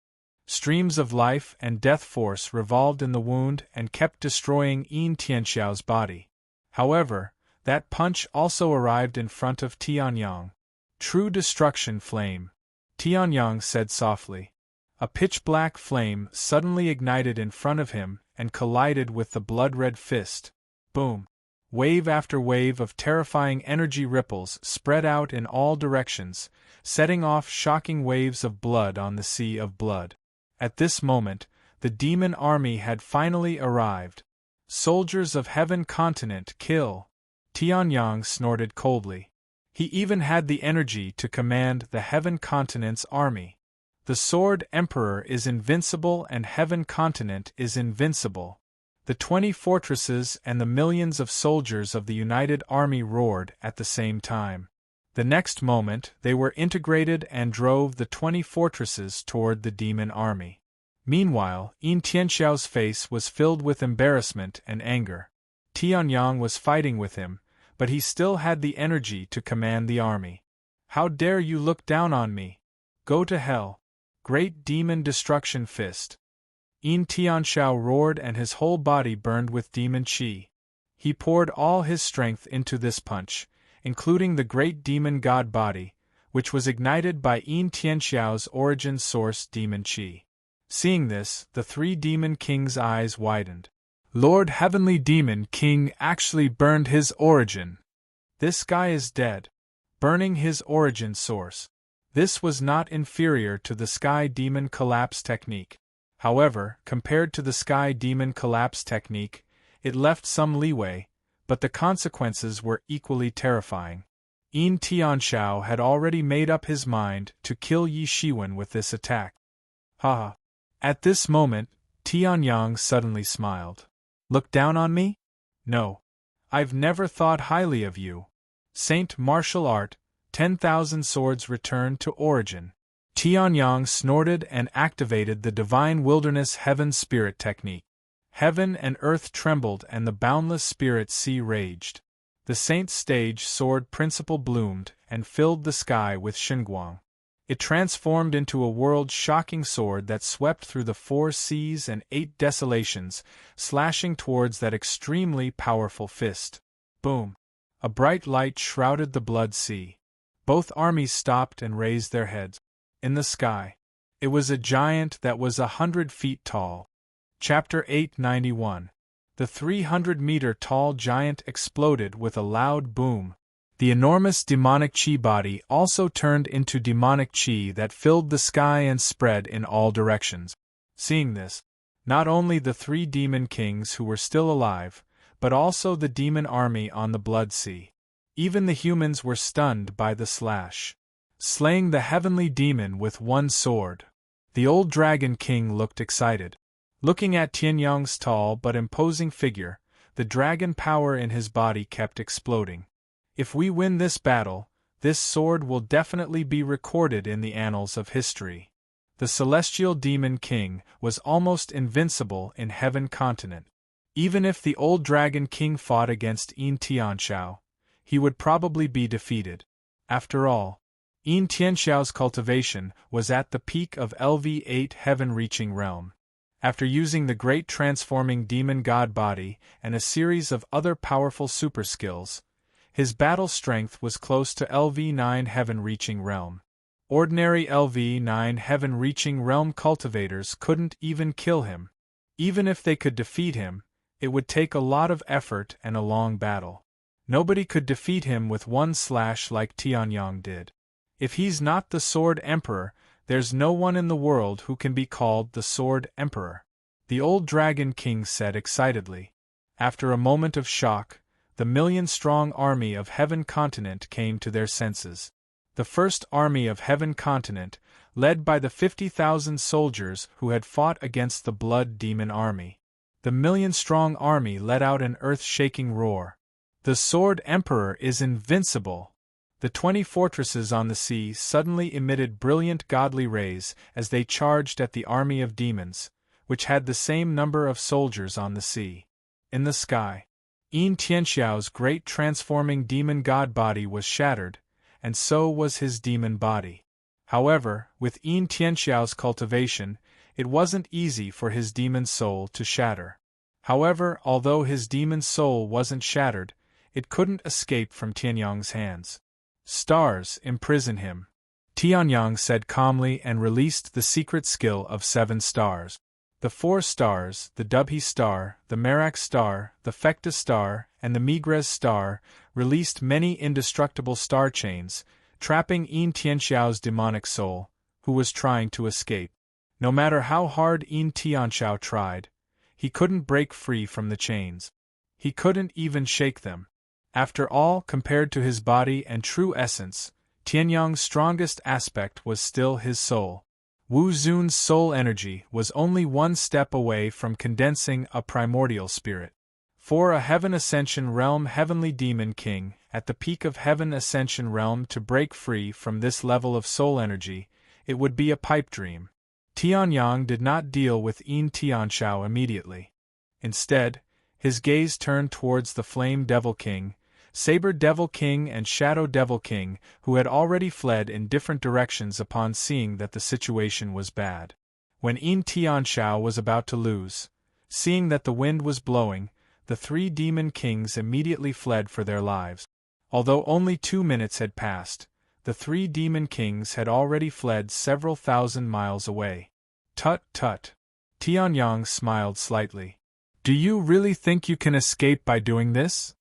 Streams of life and death force revolved in the wound and kept destroying Yin Tianxiao's body. However, that punch also arrived in front of Tianyang. True destruction flame, Tianyang said softly. A pitch-black flame suddenly ignited in front of him and collided with the blood-red fist. Boom! Wave after wave of terrifying energy ripples spread out in all directions, setting off shocking waves of blood on the sea of blood. At this moment, the demon army had finally arrived. Soldiers of Heaven Continent, kill! Tianyang snorted coldly. He even had the energy to command the Heaven Continent's army. The Sword Emperor is invincible and Heaven Continent is invincible. The 20 fortresses and the millions of soldiers of the United Army roared at the same time. The next moment, they were integrated and drove the 20 fortresses toward the demon army. Meanwhile, Yin Tianxiao's face was filled with embarrassment and anger. Tianyang was fighting with him, but he still had the energy to command the army. How dare you look down on me? Go to hell! Great Demon Destruction Fist! Yin Tianxiao roared and his whole body burned with demon qi. He poured all his strength into this punch, including the great demon god body, which was ignited by Yin Tianxiao's origin source demon qi. Seeing this, the 3 demon kings' eyes widened. Lord Heavenly Demon King actually burned his origin. This guy is dead. Burning his origin source. This was not inferior to the Sky Demon Collapse technique. However, compared to the Sky Demon Collapse technique, it left some leeway, but the consequences were equally terrifying. Yin Tianxiao had already made up his mind to kill Yi Shiwen with this attack. Haha. At this moment, Tianyang suddenly smiled. Look down on me? No. I've never thought highly of you. Saint Martial Art, 10,000 swords returned to origin. Tianyang snorted and activated the Divine Wilderness Heaven Spirit technique. Heaven and earth trembled and the boundless spirit sea raged. The saint's stage sword principle bloomed and filled the sky with Xinguang. It transformed into a world-shocking sword that swept through the 4 seas and 8 desolations, slashing towards that extremely powerful fist. Boom! A bright light shrouded the blood sea. Both armies stopped and raised their heads. In the sky. It was a giant that was 100 feet tall. Chapter 891. The 300-meter-tall giant exploded with a loud boom. The enormous demonic chi body also turned into demonic chi that filled the sky and spread in all directions. Seeing this, not only the 3 demon kings who were still alive, but also the demon army on the Blood Sea. Even the humans were stunned by the slash. Slaying the heavenly demon with one sword. The old dragon king looked excited. Looking at Tianyang's tall but imposing figure, the dragon power in his body kept exploding. If we win this battle, this sword will definitely be recorded in the annals of history. The celestial demon king was almost invincible in Heaven Continent. Even if the old dragon king fought against Yin Tianxiao, he would probably be defeated. After all, Yin Tianxiao's cultivation was at the peak of LV8 heaven-reaching realm. After using the great transforming demon god body and a series of other powerful super skills, his battle strength was close to LV9 heaven-reaching realm. Ordinary LV9 heaven-reaching realm cultivators couldn't even kill him. Even if they could defeat him, it would take a lot of effort and a long battle. Nobody could defeat him with one slash like Tianyang did. If he's not the Sword Emperor, there's no one in the world who can be called the Sword Emperor, the old Dragon King said excitedly. After a moment of shock, the million-strong army of Heaven Continent came to their senses. The first army of Heaven Continent, led by the 50,000 soldiers who had fought against the Blood Demon Army. The million-strong army let out an earth-shaking roar. The Sword Emperor is invincible! The 20 fortresses on the sea suddenly emitted brilliant godly rays as they charged at the army of demons, which had the same number of soldiers on the sea. In the sky, Yin Tianxiao's great transforming demon god body was shattered, and so was his demon body. However, with Yin Tianxiao's cultivation, it wasn't easy for his demon soul to shatter. However, although his demon soul wasn't shattered, it couldn't escape from Tianyang's hands. Stars imprison him, Tianyang said calmly and released the secret skill of 7 stars. The 4 stars, the Dubhe star, the Merak star, the Fecta star, and the Migres star, released many indestructible star chains, trapping Yin Tianxiao's demonic soul, who was trying to escape. No matter how hard Yin Tianxiao tried, he couldn't break free from the chains. He couldn't even shake them. After all, compared to his body and true essence, Tianyang's strongest aspect was still his soul. Wu Zun's soul energy was only one step away from condensing a primordial spirit. For a Heaven Ascension Realm Heavenly Demon King, at the peak of Heaven Ascension Realm, to break free from this level of soul energy, it would be a pipe dream. Tianyang did not deal with Yin Tianxiao immediately. Instead, his gaze turned towards the Flame Devil King, Saber Devil King and Shadow Devil King, who had already fled in different directions upon seeing that the situation was bad. When Yin Tianxiao was about to lose, seeing that the wind was blowing, the 3 demon kings immediately fled for their lives. Although only 2 minutes had passed, the 3 demon kings had already fled several thousand miles away. Tut tut. Tianyang smiled slightly. Do you really think you can escape by doing this?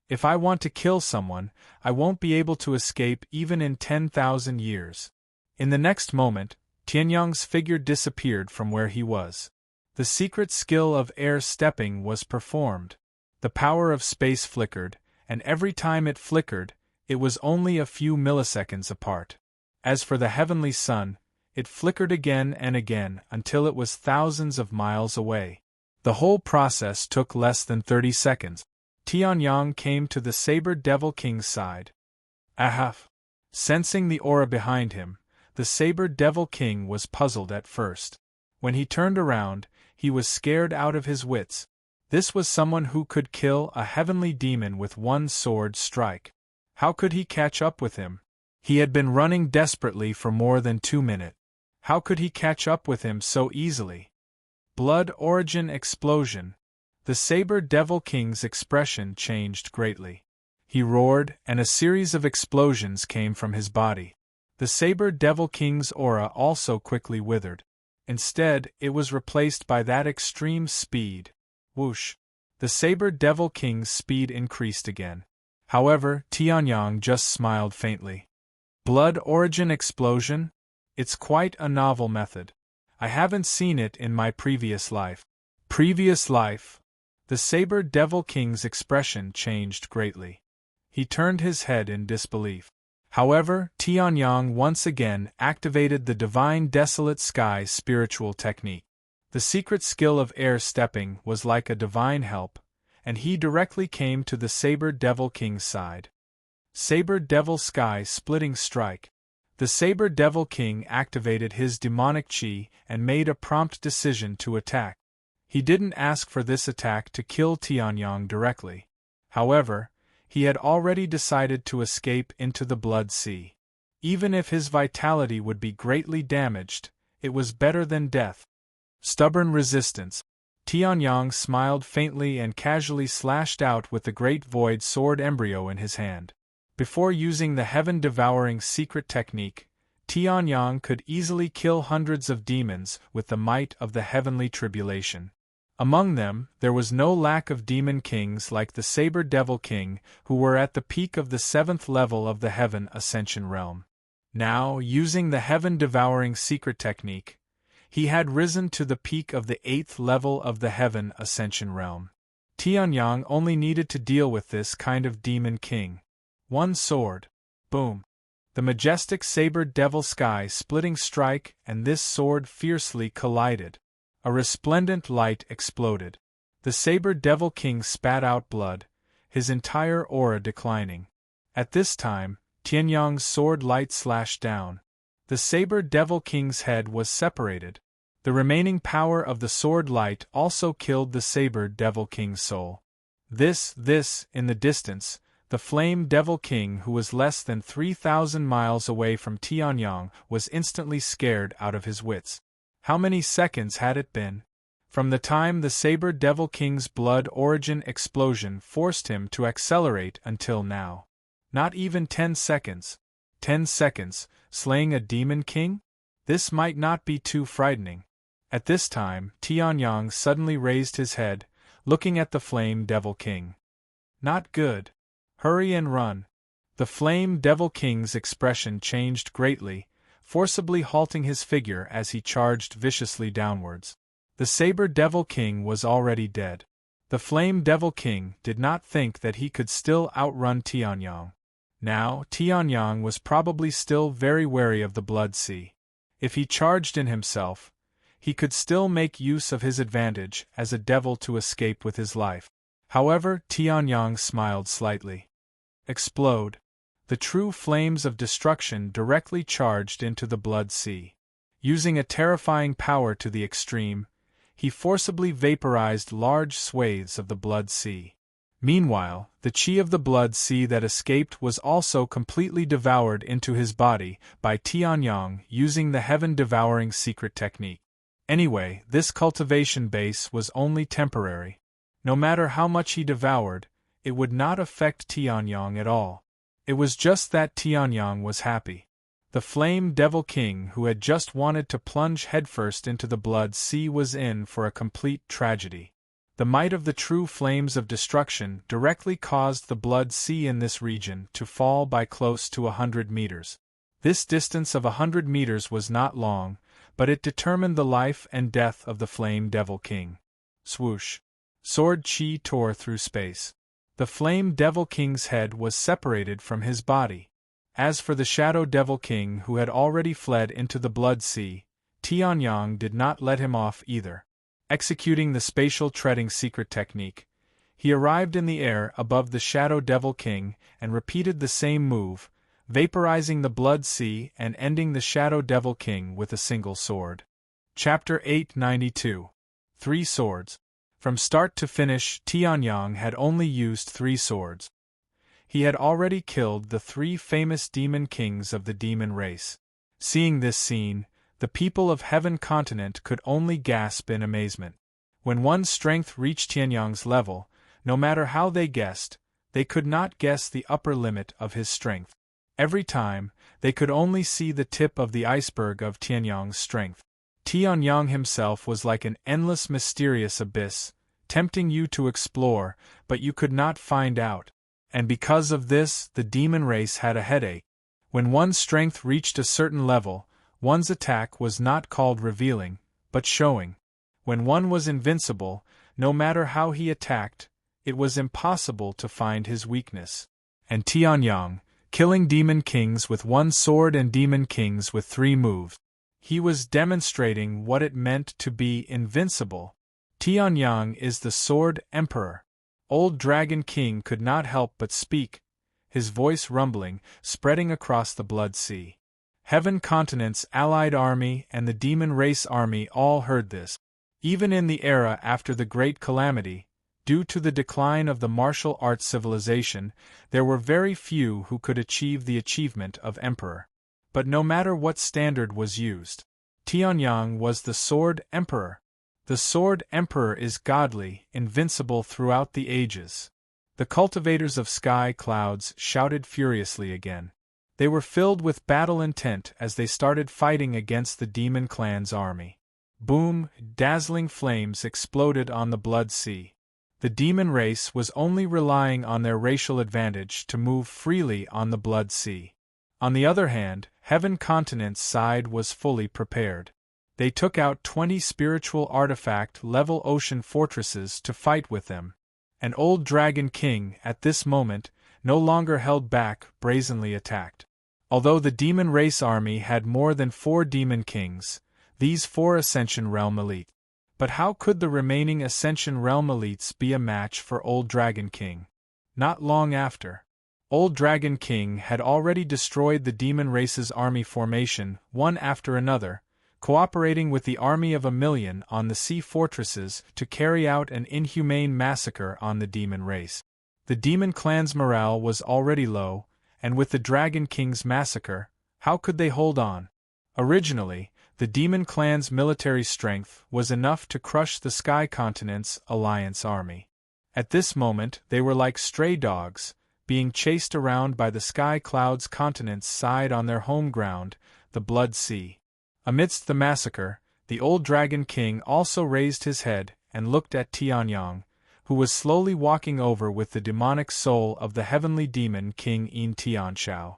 If I want to kill someone, I won't be able to escape even in 10,000 years. In the next moment, Tianyang's figure disappeared from where he was. The secret skill of air stepping was performed. The power of space flickered, and every time it flickered, it was only a few milliseconds apart. As for the heavenly sun, it flickered again and again until it was thousands of miles away. The whole process took less than 30 seconds. Tianyang came to the Saber Devil King's side. Ahaf! Sensing the aura behind him, the Saber Devil King was puzzled at first. When he turned around, he was scared out of his wits. This was someone who could kill a heavenly demon with one sword strike. How could he catch up with him? He had been running desperately for more than 2 minutes. How could he catch up with him so easily? Blood origin explosion. The Saber Devil King's expression changed greatly. He roared, and a series of explosions came from his body. The Saber Devil King's aura also quickly withered. Instead, it was replaced by that extreme speed. Whoosh! The Saber Devil King's speed increased again. However, Tianyang just smiled faintly. Blood origin explosion? It's quite a novel method. I haven't seen it in my previous life. Previous life? The Saber Devil King's expression changed greatly. He turned his head in disbelief. However, Tianyang once again activated the Divine Desolate Sky spiritual technique. The secret skill of air stepping was like a divine help, and he directly came to the Saber Devil King's side. Saber Devil Sky Splitting Strike. The Saber Devil King activated his demonic chi and made a prompt decision to attack. He didn't ask for this attack to kill Tianyang directly. However, he had already decided to escape into the Blood Sea. Even if his vitality would be greatly damaged, it was better than death. Stubborn resistance. Tianyang smiled faintly and casually slashed out with the Great Void Sword embryo in his hand. Before using the heaven-devouring secret technique, Tianyang could easily kill hundreds of demons with the might of the heavenly tribulation. Among them, there was no lack of demon kings like the Saber Devil King, who were at the peak of the 7th level of the Heaven Ascension Realm. Now, using the heaven-devouring secret technique, he had risen to the peak of the 8th level of the Heaven Ascension Realm. Tianyang only needed to deal with this kind of demon king. One sword. Boom. The majestic Saber Devil Sky Splitting Strike and this sword fiercely collided. A resplendent light exploded. The Saber Devil King spat out blood, his entire aura declining. At this time, Tianyang's sword light slashed down. The Saber Devil King's head was separated. The remaining power of the sword light also killed the Saber Devil King's soul. This, in the distance, the Flame Devil King, who was less than 3,000 miles away from Tianyang, was instantly scared out of his wits. How many seconds had it been? From the time the Saber Devil King's blood origin explosion forced him to accelerate until now. Not even 10 seconds. 10 seconds, slaying a Demon King? This might not be too frightening. At this time, Tianyang suddenly raised his head, looking at the Flame Devil King. Not good. Hurry and run. The Flame Devil King's expression changed greatly, forcibly halting his figure as he charged viciously downwards. The Saber Devil King was already dead. The Flame Devil King did not think that he could still outrun Tianyang. Now, Tianyang was probably still very wary of the Blood Sea. If he charged in himself, he could still make use of his advantage as a devil to escape with his life. However, Tianyang smiled slightly. Explode. The true flames of destruction directly charged into the Blood Sea. Using a terrifying power to the extreme, he forcibly vaporized large swathes of the Blood Sea. Meanwhile, the chi of the Blood Sea that escaped was also completely devoured into his body by Tianyang using the heaven-devouring secret technique. Anyway, this cultivation base was only temporary. No matter how much he devoured, it would not affect Tianyang at all. It was just that Tianyang was happy. The Flame Devil King, who had just wanted to plunge headfirst into the Blood Sea, was in for a complete tragedy. The might of the true flames of destruction directly caused the Blood Sea in this region to fall by close to 100 meters. This distance of 100 meters was not long, but it determined the life and death of the Flame Devil King. Swoosh! Sword chi tore through space. The Flame Devil King's head was separated from his body. As for the Shadow Devil King, who had already fled into the Blood Sea, Tianyang did not let him off either. Executing the spatial treading secret technique, he arrived in the air above the Shadow Devil King and repeated the same move, vaporizing the Blood Sea and ending the Shadow Devil King with a single sword. Chapter 892. 3 Swords. From start to finish, Tianyang had only used 3 swords. He had already killed the 3 famous demon kings of the demon race. Seeing this scene, the people of Heaven Continent could only gasp in amazement. When one's strength reached Tianyang's level, no matter how they guessed, they could not guess the upper limit of his strength. Every time, they could only see the tip of the iceberg of Tianyang's strength. Tianyang himself was like an endless mysterious abyss, tempting you to explore, but you could not find out. And because of this, the demon race had a headache. When one's strength reached a certain level, one's attack was not called revealing, but showing. When one was invincible, no matter how he attacked, it was impossible to find his weakness. And Tianyang, killing demon kings with 1 sword and demon kings with 3 moves. He was demonstrating what it meant to be invincible. Tianyang is the Sword Emperor. Old Dragon King could not help but speak, his voice rumbling, spreading across the Blood Sea. Heaven Continent's allied army and the Demon Race army all heard this. Even in the era after the Great Calamity, due to the decline of the martial arts civilization, there were very few who could achieve the achievement of Emperor. But no matter what standard was used, Tianyang was the Sword Emperor. The Sword Emperor is godly, invincible throughout the ages. The cultivators of sky clouds shouted furiously again. They were filled with battle intent as they started fighting against the Demon Clan's army. Boom! Dazzling flames exploded on the Blood Sea. The demon race was only relying on their racial advantage to move freely on the Blood Sea. On the other hand, Heaven Continent's side was fully prepared. They took out 20 spiritual artifact-level ocean fortresses to fight with them. An old Dragon King, at this moment, no longer held back, brazenly attacked. Although the Demon Race army had more than 4 Demon Kings, these 4 Ascension Realm Elite. But how could the remaining Ascension Realm Elites be a match for Old Dragon King? Not long after. Old Dragon King had already destroyed the demon race's army formation, one after another, cooperating with the army of 1,000,000 on the sea fortresses to carry out an inhumane massacre on the demon race. The demon clan's morale was already low, and with the Dragon King's massacre, how could they hold on? Originally, the demon clan's military strength was enough to crush the Sky Continent's Alliance army. At this moment they were like stray dogs, being chased around by the Sky Cloud's continent's side on their home ground, the Blood Sea. Amidst the massacre, the old Dragon King also raised his head and looked at Tianyang, who was slowly walking over with the demonic soul of the heavenly demon King In Tianxiao.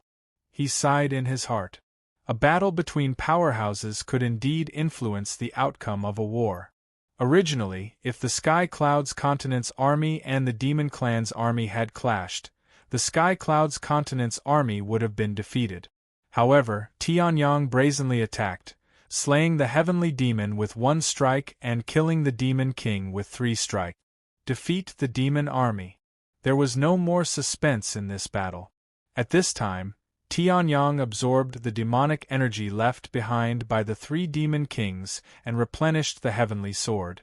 He sighed in his heart. A battle between powerhouses could indeed influence the outcome of a war. Originally, if the Sky Cloud's continent's army and the Demon Clan's army had clashed, the Sky Cloud's continent's army would have been defeated. However, Tianyang brazenly attacked, slaying the heavenly demon with 1 strike and killing the Demon King with 3 strikes. Defeat the demon army. There was no more suspense in this battle. At this time, Tianyang absorbed the demonic energy left behind by the 3 demon kings and replenished the heavenly sword.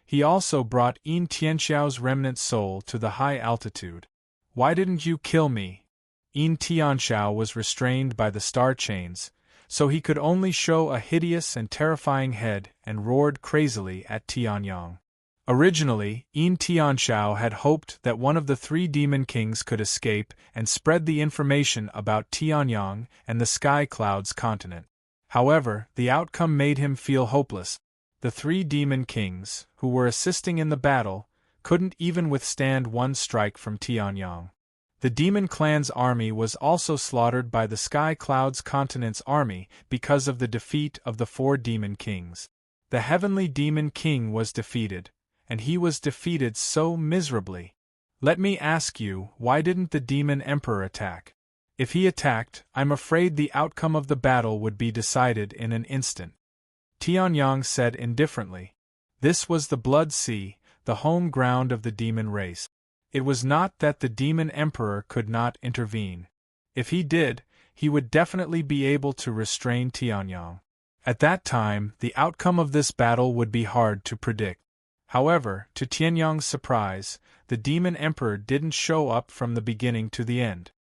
He also brought In Tianxiao's remnant soul to the high altitude. Why didn't you kill me? In Tianxiao was restrained by the star chains, so he could only show a hideous and terrifying head and roared crazily at Tianyang. Originally, In Tianxiao had hoped that one of the 3 demon kings could escape and spread the information about Tianyang and the Sky Cloud's continent. However, the outcome made him feel hopeless. The 3 demon kings, who were assisting in the battle, couldn't even withstand 1 strike from Tianyang. The Demon Clan's army was also slaughtered by the Sky Cloud's continent's army because of the defeat of the 4 demon kings. The heavenly demon king was defeated, and he was defeated so miserably. Let me ask you, why didn't the demon emperor attack? If he attacked, I'm afraid the outcome of the battle would be decided in an instant. Tianyang said indifferently. This was the Blood Sea, the home ground of the demon race. It was not that the demon emperor could not intervene. If he did, he would definitely be able to restrain Tianyang. At that time, the outcome of this battle would be hard to predict. However, to Tianyang's surprise, the demon emperor didn't show up from the beginning to the end.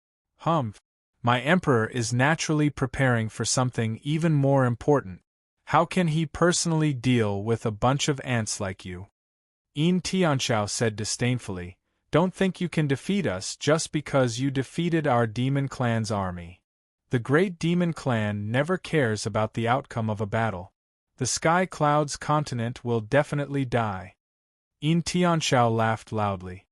My emperor is naturally preparing for something even more important. How can he personally deal with a bunch of ants like you? In Tianxiao said disdainfully, don't think you can defeat us just because you defeated our demon clan's army. The great demon clan never cares about the outcome of a battle. The Sky Cloud's continent will definitely die. In Tianxiao laughed loudly.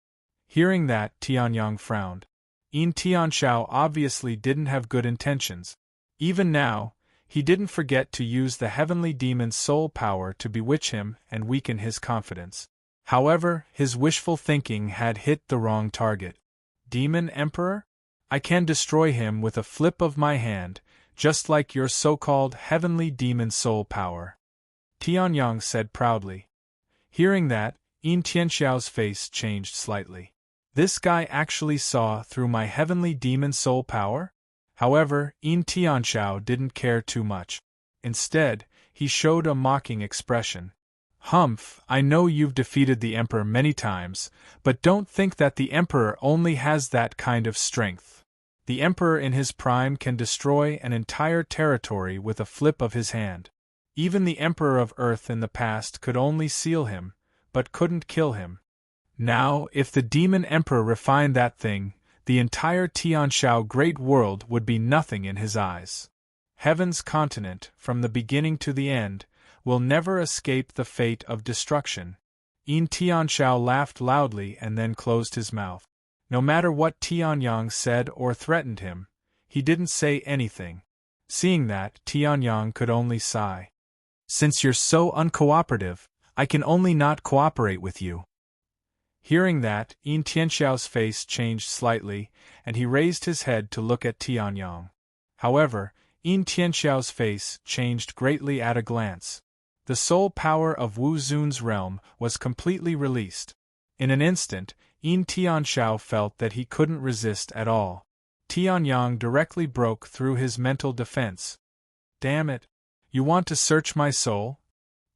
Hearing that, Tianyang frowned. In Tianxiao obviously didn't have good intentions. Even now, he didn't forget to use the heavenly demon's soul power to bewitch him and weaken his confidence. However, his wishful thinking had hit the wrong target. Demon Emperor? I can destroy him with a flip of my hand, just like your so-called heavenly demon soul power. Tianyang said proudly. Hearing that, In Tianxiao's face changed slightly. This guy actually saw through my heavenly demon soul power? However, In Tianxiao didn't care too much. Instead, he showed a mocking expression. I know you've defeated the Emperor many times, but don't think that the Emperor only has that kind of strength. The Emperor in his prime can destroy an entire territory with a flip of his hand. Even the Emperor of Earth in the past could only seal him, but couldn't kill him. Now, if the Demon Emperor refined that thing, the entire Tianxiao Great World would be nothing in his eyes. Heaven's continent, from the beginning to the end, will never escape the fate of destruction. In Tianxiao laughed loudly and then closed his mouth. No matter what Tianyang said or threatened him, he didn't say anything. Seeing that, Tianyang could only sigh. Since you're so uncooperative, I can only not cooperate with you. Hearing that, In Tianxiao's face changed slightly, and he raised his head to look at Tianyang. However, In Tianxiao's face changed greatly at a glance. The soul power of Wu Zun's realm was completely released. In an instant, Yin Tianxiao felt that he couldn't resist at all. Tianyang directly broke through his mental defense. Damn it! You want to search my soul?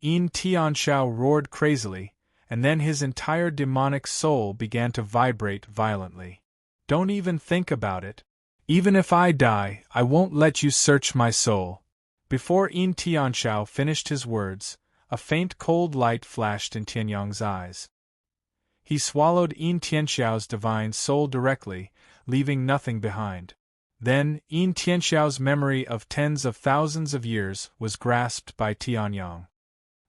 Yin Tianxiao roared crazily, and then his entire demonic soul began to vibrate violently. Don't even think about it. Even if I die, I won't let you search my soul. Before Yin Tianxiao finished his words, a faint cold light flashed in Tianyang's eyes. He swallowed Yin Tianxiao's divine soul directly, leaving nothing behind. Then, Yin Tianxiao's memory of tens of thousands of years was grasped by Tianyang.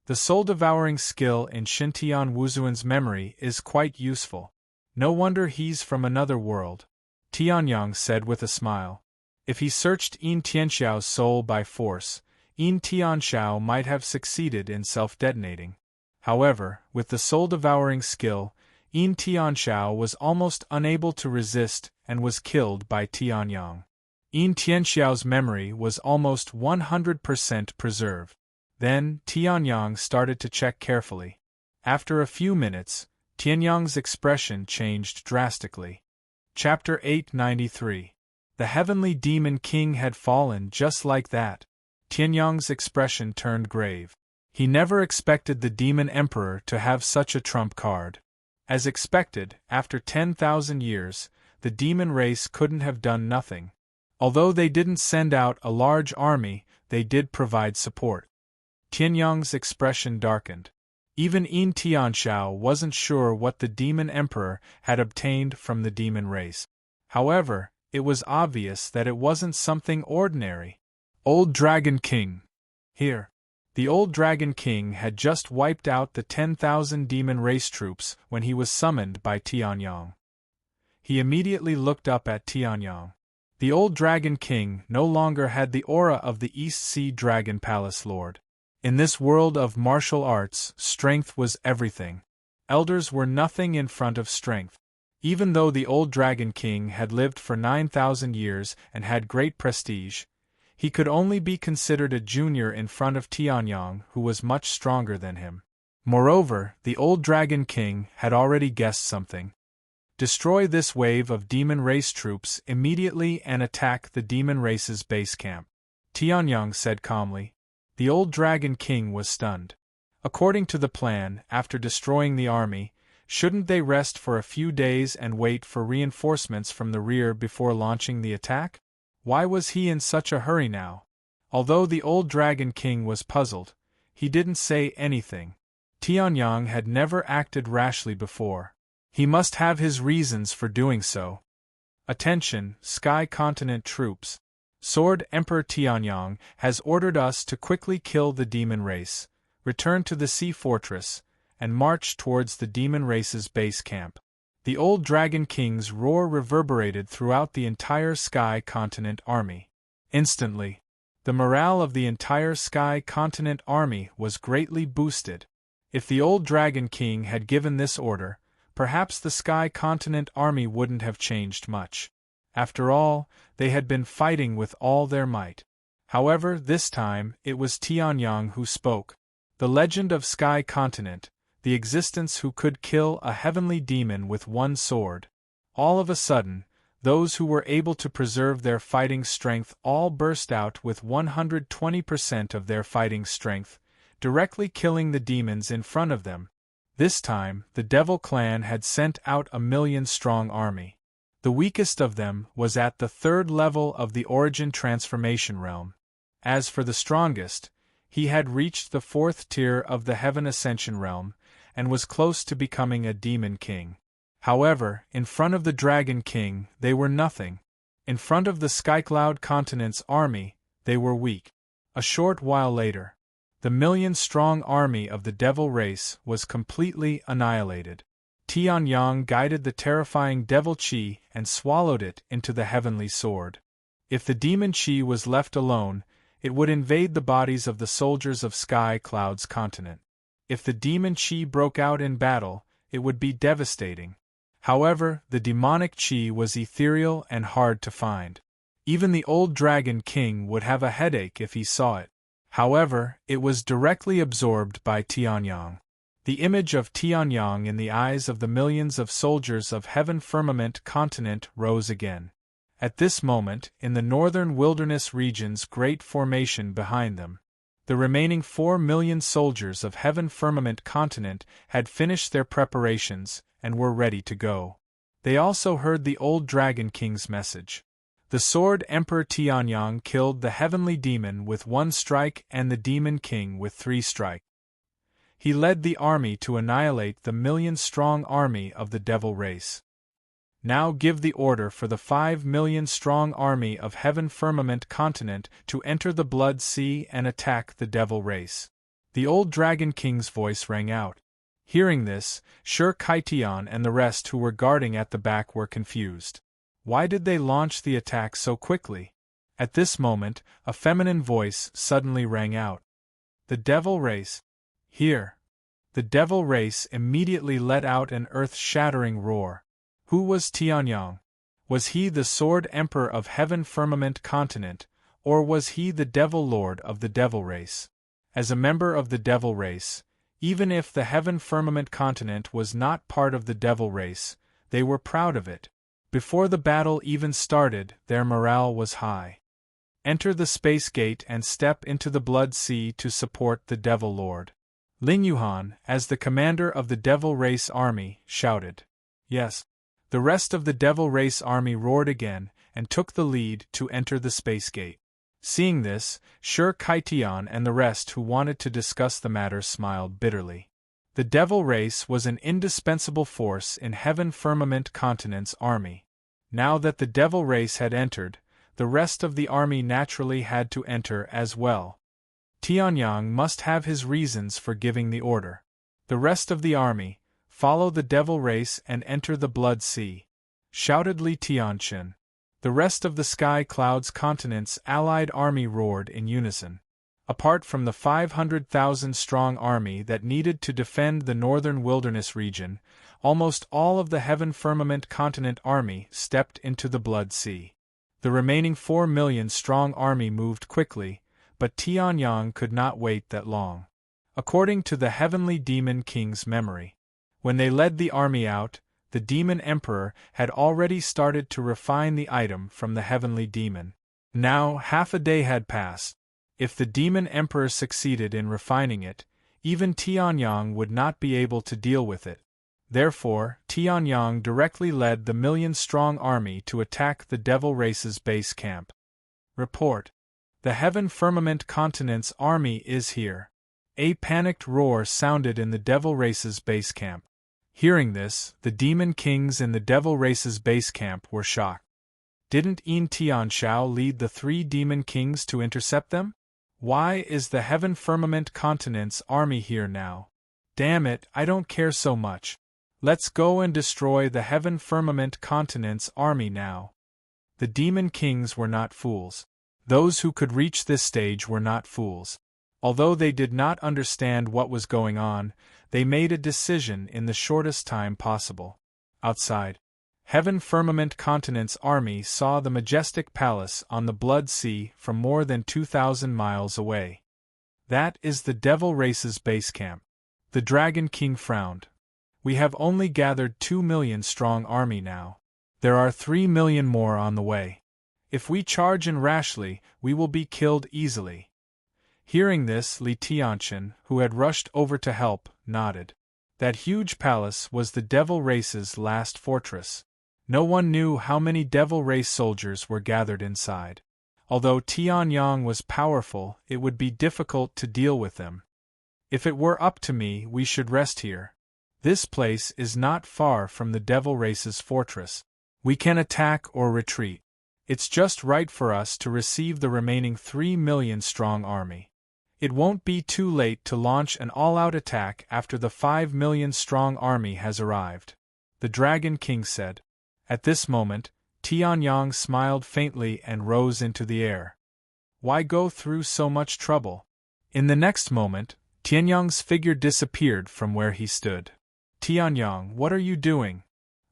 The soul-devouring skill in Xintian Wuzuan's memory is quite useful. No wonder he's from another world, Tianyang said with a smile. If he searched Yin Tianxiao's soul by force, Yin Tianxiao might have succeeded in self-detonating. However, with the soul-devouring skill, Yin Tianxiao was almost unable to resist and was killed by Tianyang. Yin Tianxiao's memory was almost 100% preserved. Then, Tianyang started to check carefully. After a few minutes, Tianyang's expression changed drastically. Chapter 893. The Heavenly Demon King had fallen just like that. Tianyang's expression turned grave. He never expected the Demon Emperor to have such a trump card. As expected, after 10,000 years, the demon race couldn't have done nothing. Although they didn't send out a large army, they did provide support. Tianyang's expression darkened. Even Yin Tianxiao wasn't sure what the Demon Emperor had obtained from the demon race. However, it was obvious that it wasn't something ordinary. Old Dragon King. Here. The old Dragon King had just wiped out the 10,000 demon race troops when he was summoned by Tianyang. He immediately looked up at Tianyang. The old Dragon King no longer had the aura of the East Sea Dragon Palace Lord. In this world of martial arts, strength was everything. Elders were nothing in front of strength. Even though the old Dragon King had lived for 9,000 years and had great prestige, he could only be considered a junior in front of Tianyang, who was much stronger than him. Moreover, the old Dragon King had already guessed something. Destroy this wave of demon race troops immediately and attack the demon race's base camp, Tianyang said calmly. The old Dragon King was stunned. According to the plan, after destroying the army, shouldn't they rest for a few days and wait for reinforcements from the rear before launching the attack? Why was he in such a hurry now? Although the old Dragon King was puzzled, he didn't say anything. Tianyang had never acted rashly before. He must have his reasons for doing so. Attention, Sky Continent troops. Sword Emperor Tianyang has ordered us to quickly kill the demon race, return to the sea fortress, and march towards the demon race's base camp. The old Dragon King's roar reverberated throughout the entire Sky Continent army. Instantly, the morale of the entire Sky Continent army was greatly boosted. If the old Dragon King had given this order, perhaps the Sky Continent army wouldn't have changed much. After all, they had been fighting with all their might. However, this time, it was Tianyang who spoke. The legend of Sky Continent, the existence who could kill a heavenly demon with one sword. All of a sudden, those who were able to preserve their fighting strength all burst out with 120% of their fighting strength, directly killing the demons in front of them. This time, the Devil Clan had sent out a 1,000,000-strong army. The weakest of them was at the 3rd level of the Origin Transformation Realm. As for the strongest, he had reached the 4th tier of the Heaven Ascension Realm, and was close to becoming a Demon King. However, in front of the Dragon King, they were nothing. In front of the Skycloud Continent's army, they were weak. A short while later, the 1,000,000-strong army of the Devil race was completely annihilated. Tianyang guided the terrifying Devil Chi and swallowed it into the Heavenly Sword. If the Demon Chi was left alone, it would invade the bodies of the soldiers of Sky Cloud's continent. If the Demon Chi broke out in battle, it would be devastating. However, the demonic Chi was ethereal and hard to find. Even the old Dragon King would have a headache if he saw it. However, it was directly absorbed by Tianyang. The image of Tianyang in the eyes of the millions of soldiers of Heaven Firmament Continent rose again. At this moment, in the northern wilderness region's great formation behind them, the remaining 4 million soldiers of Heaven Firmament Continent had finished their preparations and were ready to go. They also heard the old Dragon King's message. The Sword Emperor Tianyang killed the heavenly demon with 1 strike and the Demon King with 3 strikes. He led the army to annihilate the million-strong army of the devil race. Now give the order for the 5 million-strong army of Heaven Firmament Continent to enter the Blood Sea and attack the devil race. The old Dragon King's voice rang out. Hearing this, Sher Kaitian and the rest who were guarding at the back were confused. Why did they launch the attack so quickly? At this moment, a feminine voice suddenly rang out. The devil race. Here. The devil race immediately let out an earth-shattering roar. Who was Tianyang? Was he the Sword Emperor of Heaven Firmament Continent, or was he the Devil Lord of the Devil Race? As a member of the Devil Race, even if the Heaven Firmament Continent was not part of the Devil Race, they were proud of it. Before the battle even started, their morale was high. Enter the Space Gate and step into the Blood Sea to support the Devil Lord. Ling Yuhan, as the commander of the Devil Race army, shouted. Yes. The rest of the Devil Race army roared again and took the lead to enter the Space Gate. Seeing this, Sher Kaitian and the rest who wanted to discuss the matter smiled bitterly. The Devil Race was an indispensable force in Heaven Firmament Continent's army. Now that the Devil Race had entered, the rest of the army naturally had to enter as well. Tianyang must have his reasons for giving the order. The rest of the army, follow the Devil Race and enter the Blood Sea, shouted Li Tianchen. The rest of the Sky Cloud's continent's allied army roared in unison. Apart from the 500,000-strong army that needed to defend the northern wilderness region, almost all of the Heaven Firmament Continent army stepped into the Blood Sea. The remaining 4 million-strong army moved quickly, but Tianyang could not wait that long. According to the Heavenly Demon King's memory, when they led the army out, the Demon Emperor had already started to refine the item from the Heavenly Demon. Now half a day had passed. If the Demon Emperor succeeded in refining it, even Tianyang would not be able to deal with it. Therefore, Tianyang directly led the million-strong army to attack the Devil Race's base camp. Report. The Heaven Firmament Continent's army is here. A panicked roar sounded in the Devil Race's base camp. Hearing this, the Demon Kings in the Devil Race's base camp were shocked. Didn't Yin Tianshao lead the 3 Demon Kings to intercept them? Why is the Heaven Firmament Continent's army here now? Damn it, I don't care so much. Let's go and destroy the Heaven Firmament Continent's army now. The Demon Kings were not fools. Those who could reach this stage were not fools. Although they did not understand what was going on, they made a decision in the shortest time possible. Outside, Heaven Firmament Continent's army saw the majestic palace on the Blood Sea from more than 2,000 miles away. That is the Devil Race's base camp. The Dragon King frowned. We have only gathered 2 million-strong army now. There are 3 million more on the way. If we charge in rashly, we will be killed easily. Hearing this, Li Tianchen, who had rushed over to help, nodded. That huge palace was the Devil Race's last fortress. No one knew how many Devil Race soldiers were gathered inside. Although Tianyang was powerful, it would be difficult to deal with them. If it were up to me, we should rest here. This place is not far from the Devil Race's fortress. We can attack or retreat. It's just right for us to receive the remaining 3 million-strong army. It won't be too late to launch an all-out attack after the 5 million-strong army has arrived, the Dragon King said. At this moment, Tianyang smiled faintly and rose into the air. Why go through so much trouble? In the next moment, Tianyang's figure disappeared from where he stood. Tianyang, what are you doing?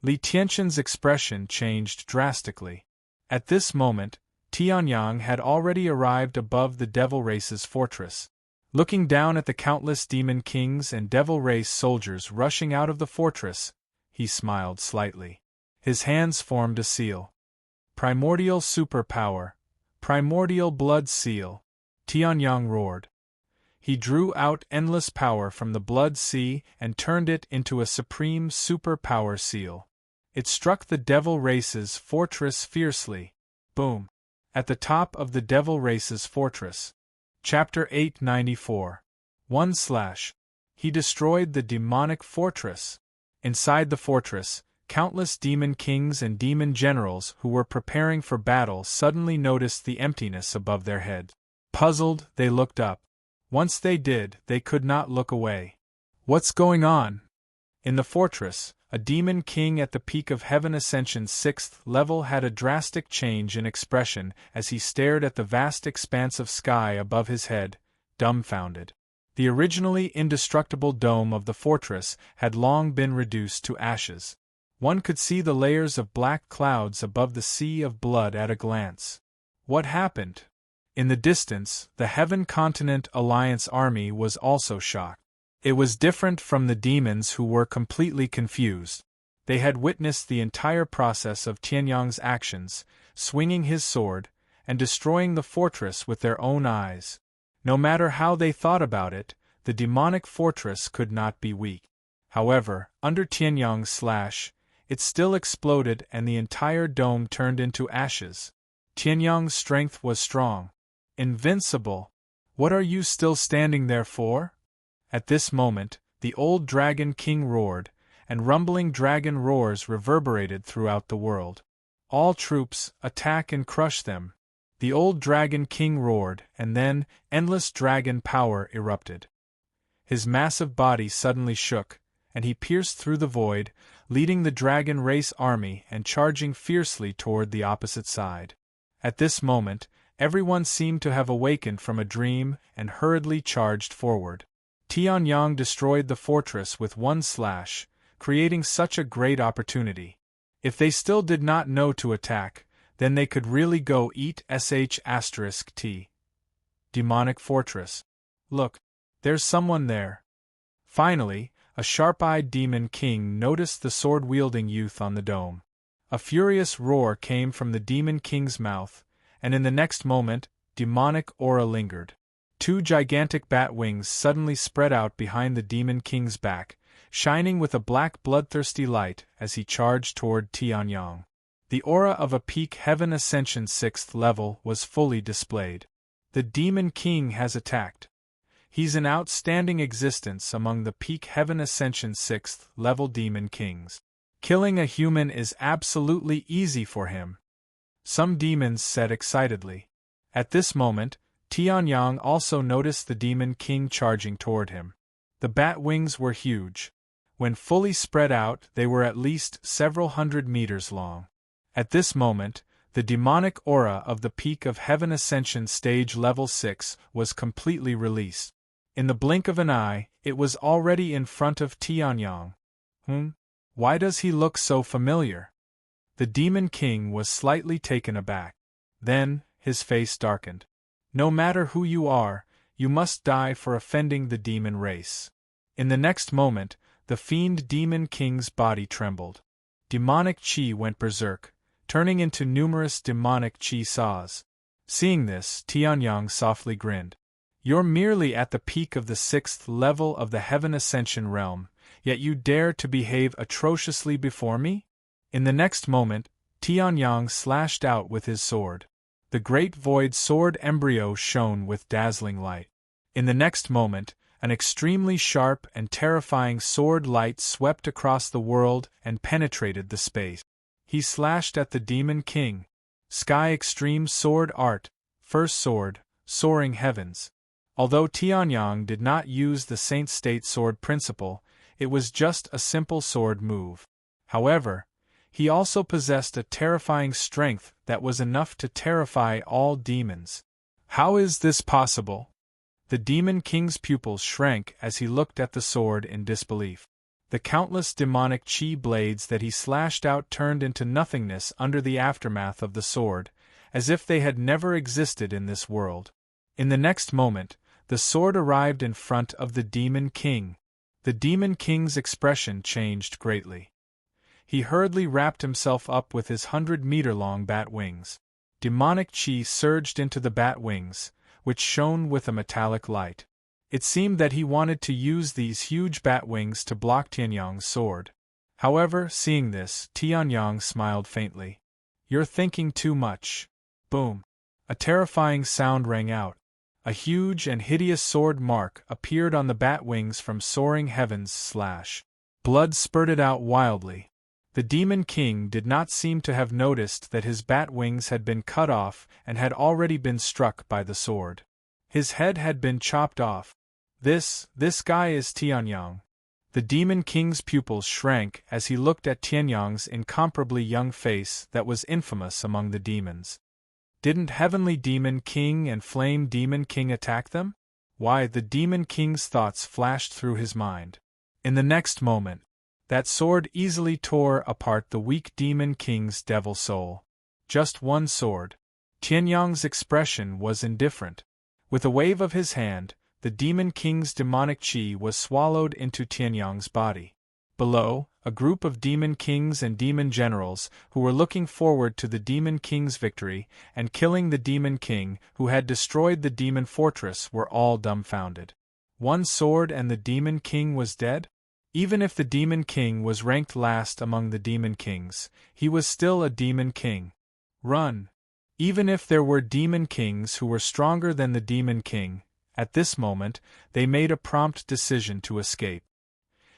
Li Tianchen's expression changed drastically. At this moment, Tianyang had already arrived above the Devil Race's fortress. Looking down at the countless demon kings and devil race soldiers rushing out of the fortress, he smiled slightly. His hands formed a seal. Primordial superpower. Primordial blood seal. Tianyang roared. He drew out endless power from the blood sea and turned it into a supreme superpower seal. It struck the devil race's fortress fiercely. Boom! At the top of the devil race's fortress. Chapter 894. 1/. He destroyed the demonic fortress. Inside the fortress, countless demon kings and demon generals who were preparing for battle suddenly noticed the emptiness above their heads. Puzzled, they looked up. Once they did, they could not look away. What's going on? In the fortress, a demon king at the peak of Heaven Ascension's 6th level had a drastic change in expression as he stared at the vast expanse of sky above his head, dumbfounded. The originally indestructible dome of the fortress had long been reduced to ashes. One could see the layers of black clouds above the sea of blood at a glance. What happened? In the distance, the Heaven Continent Alliance army was also shocked. It was different from the demons who were completely confused. They had witnessed the entire process of Tianyang's actions, swinging his sword, and destroying the fortress with their own eyes. No matter how they thought about it, the demonic fortress could not be weak. However, under Tianyang's slash, it still exploded and the entire dome turned into ashes. Tianyang's strength was strong. Invincible. What are you still standing there for? At this moment, the old Dragon King roared, and rumbling dragon roars reverberated throughout the world. All troops, attack and crush them. The old Dragon King roared, and then, endless dragon power erupted. His massive body suddenly shook, and he pierced through the void, leading the dragon race army and charging fiercely toward the opposite side. At this moment, everyone seemed to have awakened from a dream and hurriedly charged forward. Tianyang destroyed the fortress with one slash, creating such a great opportunity. If they still did not know to attack, then they could really go eat **T. Demonic fortress. Look, there's someone there. Finally, a sharp-eyed demon king noticed the sword-wielding youth on the dome. A furious roar came from the demon king's mouth, and in the next moment, demonic aura lingered. Two gigantic bat wings suddenly spread out behind the demon king's back, shining with a black bloodthirsty light as he charged toward Tianyang. The aura of a peak Heaven Ascension 6th level was fully displayed. The demon king has attacked. He's an outstanding existence among the peak Heaven Ascension 6th level demon kings. Killing a human is absolutely easy for him, some demons said excitedly. At this moment, Tianyang also noticed the demon king charging toward him. The bat wings were huge. When fully spread out, they were at least several hundred meters long. At this moment, the demonic aura of the peak of Heaven Ascension stage level 6 was completely released. In the blink of an eye, it was already in front of Tianyang. Why does he look so familiar? The demon king was slightly taken aback. Then, his face darkened. No matter who you are, you must die for offending the demon race. In the next moment, the fiend demon king's body trembled. Demonic chi went berserk, turning into numerous demonic chi saws. Seeing this, Tianyang softly grinned. You're merely at the peak of the 6th level of the Heaven Ascension realm, yet you dare to behave atrociously before me? In the next moment, Tianyang slashed out with his sword. The great void sword embryo shone with dazzling light. In the next moment, an extremely sharp and terrifying sword light swept across the world and penetrated the space. He slashed at the demon king. Sky Extreme Sword Art, First Sword, Soaring Heavens. Although Tianyang did not use the Saint State Sword principle, it was just a simple sword move. However, he also possessed a terrifying strength that was enough to terrify all demons. How is this possible? The demon king's pupils shrank as he looked at the sword in disbelief. The countless demonic chi blades that he slashed out turned into nothingness under the aftermath of the sword, as if they had never existed in this world. In the next moment, the sword arrived in front of the Demon King. The Demon King's expression changed greatly. He hurriedly wrapped himself up with his 100-meter-long bat wings. Demonic chi surged into the bat wings, which shone with a metallic light. It seemed that he wanted to use these huge bat wings to block Tianyang's sword. However, seeing this, Tianyang smiled faintly. "You're thinking too much." Boom! A terrifying sound rang out. A huge and hideous sword mark appeared on the bat wings from soaring heavens. Blood spurted out wildly. The Demon King did not seem to have noticed that his bat wings had been cut off and had already been struck by the sword. His head had been chopped off. This guy is Tianyang. The Demon King's pupils shrank as he looked at Tianyang's incomparably young face that was infamous among the demons. Didn't Heavenly Demon King and Flame Demon King attack them? Why, the Demon King's thoughts flashed through his mind. In the next moment, that sword easily tore apart the weak Demon King's devil soul. Just one sword. Tianyang's expression was indifferent. With a wave of his hand, the Demon King's demonic chi was swallowed into Tianyang's body. Below, a group of Demon Kings and Demon Generals who were looking forward to the Demon King's victory and killing the Demon King who had destroyed the Demon Fortress were all dumbfounded. One sword and the Demon King was dead? Even if the Demon King was ranked last among the Demon Kings, he was still a Demon King. Run! Even if there were Demon Kings who were stronger than the Demon King, at this moment, they made a prompt decision to escape.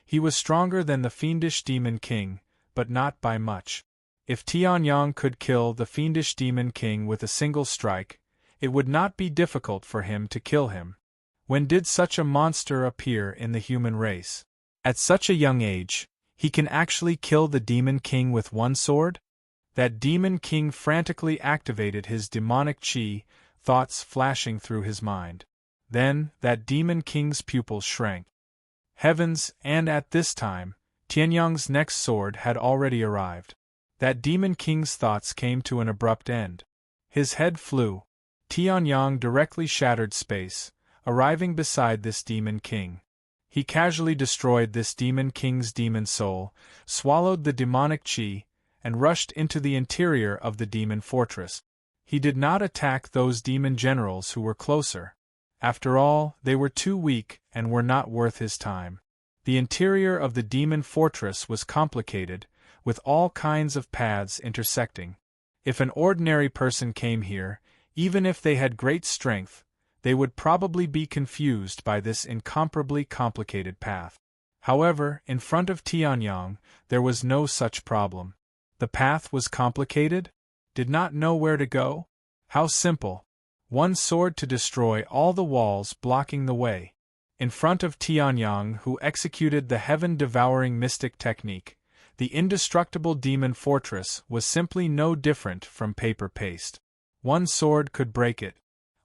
He was stronger than the fiendish Demon King, but not by much. If Tianyang could kill the fiendish Demon King with a single strike, it would not be difficult for him to kill him. When did such a monster appear in the human race? At such a young age, he can actually kill the Demon King with one sword? That Demon King frantically activated his demonic chi, thoughts flashing through his mind. Then, that Demon King's pupils shrank. Heavens, and at this time, Tianyang's next sword had already arrived. That Demon King's thoughts came to an abrupt end. His head flew. Tianyang directly shattered space, arriving beside this Demon King. He casually destroyed this Demon King's demon soul, swallowed the demonic chi, and rushed into the interior of the demon fortress. He did not attack those demon generals who were closer. After all, they were too weak and were not worth his time. The interior of the demon fortress was complicated, with all kinds of paths intersecting. If an ordinary person came here, even if they had great strength, they would probably be confused by this incomparably complicated path. However, in front of Tianyang, there was no such problem. The path was complicated? Did not know where to go? How simple. One sword to destroy all the walls blocking the way. In front of Tianyang, who executed the heaven-devouring mystic technique, the indestructible demon fortress was simply no different from paper paste. One sword could break it.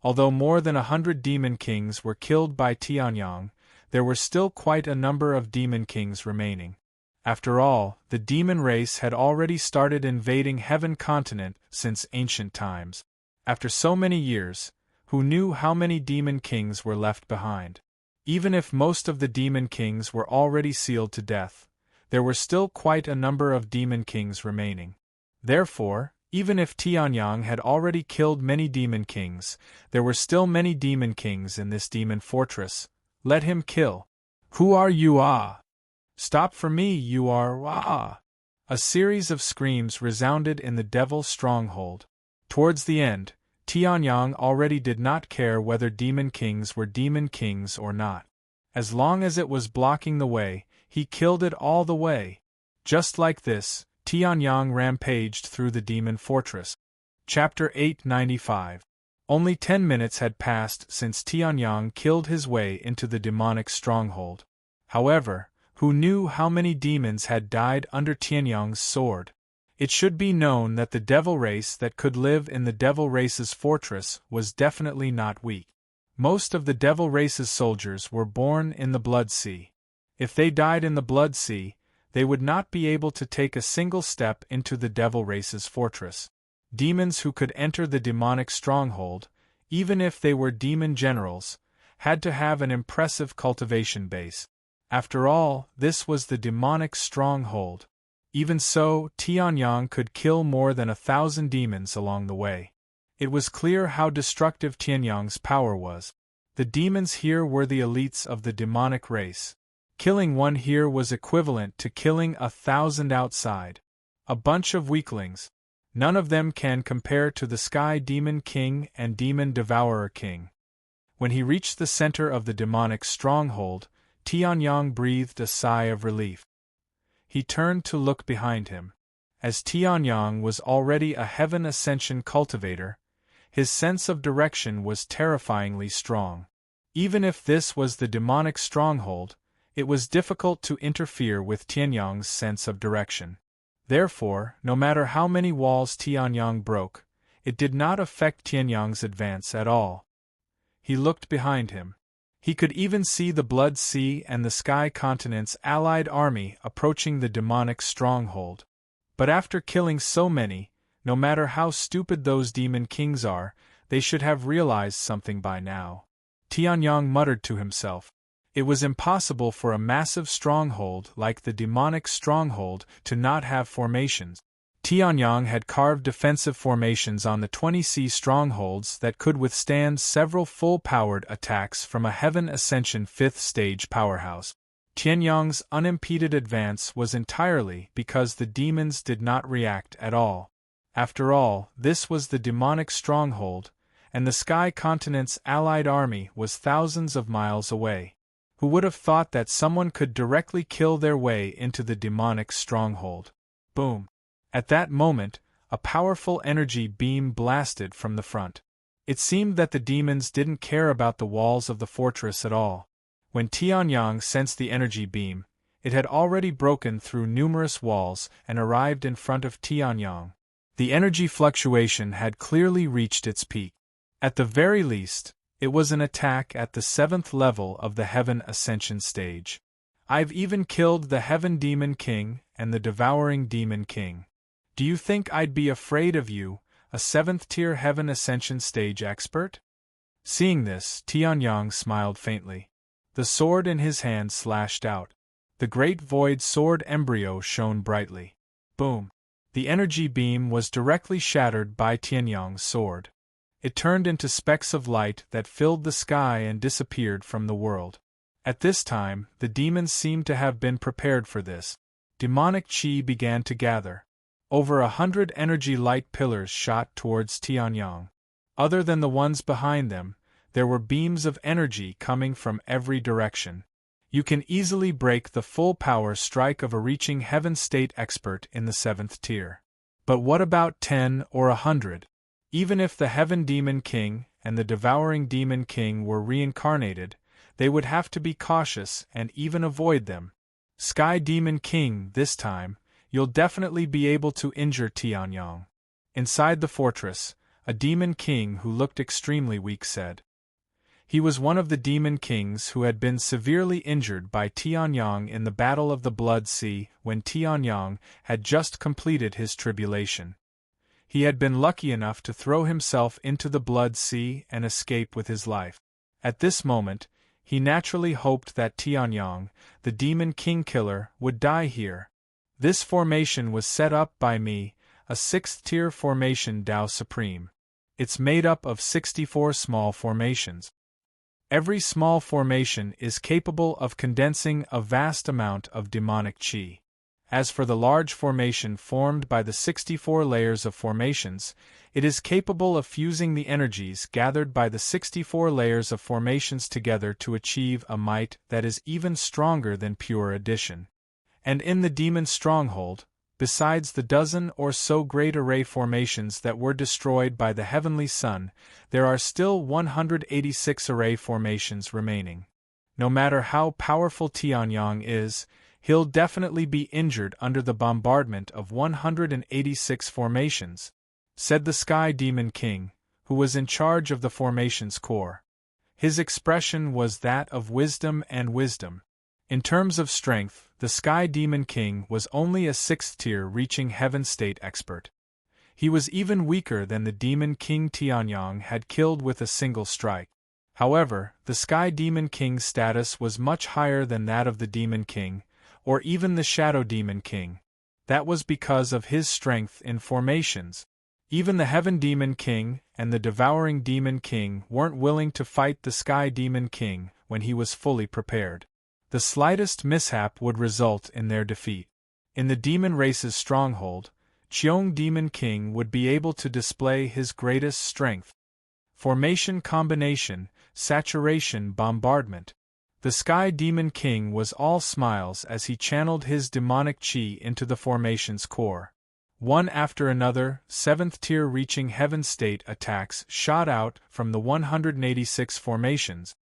Although more than 100 Demon Kings were killed by Tianyang, there were still quite a number of Demon Kings remaining. After all, the demon race had already started invading Heaven Continent since ancient times. After so many years, who knew how many Demon Kings were left behind? Even if most of the Demon Kings were already sealed to death, there were still quite a number of Demon Kings remaining. Therefore, even if Tianyang had already killed many Demon Kings, there were still many Demon Kings in this demon fortress. Let him kill. Who are you? Ah! Stop for me, you are! Ah! A series of screams resounded in the devil's stronghold. Towards the end, Tianyang already did not care whether Demon Kings were Demon Kings or not. As long as it was blocking the way, he killed it all the way. Just like this, Tianyang rampaged through the demon fortress. Chapter 895. Only 10 minutes had passed since Tianyang killed his way into the demonic stronghold. However, who knew how many demons had died under Tianyang's sword? It should be known that the devil race that could live in the devil race's fortress was definitely not weak. Most of the devil race's soldiers were born in the Blood Sea. If they died in the Blood Sea, they would not be able to take a single step into the devil race's fortress. Demons who could enter the demonic stronghold, even if they were demon generals, had to have an impressive cultivation base. After all, this was the demonic stronghold. Even so, Tianyang could kill more than 1,000 demons along the way. It was clear how destructive Tianyang's power was. The demons here were the elites of the demonic race. Killing one here was equivalent to killing 1,000 outside. A bunch of weaklings. None of them can compare to the Sky Demon King and Demon Devourer King. When he reached the center of the demonic stronghold, Tianyang breathed a sigh of relief. He turned to look behind him. As Tianyang was already a heaven ascension cultivator, his sense of direction was terrifyingly strong. Even if this was the demonic stronghold, it was difficult to interfere with Tianyang's sense of direction. Therefore, no matter how many walls Tianyang broke, it did not affect Tianyang's advance at all. He looked behind him. He could even see the Blood Sea and the Sky Continent's allied army approaching the demonic stronghold. But after killing so many, no matter how stupid those demon kings are, they should have realized something by now. Tianyang muttered to himself. It was impossible for a massive stronghold like the demonic stronghold to not have formations. Tianyang had carved defensive formations on the 20C strongholds that could withstand several full-powered attacks from a Heaven Ascension 5th stage powerhouse. Tianyang's unimpeded advance was entirely because the demons did not react at all. After all, this was the demonic stronghold, and the Sky Continent's allied army was thousands of miles away. Who would have thought that someone could directly kill their way into the demonic stronghold? Boom! At that moment, a powerful energy beam blasted from the front. It seemed that the demons didn't care about the walls of the fortress at all. When Tianyang sensed the energy beam, it had already broken through numerous walls and arrived in front of Tianyang. The energy fluctuation had clearly reached its peak. At the very least, it was an attack at the 7th level of the Heaven Ascension stage. I've even killed the Heaven Demon King and the Devouring Demon King. Do you think I'd be afraid of you, a 7th-tier Heaven Ascension stage expert? Seeing this, Tianyang smiled faintly. The sword in his hand slashed out. The Great Void Sword embryo shone brightly. Boom! The energy beam was directly shattered by Tianyang's sword. It turned into specks of light that filled the sky and disappeared from the world. At this time, the demons seemed to have been prepared for this. Demonic chi began to gather. Over 100 energy light pillars shot towards Tianyang. Other than the ones behind them, there were beams of energy coming from every direction. You can easily break the full power strike of a reaching heaven state expert in the 7th tier. But what about 10 or 100? Even if the Heaven Demon King and the Devouring Demon King were reincarnated, they would have to be cautious and even avoid them. Sky Demon King, this time, you'll definitely be able to injure Tianyang. Inside the fortress, a Demon King who looked extremely weak said. He was one of the Demon Kings who had been severely injured by Tianyang in the Battle of the Blood Sea when Tianyang had just completed his tribulation. He had been lucky enough to throw himself into the Blood Sea and escape with his life. At this moment, he naturally hoped that Tianyang, the Demon King Killer, would die here. This formation was set up by me, a 6th-tier formation Tao Supreme. It's made up of 64 small formations. Every small formation is capable of condensing a vast amount of demonic chi. As for the large formation formed by the 64 layers of formations, it is capable of fusing the energies gathered by the 64 layers of formations together to achieve a might that is even stronger than pure addition. And in the demon stronghold, besides the dozen or so great array formations that were destroyed by the heavenly sun, there are still 186 array formations remaining. No matter how powerful Tianyang is, he'll definitely be injured under the bombardment of 186 formations, said the Sky Demon King, who was in charge of the formation's core. His expression was that of wisdom and wisdom. In terms of strength, the Sky Demon King was only a 6th-tier reaching heaven state expert. He was even weaker than the Demon King Tianyang had killed with a single strike. However, the Sky Demon King's status was much higher than that of the Demon King, or even the Shadow Demon King. That was because of his strength in formations. Even the Heaven Demon King and the Devouring Demon King weren't willing to fight the Sky Demon King when he was fully prepared. The slightest mishap would result in their defeat. In the demon race's stronghold, Cheong Demon King would be able to display his greatest strength. Formation combination, saturation bombardment. The Sky Demon King was all smiles as he channeled his demonic chi into the formation's core. One after another, 7th tier reaching heaven state attacks shot out from the 186 formations.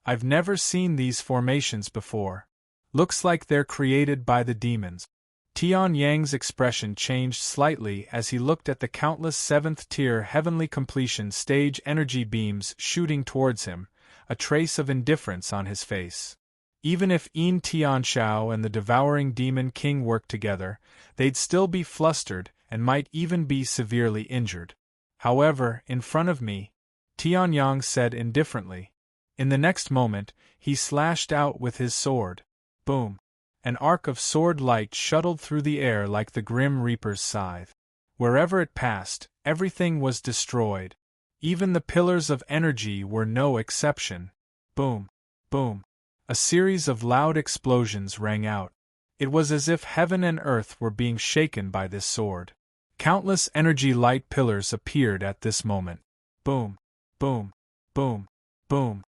I've never seen these formations before. Looks like they're created by the demons. Tian Yang's expression changed slightly as he looked at the countless 7th tier heavenly completion stage energy beams shooting towards him, a trace of indifference on his face. Even if Yin Tianshao and the Devouring Demon King worked together, they'd still be flustered and might even be severely injured. However, in front of me, Tianyang said indifferently. In the next moment, he slashed out with his sword. Boom! An arc of sword light shuttled through the air like the Grim Reaper's scythe. Wherever it passed, everything was destroyed. Even the pillars of energy were no exception. Boom! Boom! A series of loud explosions rang out. It was as if heaven and earth were being shaken by this sword. Countless energy light pillars appeared at this moment. Boom! Boom! Boom! Boom!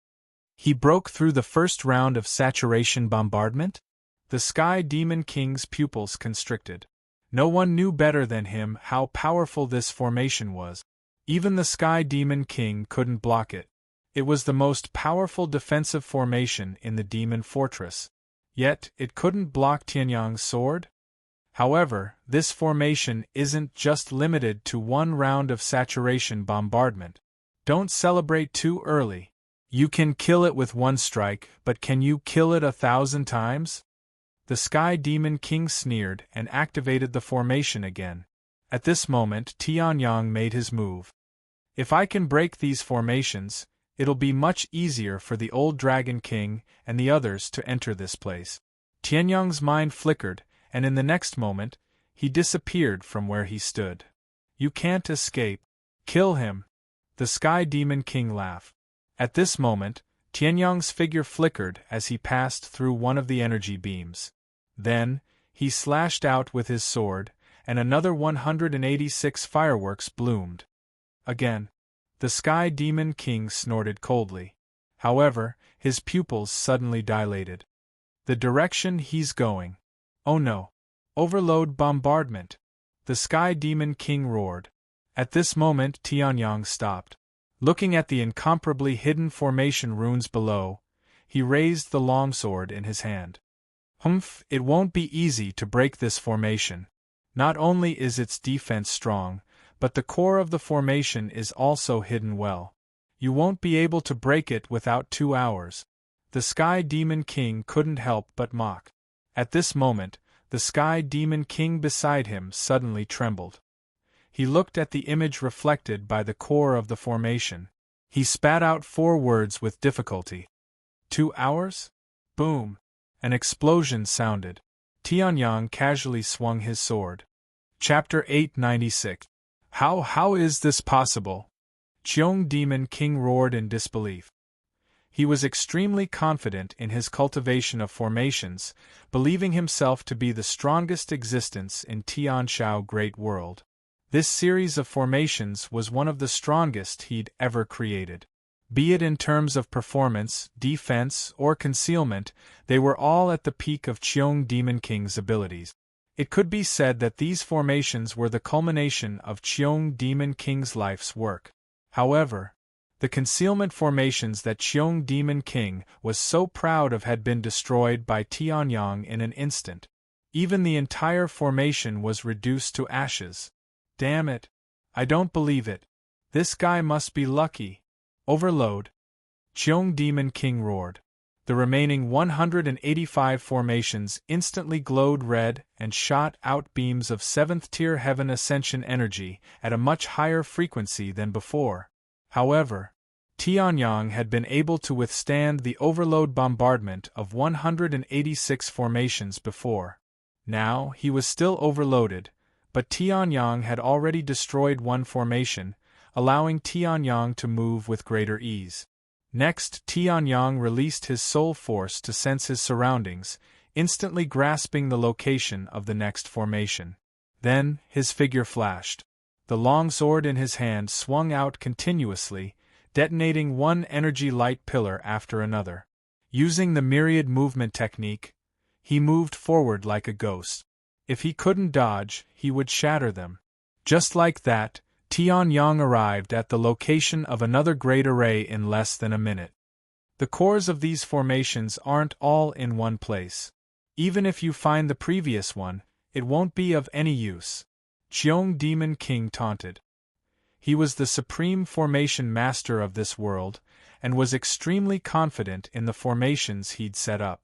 He broke through the first round of saturation bombardment? The Sky Demon King's pupils constricted. No one knew better than him how powerful this formation was. Even the Sky Demon King couldn't block it. It was the most powerful defensive formation in the Demon Fortress. Yet, it couldn't block Tianyang's sword? However, this formation isn't just limited to one round of saturation bombardment. Don't celebrate too early. You can kill it with one strike, but can you kill it 1,000 times? The Sky Demon King sneered and activated the formation again. At this moment, Tianyang made his move. If I can break these formations, it'll be much easier for the old Dragon King and the others to enter this place. Tianyang's mind flickered, and in the next moment, he disappeared from where he stood. You can't escape. Kill him. The Sky Demon King laughed. At this moment, Tianyang's figure flickered as he passed through one of the energy beams. Then, he slashed out with his sword, and another 186 fireworks bloomed. Again, the Sky Demon King snorted coldly. However, his pupils suddenly dilated. The direction he's going. Oh no! Overload bombardment! The Sky Demon King roared. At this moment Tianyang stopped. Looking at the incomparably hidden formation runes below, he raised the longsword in his hand. Humph, it won't be easy to break this formation. Not only is its defense strong, but the core of the formation is also hidden well. You won't be able to break it without 2 hours. The Sky Demon King couldn't help but mock. At this moment, the Sky Demon King beside him suddenly trembled. He looked at the image reflected by the core of the formation. He spat out 4 words with difficulty. 2 hours? Boom! An explosion sounded. Tianyang casually swung his sword. Chapter 896. How is this possible? Cheong Demon King roared in disbelief. He was extremely confident in his cultivation of formations, believing himself to be the strongest existence in Tianshao Great World. This series of formations was one of the strongest he'd ever created. Be it in terms of performance, defense, or concealment, they were all at the peak of Cheong Demon King's abilities. It could be said that these formations were the culmination of Cheong Demon King's life's work. However, the concealment formations that Cheong Demon King was so proud of had been destroyed by Tianyang in an instant. Even the entire formation was reduced to ashes. Damn it! I don't believe it. This guy must be lucky. Overload! Cheong Demon King roared. The remaining 185 formations instantly glowed red and shot out beams of 7th tier heaven ascension energy at a much higher frequency than before. However, Tianyang had been able to withstand the overload bombardment of 186 formations before. Now, he was still overloaded, but Tianyang had already destroyed one formation, allowing Tianyang to move with greater ease. Next, Tianyang released his soul force to sense his surroundings, instantly grasping the location of the next formation. Then, his figure flashed. The long sword in his hand swung out continuously, detonating one energy light pillar after another. Using the myriad movement technique, he moved forward like a ghost. If he couldn't dodge, he would shatter them. Just like that, Tianyang arrived at the location of another great array in less than a minute. The cores of these formations aren't all in one place. Even if you find the previous one, it won't be of any use. Cheong Demon King taunted. He was the supreme formation master of this world, and was extremely confident in the formations he'd set up.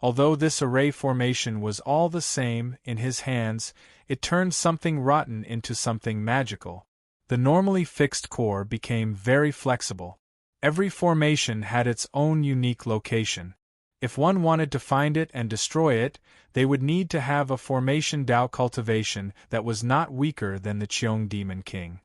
Although this array formation was all the same in his hands, it turned something rotten into something magical. The normally fixed core became very flexible. Every formation had its own unique location. If one wanted to find it and destroy it, they would need to have a formation Dao cultivation that was not weaker than the Cheong Demon King.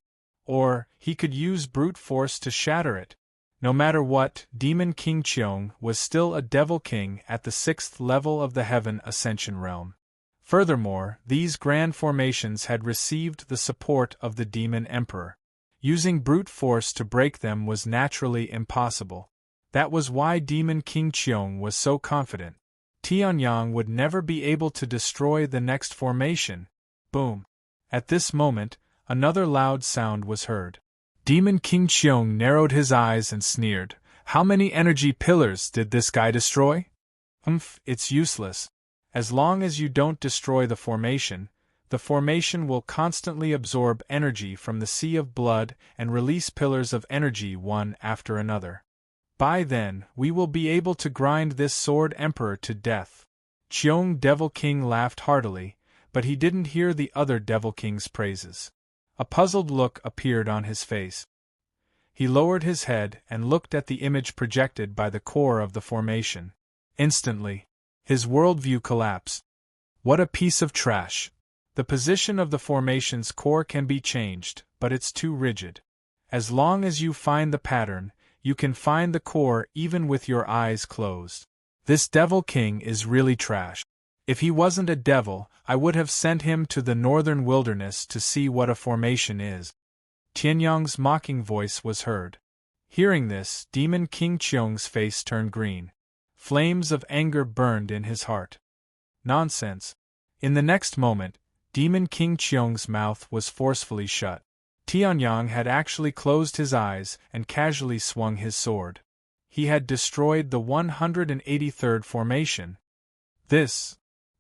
Or, he could use brute force to shatter it. No matter what, Demon King Cheong was still a Devil King at the 6th level of the Heaven Ascension realm. Furthermore, these grand formations had received the support of the Demon Emperor. Using brute force to break them was naturally impossible. That was why Demon King Cheong was so confident. Tianyang would never be able to destroy the next formation. Boom! At this moment, another loud sound was heard. Demon King Cheong narrowed his eyes and sneered. How many energy pillars did this guy destroy? It's useless. As long as you don't destroy the formation will constantly absorb energy from the sea of blood and release pillars of energy one after another. By then, we will be able to grind this Sword Emperor to death. Cheong Devil King laughed heartily, but he didn't hear the other Devil King's praises. A puzzled look appeared on his face. He lowered his head and looked at the image projected by the core of the formation. Instantly, his worldview collapsed. What a piece of trash! The position of the formation's core can be changed, but it's too rigid. As long as you find the pattern, you can find the core even with your eyes closed. This Devil King is really trash. If he wasn't a devil, I would have sent him to the northern wilderness to see what a formation is. Tianyang's mocking voice was heard. Hearing this, Demon King Cheong's face turned green. Flames of anger burned in his heart. Nonsense. In the next moment, Demon King Cheong's mouth was forcefully shut. Tianyang had actually closed his eyes and casually swung his sword. He had destroyed the 183rd formation.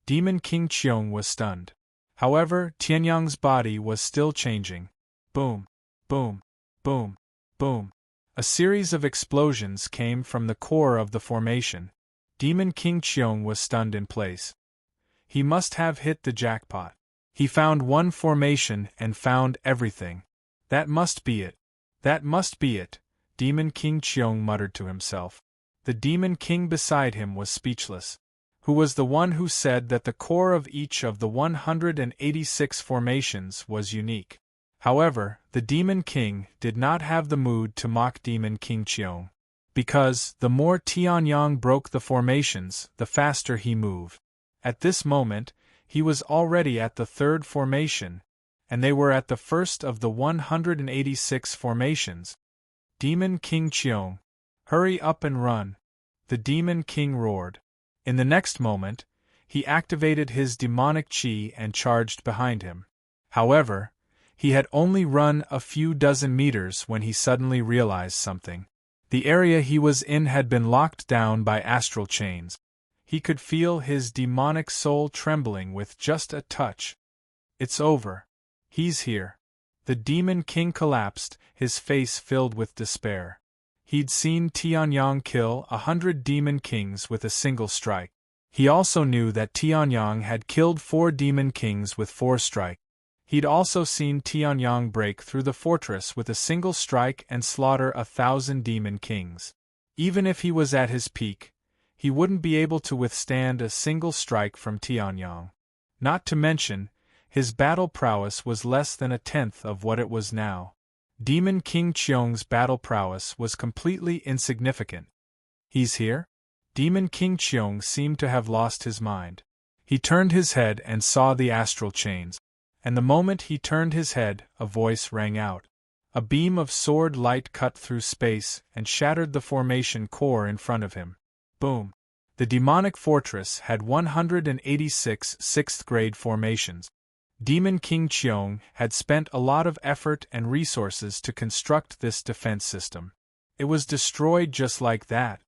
Demon King Cheong was stunned. However, Tianyang's body was still changing. Boom, boom, boom, boom. A series of explosions came from the core of the formation. Demon King Cheong was stunned in place. He must have hit the jackpot. He found one formation and found everything. That must be it. That must be it, Demon King Cheong muttered to himself. The Demon King beside him was speechless. Who was the one who said that the core of each of the 186 formations was unique? However, the Demon King did not have the mood to mock Demon King Cheong. Because, the more Tianyang broke the formations, the faster he moved. At this moment, he was already at the 3rd formation, and they were at the first of the 186 formations. Demon King Cheong, hurry up and run! The Demon King roared. In the next moment, he activated his demonic chi and charged behind him. However, he had only run a few dozen meters when he suddenly realized something. The area he was in had been locked down by astral chains. He could feel his demonic soul trembling with just a touch. It's over. He's here. The Demon King collapsed, his face filled with despair. He'd seen Tianyang kill 100 Demon Kings with a single strike. He also knew that Tianyang had killed 4 Demon Kings with 4 strikes. He'd also seen Tianyang break through the fortress with a single strike and slaughter 1,000 demon kings. Even if he was at his peak, he wouldn't be able to withstand a single strike from Tianyang. Not to mention, his battle prowess was less than a tenth of what it was now. Demon King Cheong's battle prowess was completely insignificant. He's here? Demon King Cheong seemed to have lost his mind. He turned his head and saw the astral chains. And the moment he turned his head, a voice rang out. A beam of sword light cut through space and shattered the formation core in front of him. Boom! The demonic fortress had 186 sixth-grade formations. Demon King Cheong had spent a lot of effort and resources to construct this defense system. It was destroyed just like that.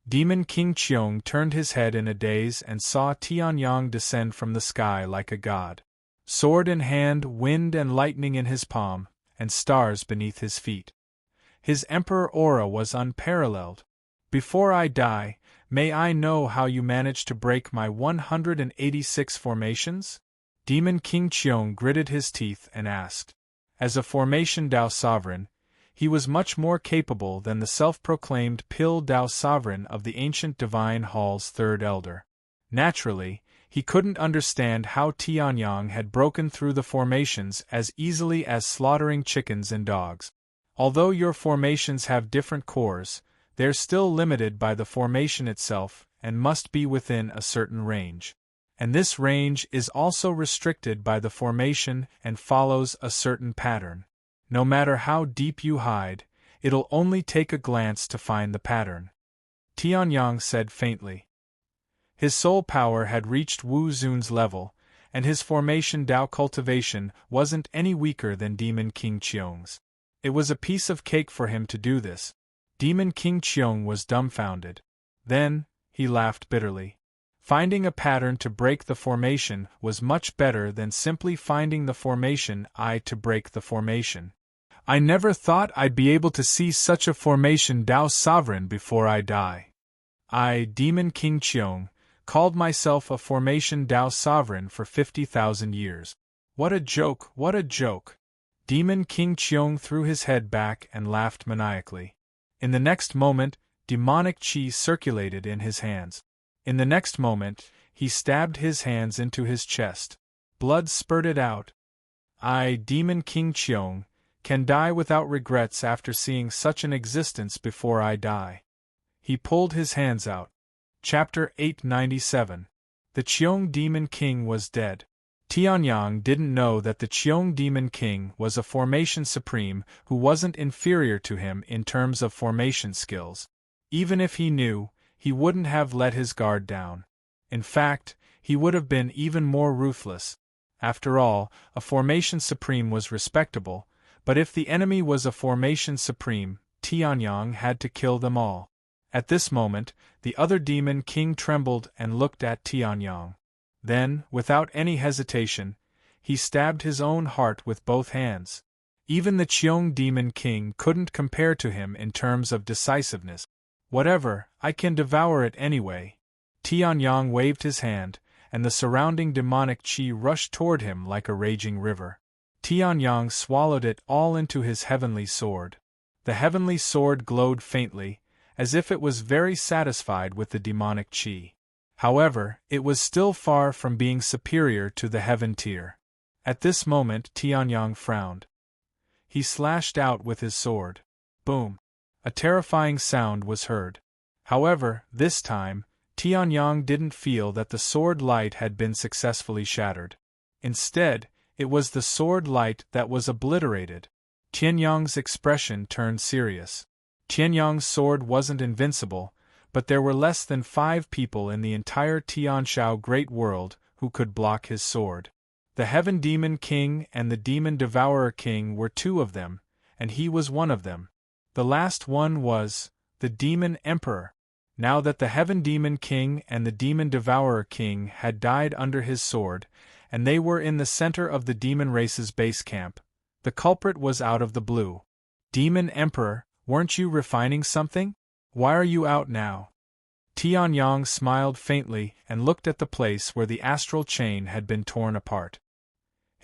Demon King Cheong turned his head in a daze and saw Tianyang descend from the sky like a god. Sword in hand, wind and lightning in his palm, and stars beneath his feet. His emperor aura was unparalleled. Before I die, may I know how you managed to break my 186 formations? Demon King Cheong gritted his teeth and asked. As a formation Dao sovereign, he was much more capable than the self-proclaimed Pil Dao sovereign of the ancient Divine Hall's third elder. Naturally, he couldn't understand how Tianyang had broken through the formations as easily as slaughtering chickens and dogs. Although your formations have different cores, they're still limited by the formation itself and must be within a certain range. And this range is also restricted by the formation and follows a certain pattern. No matter how deep you hide, it'll only take a glance to find the pattern. Tianyang said faintly. His soul power had reached Wu Zun's level, and his formation Dao cultivation wasn't any weaker than Demon King Cheong's. It was a piece of cake for him to do this. Demon King Cheong was dumbfounded. Then, he laughed bitterly. Finding a pattern to break the formation was much better than simply finding the formation to break the formation. I never thought I'd be able to see such a formation Dao sovereign before I die. I, Demon King Cheong, called myself a formation Dao sovereign for 50,000 years. What a joke, what a joke! Demon King Cheong threw his head back and laughed maniacally. In the next moment, demonic chi circulated in his hands. In the next moment, he stabbed his hands into his chest. Blood spurted out. I, Demon King Cheong, can die without regrets after seeing such an existence before I die. He pulled his hands out. Chapter 897. The Cheong Demon King was dead. Tianyang didn't know that the Cheong Demon King was a formation supreme who wasn't inferior to him in terms of formation skills. Even if he knew, he wouldn't have let his guard down. In fact, he would have been even more ruthless. After all, a formation supreme was respectable, but if the enemy was a formation supreme, Tianyang had to kill them all. At this moment, the other demon king trembled and looked at Tianyang. Then, without any hesitation, he stabbed his own heart with both hands. Even the Cheong Demon King couldn't compare to him in terms of decisiveness. Whatever, I can devour it anyway. Tianyang waved his hand, and the surrounding demonic chi rushed toward him like a raging river. Tianyang swallowed it all into his heavenly sword. The heavenly sword glowed faintly, as if it was very satisfied with the demonic chi. However, it was still far from being superior to the heaven tier. At this moment Tianyang frowned. He slashed out with his sword. Boom! A terrifying sound was heard. However, this time, Tianyang didn't feel that the sword light had been successfully shattered. Instead, it was the sword light that was obliterated. Tianyang's expression turned serious. Tianyang's sword wasn't invincible, but there were less than 5 people in the entire Tianshao Great World who could block his sword. The Heaven Demon King and the Demon Devourer King were 2 of them, and he was one of them. The last one was the Demon Emperor. Now that the Heaven Demon King and the Demon Devourer King had died under his sword, and they were in the center of the demon race's base camp, the culprit was out of the blue. Demon Emperor, weren't you refining something? Why are you out now? Tianyang smiled faintly and looked at the place where the astral chain had been torn apart.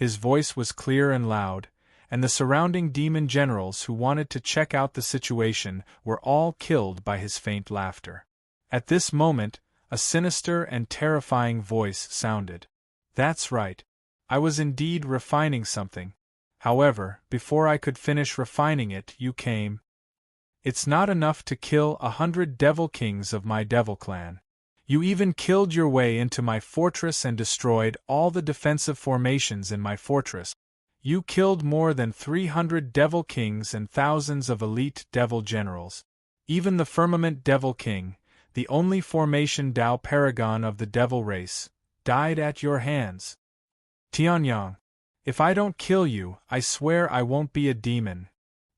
His voice was clear and loud, and the surrounding demon generals who wanted to check out the situation were all killed by his faint laughter. At this moment, a sinister and terrifying voice sounded. That's right. I was indeed refining something. However, before I could finish refining it, you came. It's not enough to kill 100 devil kings of my devil clan. You even killed your way into my fortress and destroyed all the defensive formations in my fortress. You killed more than 300 devil kings and thousands of elite devil generals. Even the Firmament Devil King, the only formation Dao paragon of the devil race, died at your hands. Tianyang, if I don't kill you, I swear I won't be a demon.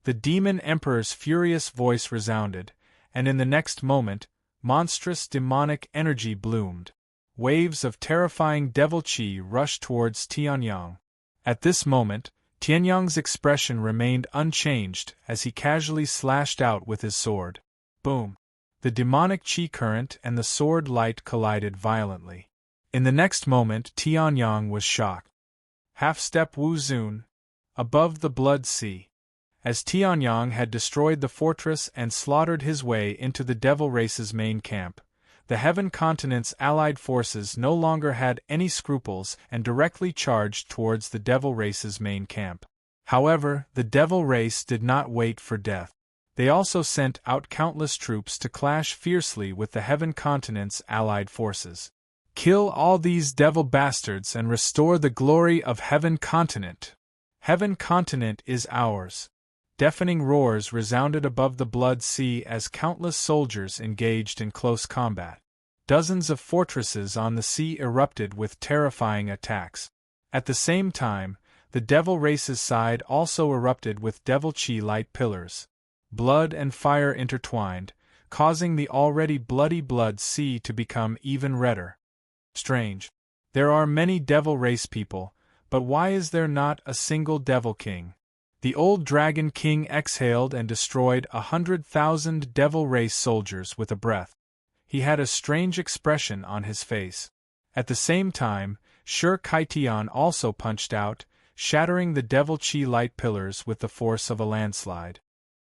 The demon emperor's furious voice resounded, and in the next moment, monstrous demonic energy bloomed. Waves of terrifying devil chi rushed towards Tianyang. At this moment, Tianyang's expression remained unchanged as he casually slashed out with his sword. Boom! The demonic chi current and the sword light collided violently. In the next moment, Tianyang was shocked. Half-step Wu Zun. Above the Blood Sea. As Tianyang had destroyed the fortress and slaughtered his way into the devil race's main camp, the Heaven Continent's allied forces no longer had any scruples and directly charged towards the devil race's main camp. However, the devil race did not wait for death. They also sent out countless troops to clash fiercely with the Heaven Continent's allied forces. Kill all these devil bastards and restore the glory of Heaven Continent. Heaven Continent is ours. Deafening roars resounded above the Blood Sea as countless soldiers engaged in close combat. Dozens of fortresses on the sea erupted with terrifying attacks. At the same time, the devil race's side also erupted with devil chi light pillars. Blood and fire intertwined, causing the already bloody Blood Sea to become even redder. Strange. There are many devil race people, but why is there not a single devil king? The old dragon king exhaled and destroyed 100,000 devil race soldiers with a breath. He had a strange expression on his face. At the same time, Shi Kaitian also punched out, shattering the devil chi light pillars with the force of a landslide.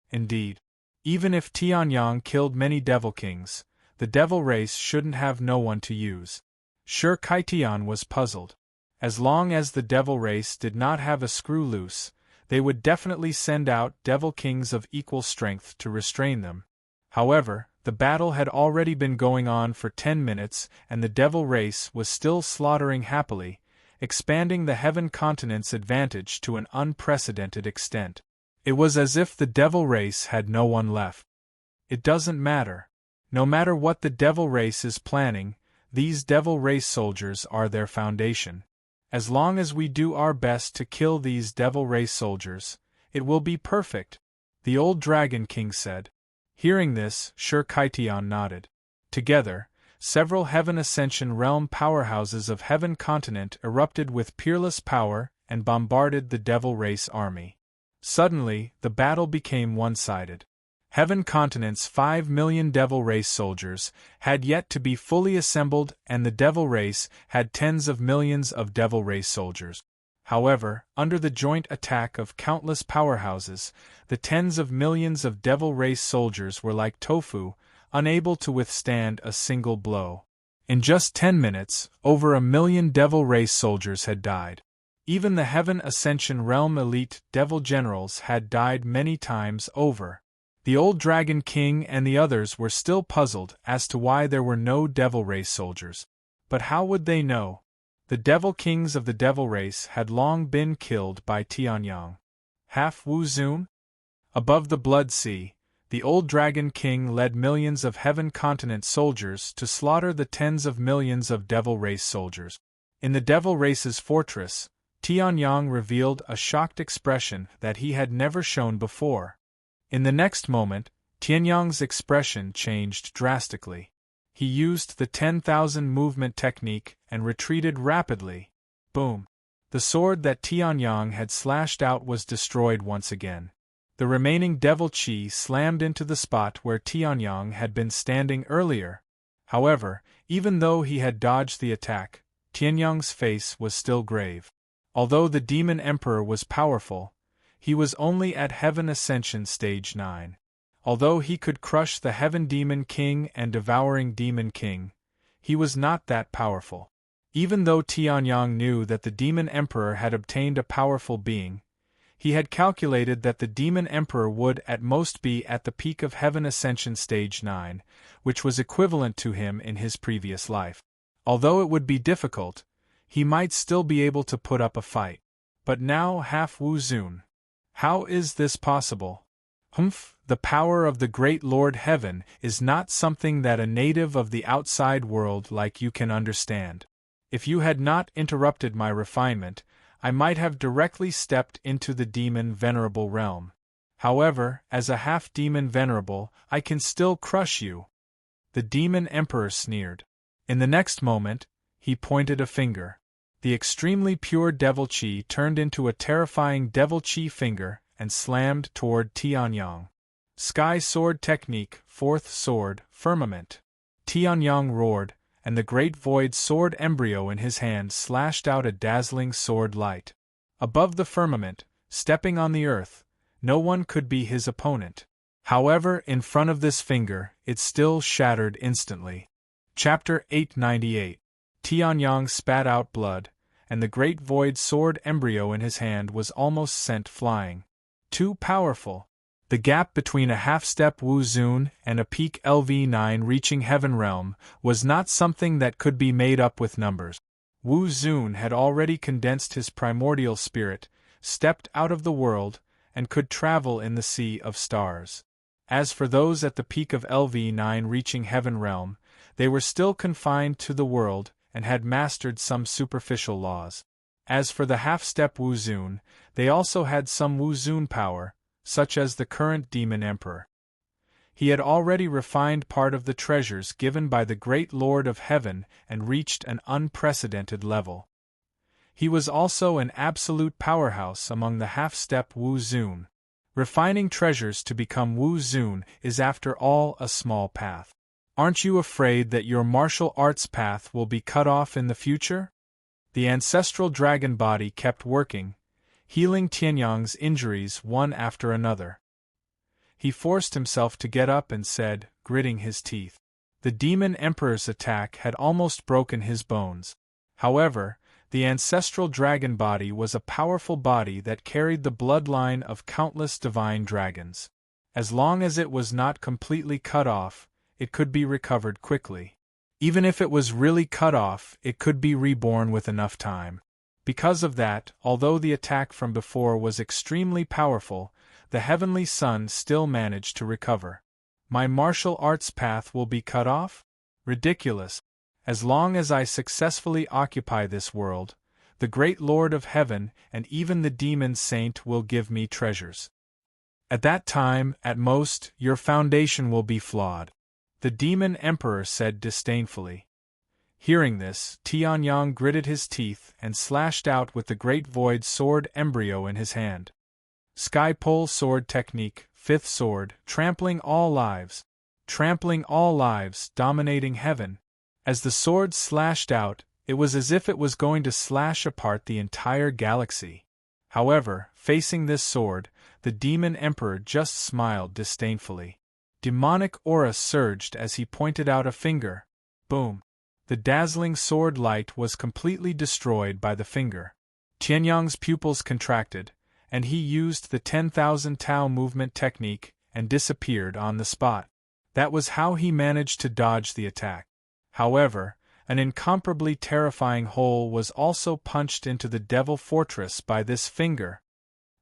Indeed, even if Tianyang killed many devil kings, the devil race shouldn't have no one to use. Shi Kaitian was puzzled. As long as the devil race did not have a screw loose, they would definitely send out devil kings of equal strength to restrain them. However, the battle had already been going on for 10 minutes and the devil race was still slaughtering happily, expanding the Heaven Continent's advantage to an unprecedented extent. It was as if the devil race had no one left. It doesn't matter. No matter what the devil race is planning, these devil race soldiers are their foundation. As long as we do our best to kill these devil race soldiers, it will be perfect, the old Dragon King said. Hearing this, Shi Kaitian nodded. Together, several Heaven Ascension realm powerhouses of Heaven Continent erupted with peerless power and bombarded the devil race army. Suddenly, the battle became one-sided. Heaven Continent's 5 million devil race soldiers had yet to be fully assembled and the devil race had tens of millions of devil race soldiers. However, under the joint attack of countless powerhouses, the tens of millions of devil race soldiers were like tofu, unable to withstand a single blow. In just 10 minutes, over 1 million devil race soldiers had died. Even the Heaven Ascension realm elite devil generals had died many times over. The old Dragon King and the others were still puzzled as to why there were no devil race soldiers. But how would they know? The devil kings of the devil race had long been killed by Tianyang. Half Wu Zun? Above the Blood Sea, the old Dragon King led millions of Heaven Continent soldiers to slaughter the tens of millions of devil race soldiers. In the devil race's fortress, Tianyang revealed a shocked expression that he had never shown before. In the next moment, Tianyang's expression changed drastically. He used the 10,000 movement technique and retreated rapidly. Boom! The sword that Tianyang had slashed out was destroyed once again. The remaining devil chi slammed into the spot where Tianyang had been standing earlier. However, even though he had dodged the attack, Tianyang's face was still grave. Although the Demon Emperor was powerful, he was only at Heaven Ascension Stage 9. Although he could crush the Heaven Demon King and Devouring Demon King, he was not that powerful. Even though Tianyang knew that the Demon Emperor had obtained a powerful being, he had calculated that the Demon Emperor would at most be at the peak of Heaven Ascension Stage 9, which was equivalent to him in his previous life. Although it would be difficult, he might still be able to put up a fight. But now half Wu Zun. How is this possible? The power of the Great Lord Heaven is not something that a native of the outside world like you can understand. If you had not interrupted my refinement, I might have directly stepped into the Demon Venerable realm. However, as a half-demon venerable, I can still crush you. The Demon Emperor sneered. In the next moment, he pointed a finger. The extremely pure Devil Chi turned into a terrifying Devil Chi finger and slammed toward Tianyang. Sky Sword Technique, Fourth Sword, Firmament. Tianyang roared, and the great void sword embryo in his hand slashed out a dazzling sword light. Above the firmament, stepping on the earth, no one could be his opponent. However, in front of this finger, it still shattered instantly. Chapter 898. Tianyang spat out blood, and the great void sword embryo in his hand was almost sent flying. Too powerful. The gap between a half-step Wu Zun and a peak LV9 reaching Heaven Realm was not something that could be made up with numbers. Wu Zun had already condensed his primordial spirit, stepped out of the world, and could travel in the sea of stars. As for those at the peak of LV9 reaching Heaven Realm, they were still confined to the world and had mastered some superficial laws. As for the half-step Wu Zun, they also had some Wu Zun power, such as the current Demon Emperor. He had already refined part of the treasures given by the Great Lord of Heaven and reached an unprecedented level. He was also an absolute powerhouse among the half-step Wu Zun. Refining treasures to become Wu Zun is after all a small path. Aren't you afraid that your martial arts path will be cut off in the future? The ancestral dragon body kept working, healing Tianyang's injuries one after another. He forced himself to get up and said, gritting his teeth. The Demon Emperor's attack had almost broken his bones. However, the ancestral dragon body was a powerful body that carried the bloodline of countless divine dragons. As long as it was not completely cut off, it could be recovered quickly. Even if it was really cut off, it could be reborn with enough time. Because of that, although the attack from before was extremely powerful, the Heavenly Sun still managed to recover. My martial arts path will be cut off? Ridiculous. As long as I successfully occupy this world, the Great Lord of Heaven and even the Demon Saint will give me treasures. At that time, at most, your foundation will be flawed. The Demon Emperor said disdainfully. Hearing this, Tianyang gritted his teeth and slashed out with the great void sword embryo in his hand. Sky Pole Sword Technique, Fifth Sword, trampling all lives, dominating heaven. As the sword slashed out, it was as if it was going to slash apart the entire galaxy. However, facing this sword, the Demon Emperor just smiled disdainfully. Demonic aura surged as he pointed out a finger. Boom! The dazzling sword light was completely destroyed by the finger. Tianyang's pupils contracted, and he used the 10,000 Tau movement technique and disappeared on the spot. That was how he managed to dodge the attack. However, an incomparably terrifying hole was also punched into the Devil Fortress by this finger.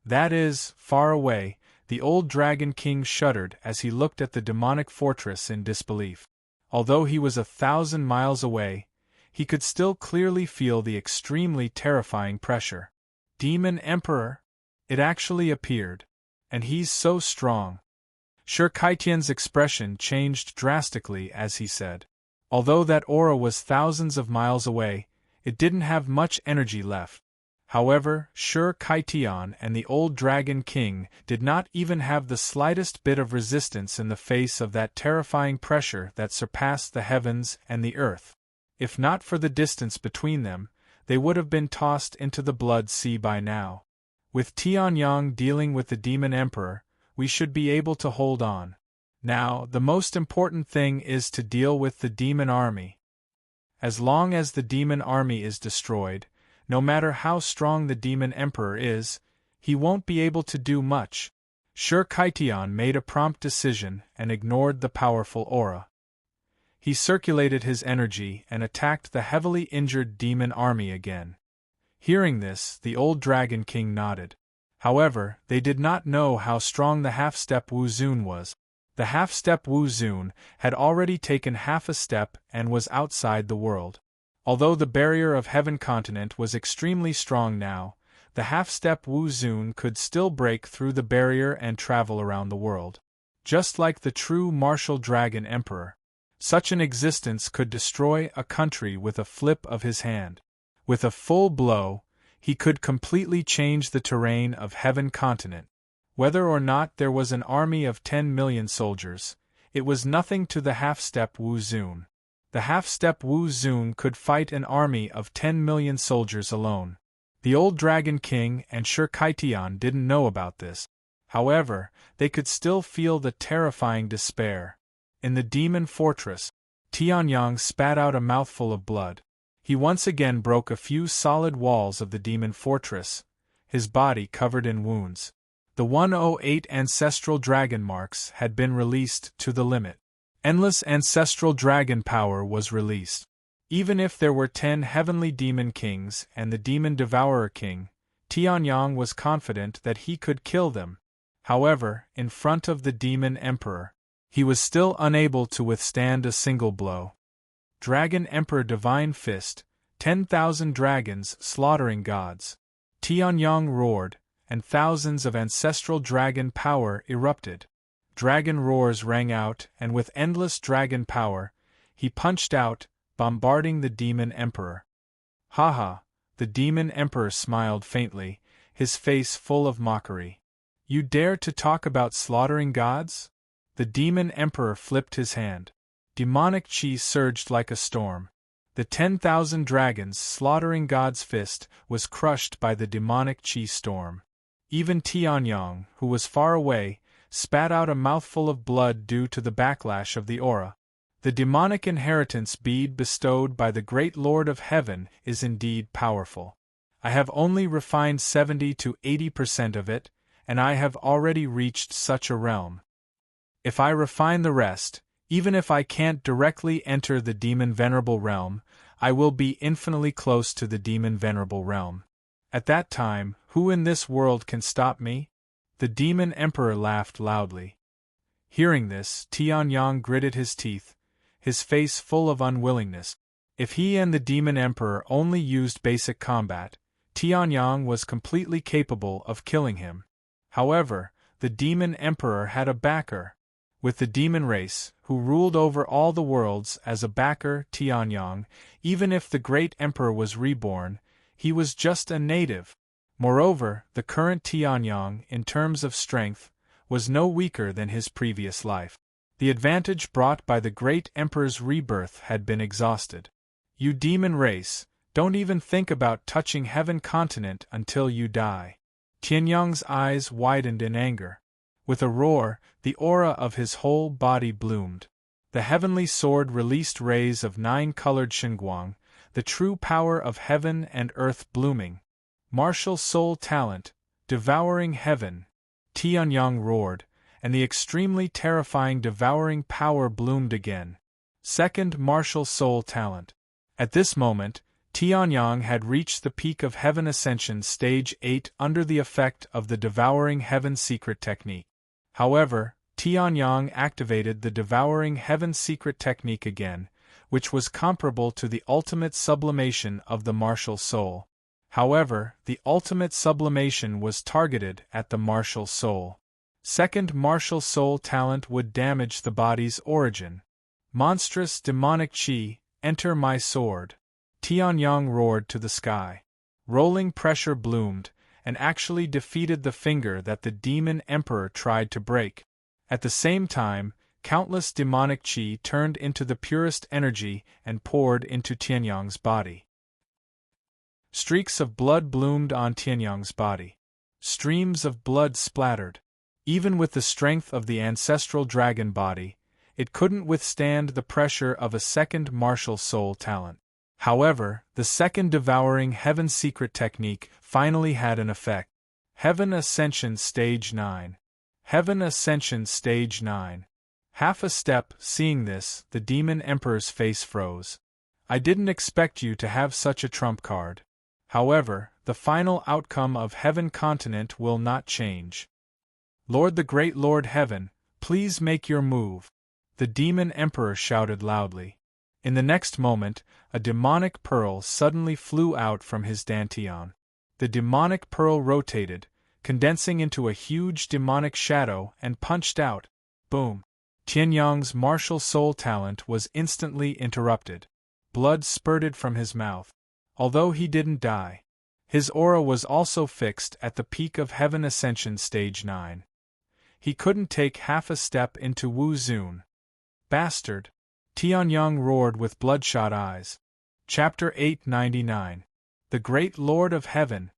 That is, far away, the old Dragon King shuddered as he looked at the demonic fortress in disbelief. Although he was 1,000 miles away, he could still clearly feel the extremely terrifying pressure. Demon Emperor? It actually appeared. And he's so strong. Sure, Kaitian's expression changed drastically as he said. Although that aura was thousands of miles away, it didn't have much energy left. However, Sure Kaitian and the old Dragon King did not even have the slightest bit of resistance in the face of that terrifying pressure that surpassed the heavens and the earth. If not for the distance between them, they would have been tossed into the blood sea by now. With Tianyang dealing with the Demon Emperor, we should be able to hold on. Now, the most important thing is to deal with the demon army. As long as the demon army is destroyed, no matter how strong the Demon Emperor is, he won't be able to do much. Sure Kaitian made a prompt decision and ignored the powerful aura. He circulated his energy and attacked the heavily injured demon army again. Hearing this, the old Dragon King nodded. However, they did not know how strong the half-step Wu Zun was. The half-step Wu Zun had already taken half a step and was outside the world. Although the barrier of Heaven continent was extremely strong now, the half-step Wu Zun could still break through the barrier and travel around the world. Just like the true martial Dragon Emperor, such an existence could destroy a country with a flip of his hand. With a full blow, he could completely change the terrain of Heaven continent. Whether or not there was an army of 10 million soldiers, it was nothing to the half-step Wu Zun. The half-step Wu Zun could fight an army of 10 million soldiers alone. The old Dragon King and Sure Kaitian didn't know about this. However, they could still feel the terrifying despair. In the demon fortress, Tianyang spat out a mouthful of blood. He once again broke a few solid walls of the demon fortress, his body covered in wounds. The 108 ancestral dragon marks had been released to the limit. Endless ancestral dragon power was released. Even if there were 10 heavenly demon kings and the demon devourer king, Tianyang was confident that he could kill them. However, in front of the demon emperor, he was still unable to withstand a single blow. Dragon Emperor Divine Fist, 10,000 dragons slaughtering gods. Tianyang roared, and thousands of ancestral dragon power erupted. Dragon roars rang out, and with endless dragon power, he punched out, bombarding the Demon Emperor. Haha, the Demon Emperor smiled faintly, his face full of mockery. You dare to talk about slaughtering gods? The Demon Emperor flipped his hand. Demonic chi surged like a storm. The 10,000 dragons slaughtering God's fist was crushed by the demonic chi storm. Even Tianyang, who was far away, spat out a mouthful of blood due to the backlash of the aura. The demonic inheritance bead bestowed by the great Lord of Heaven is indeed powerful. I have only refined 70 to 80% of it, and I have already reached such a realm. If I refine the rest, even if I can't directly enter the demon venerable realm, I will be infinitely close to the demon venerable realm. At that time, who in this world can stop me? The Demon Emperor laughed loudly. Hearing this, Tianyang gritted his teeth, his face full of unwillingness. If he and the Demon Emperor only used basic combat, Tianyang was completely capable of killing him. However, the Demon Emperor had a backer. With the demon race, who ruled over all the worlds as a backer, Tianyang, even if the great emperor was reborn, he was just a native. Moreover, the current Tianyang, in terms of strength, was no weaker than his previous life. The advantage brought by the great emperor's rebirth had been exhausted. You demon race, don't even think about touching Heaven continent until you die. Tianyang's eyes widened in anger. With a roar, the aura of his whole body bloomed. The heavenly sword released rays of 9-colored Xinguang, the true power of heaven and earth blooming. Martial soul talent, devouring heaven. Tianyang roared, and the extremely terrifying devouring power bloomed again. Second martial soul talent. At this moment, Tianyang had reached the peak of Heaven Ascension Stage 8 under the effect of the Devouring Heaven Secret Technique. However, Tianyang activated the Devouring Heaven Secret Technique again, which was comparable to the ultimate sublimation of the martial soul. However, the ultimate sublimation was targeted at the martial soul. Second martial soul talent would damage the body's origin. Monstrous demonic chi, enter my sword. Tianyang roared to the sky. Rolling pressure bloomed, and actually defeated the finger that the demon emperor tried to break. At the same time, countless demonic chi turned into the purest energy and poured into Tianyang's body. Streaks of blood bloomed on Tianyang's body. Streams of blood splattered. Even with the strength of the ancestral dragon body, it couldn't withstand the pressure of a second martial soul talent. However, the second devouring heaven secret technique finally had an effect. Heaven Ascension Stage 9. Heaven Ascension Stage 9. Half a step, seeing this, the Demon Emperor's face froze. I didn't expect you to have such a trump card. However, the final outcome of Heaven Continent will not change. Lord the Great Lord Heaven, please make your move. The Demon Emperor shouted loudly. In the next moment, a demonic pearl suddenly flew out from his dantian. The demonic pearl rotated, condensing into a huge demonic shadow and punched out. Boom! Tianyang's martial soul talent was instantly interrupted. Blood spurted from his mouth. Although he didn't die, his aura was also fixed at the peak of Heaven Ascension Stage 9. He couldn't take half a step into Wu Zun. Bastard! Tianyang roared with bloodshot eyes. Chapter 899. The Great Lord of Heaven.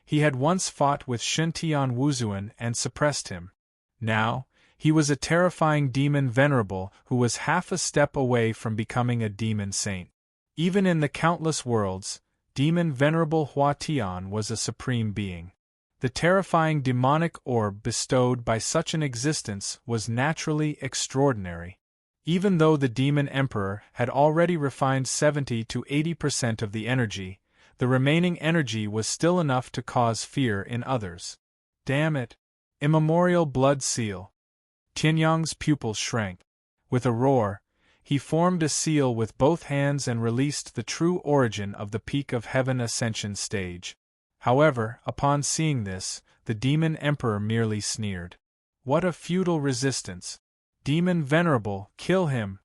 He had once fought with Shintian Wuzuan and suppressed him. Now, he was a terrifying demon venerable who was half a step away from becoming a demon saint. Even in the countless worlds, demon venerable Hua Tian was a supreme being. The terrifying demonic orb bestowed by such an existence was naturally extraordinary. Even though the Demon Emperor had already refined 70 to 80% of the energy, the remaining energy was still enough to cause fear in others. Damn it! Immemorial blood seal. Tianyang's pupils shrank. With a roar, he formed a seal with both hands and released the true origin of the peak of Heaven Ascension Stage. However, upon seeing this, the Demon Emperor merely sneered. What a futile resistance! Demon Venerable, kill him!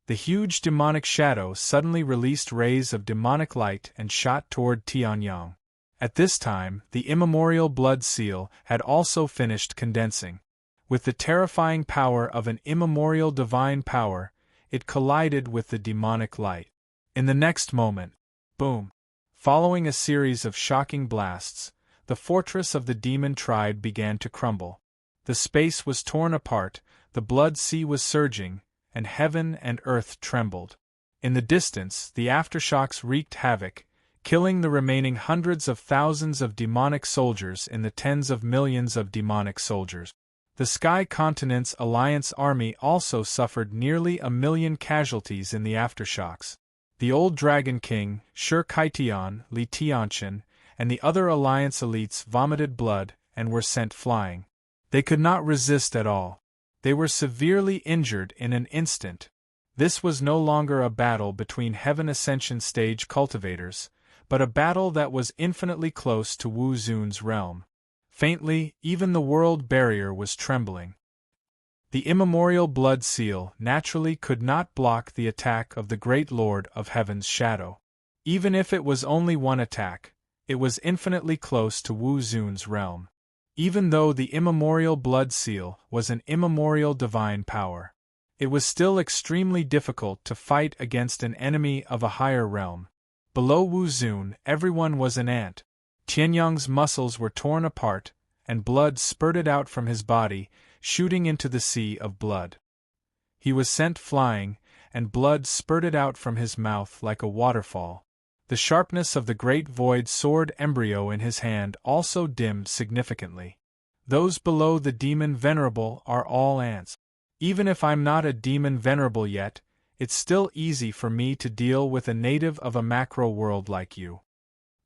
The huge demonic shadow suddenly released rays of demonic light and shot toward Tianyang. At this time, the immemorial blood seal had also finished condensing. With the terrifying power of an immemorial divine power, it collided with the demonic light. In the next moment, boom! Following a series of shocking blasts, the fortress of the demon tribe began to crumble. The space was torn apart, the blood sea was surging, and heaven and earth trembled. In the distance, the aftershocks wreaked havoc, killing the remaining hundreds of thousands of demonic soldiers in the tens of millions of demonic soldiers. The Sky Continent's Alliance army also suffered nearly 1 million casualties in the aftershocks. The old Dragon King, Shi Kaitian, Li Tianchen, and the other Alliance elites vomited blood and were sent flying. They could not resist at all. They were severely injured in an instant. This was no longer a battle between Heaven Ascension Stage cultivators, but a battle that was infinitely close to Wu Zun's realm. Faintly, even the world barrier was trembling. The immemorial blood seal naturally could not block the attack of the Great Lord of Heaven's shadow. Even if it was only one attack, it was infinitely close to Wu Zun's realm. Even though the immemorial blood seal was an immemorial divine power, it was still extremely difficult to fight against an enemy of a higher realm. Below Wu Zun, everyone was an ant. Tianyang's muscles were torn apart, and blood spurted out from his body, shooting into the sea of blood. He was sent flying, and blood spurted out from his mouth like a waterfall. The sharpness of the great void sword embryo in his hand also dimmed significantly. Those below the Demon Venerable are all ants. Even if I'm not a Demon Venerable yet, it's still easy for me to deal with a native of a macro world like you.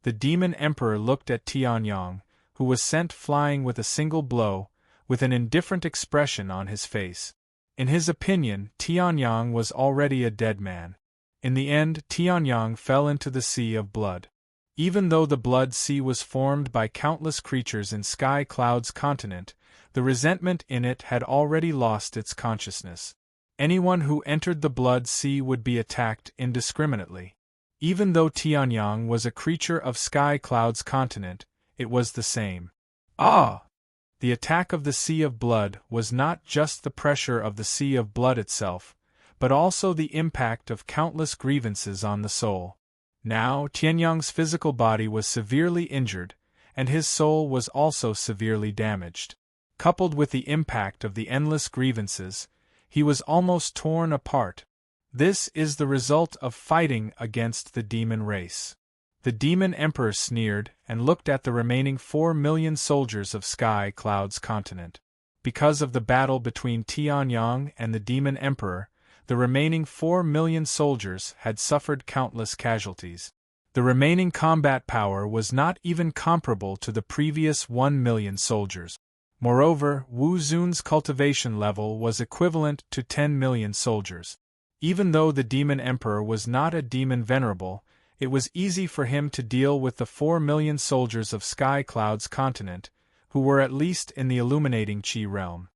The Demon Emperor looked at Tianyang, who was sent flying with a single blow, with an indifferent expression on his face. In his opinion, Tianyang was already a dead man. In the end, Tianyang fell into the sea of blood. Even though the blood sea was formed by countless creatures in Sky Cloud's continent, the resentment in it had already lost its consciousness. Anyone who entered the blood sea would be attacked indiscriminately. Even though Tianyang was a creature of Sky Cloud's continent, it was the same. Ah! The attack of the Sea of Blood was not just the pressure of the Sea of Blood itself, but also the impact of countless grievances on the soul. Now, Tianyang's physical body was severely injured, and his soul was also severely damaged. Coupled with the impact of the endless grievances, he was almost torn apart. This is the result of fighting against the demon race. The demon emperor sneered and looked at the remaining 4 million soldiers of Sky Cloud's continent. Because of the battle between Tianyang and the demon emperor, the remaining 4 million soldiers had suffered countless casualties. The remaining combat power was not even comparable to the previous 1 million soldiers. Moreover, Wu Zun's cultivation level was equivalent to 10 million soldiers. Even though the demon emperor was not a demon venerable, it was easy for him to deal with the 4 million soldiers of Sky Cloud's continent, who were at least in the illuminating Qi realm.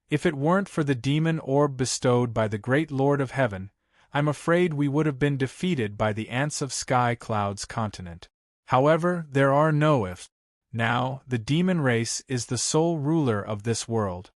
If it weren't for the demon orb bestowed by the great Lord of Heaven, I'm afraid we would have been defeated by the ants of Sky Cloud's continent. However, there are no ifs. Now, the demon race is the sole ruler of this world.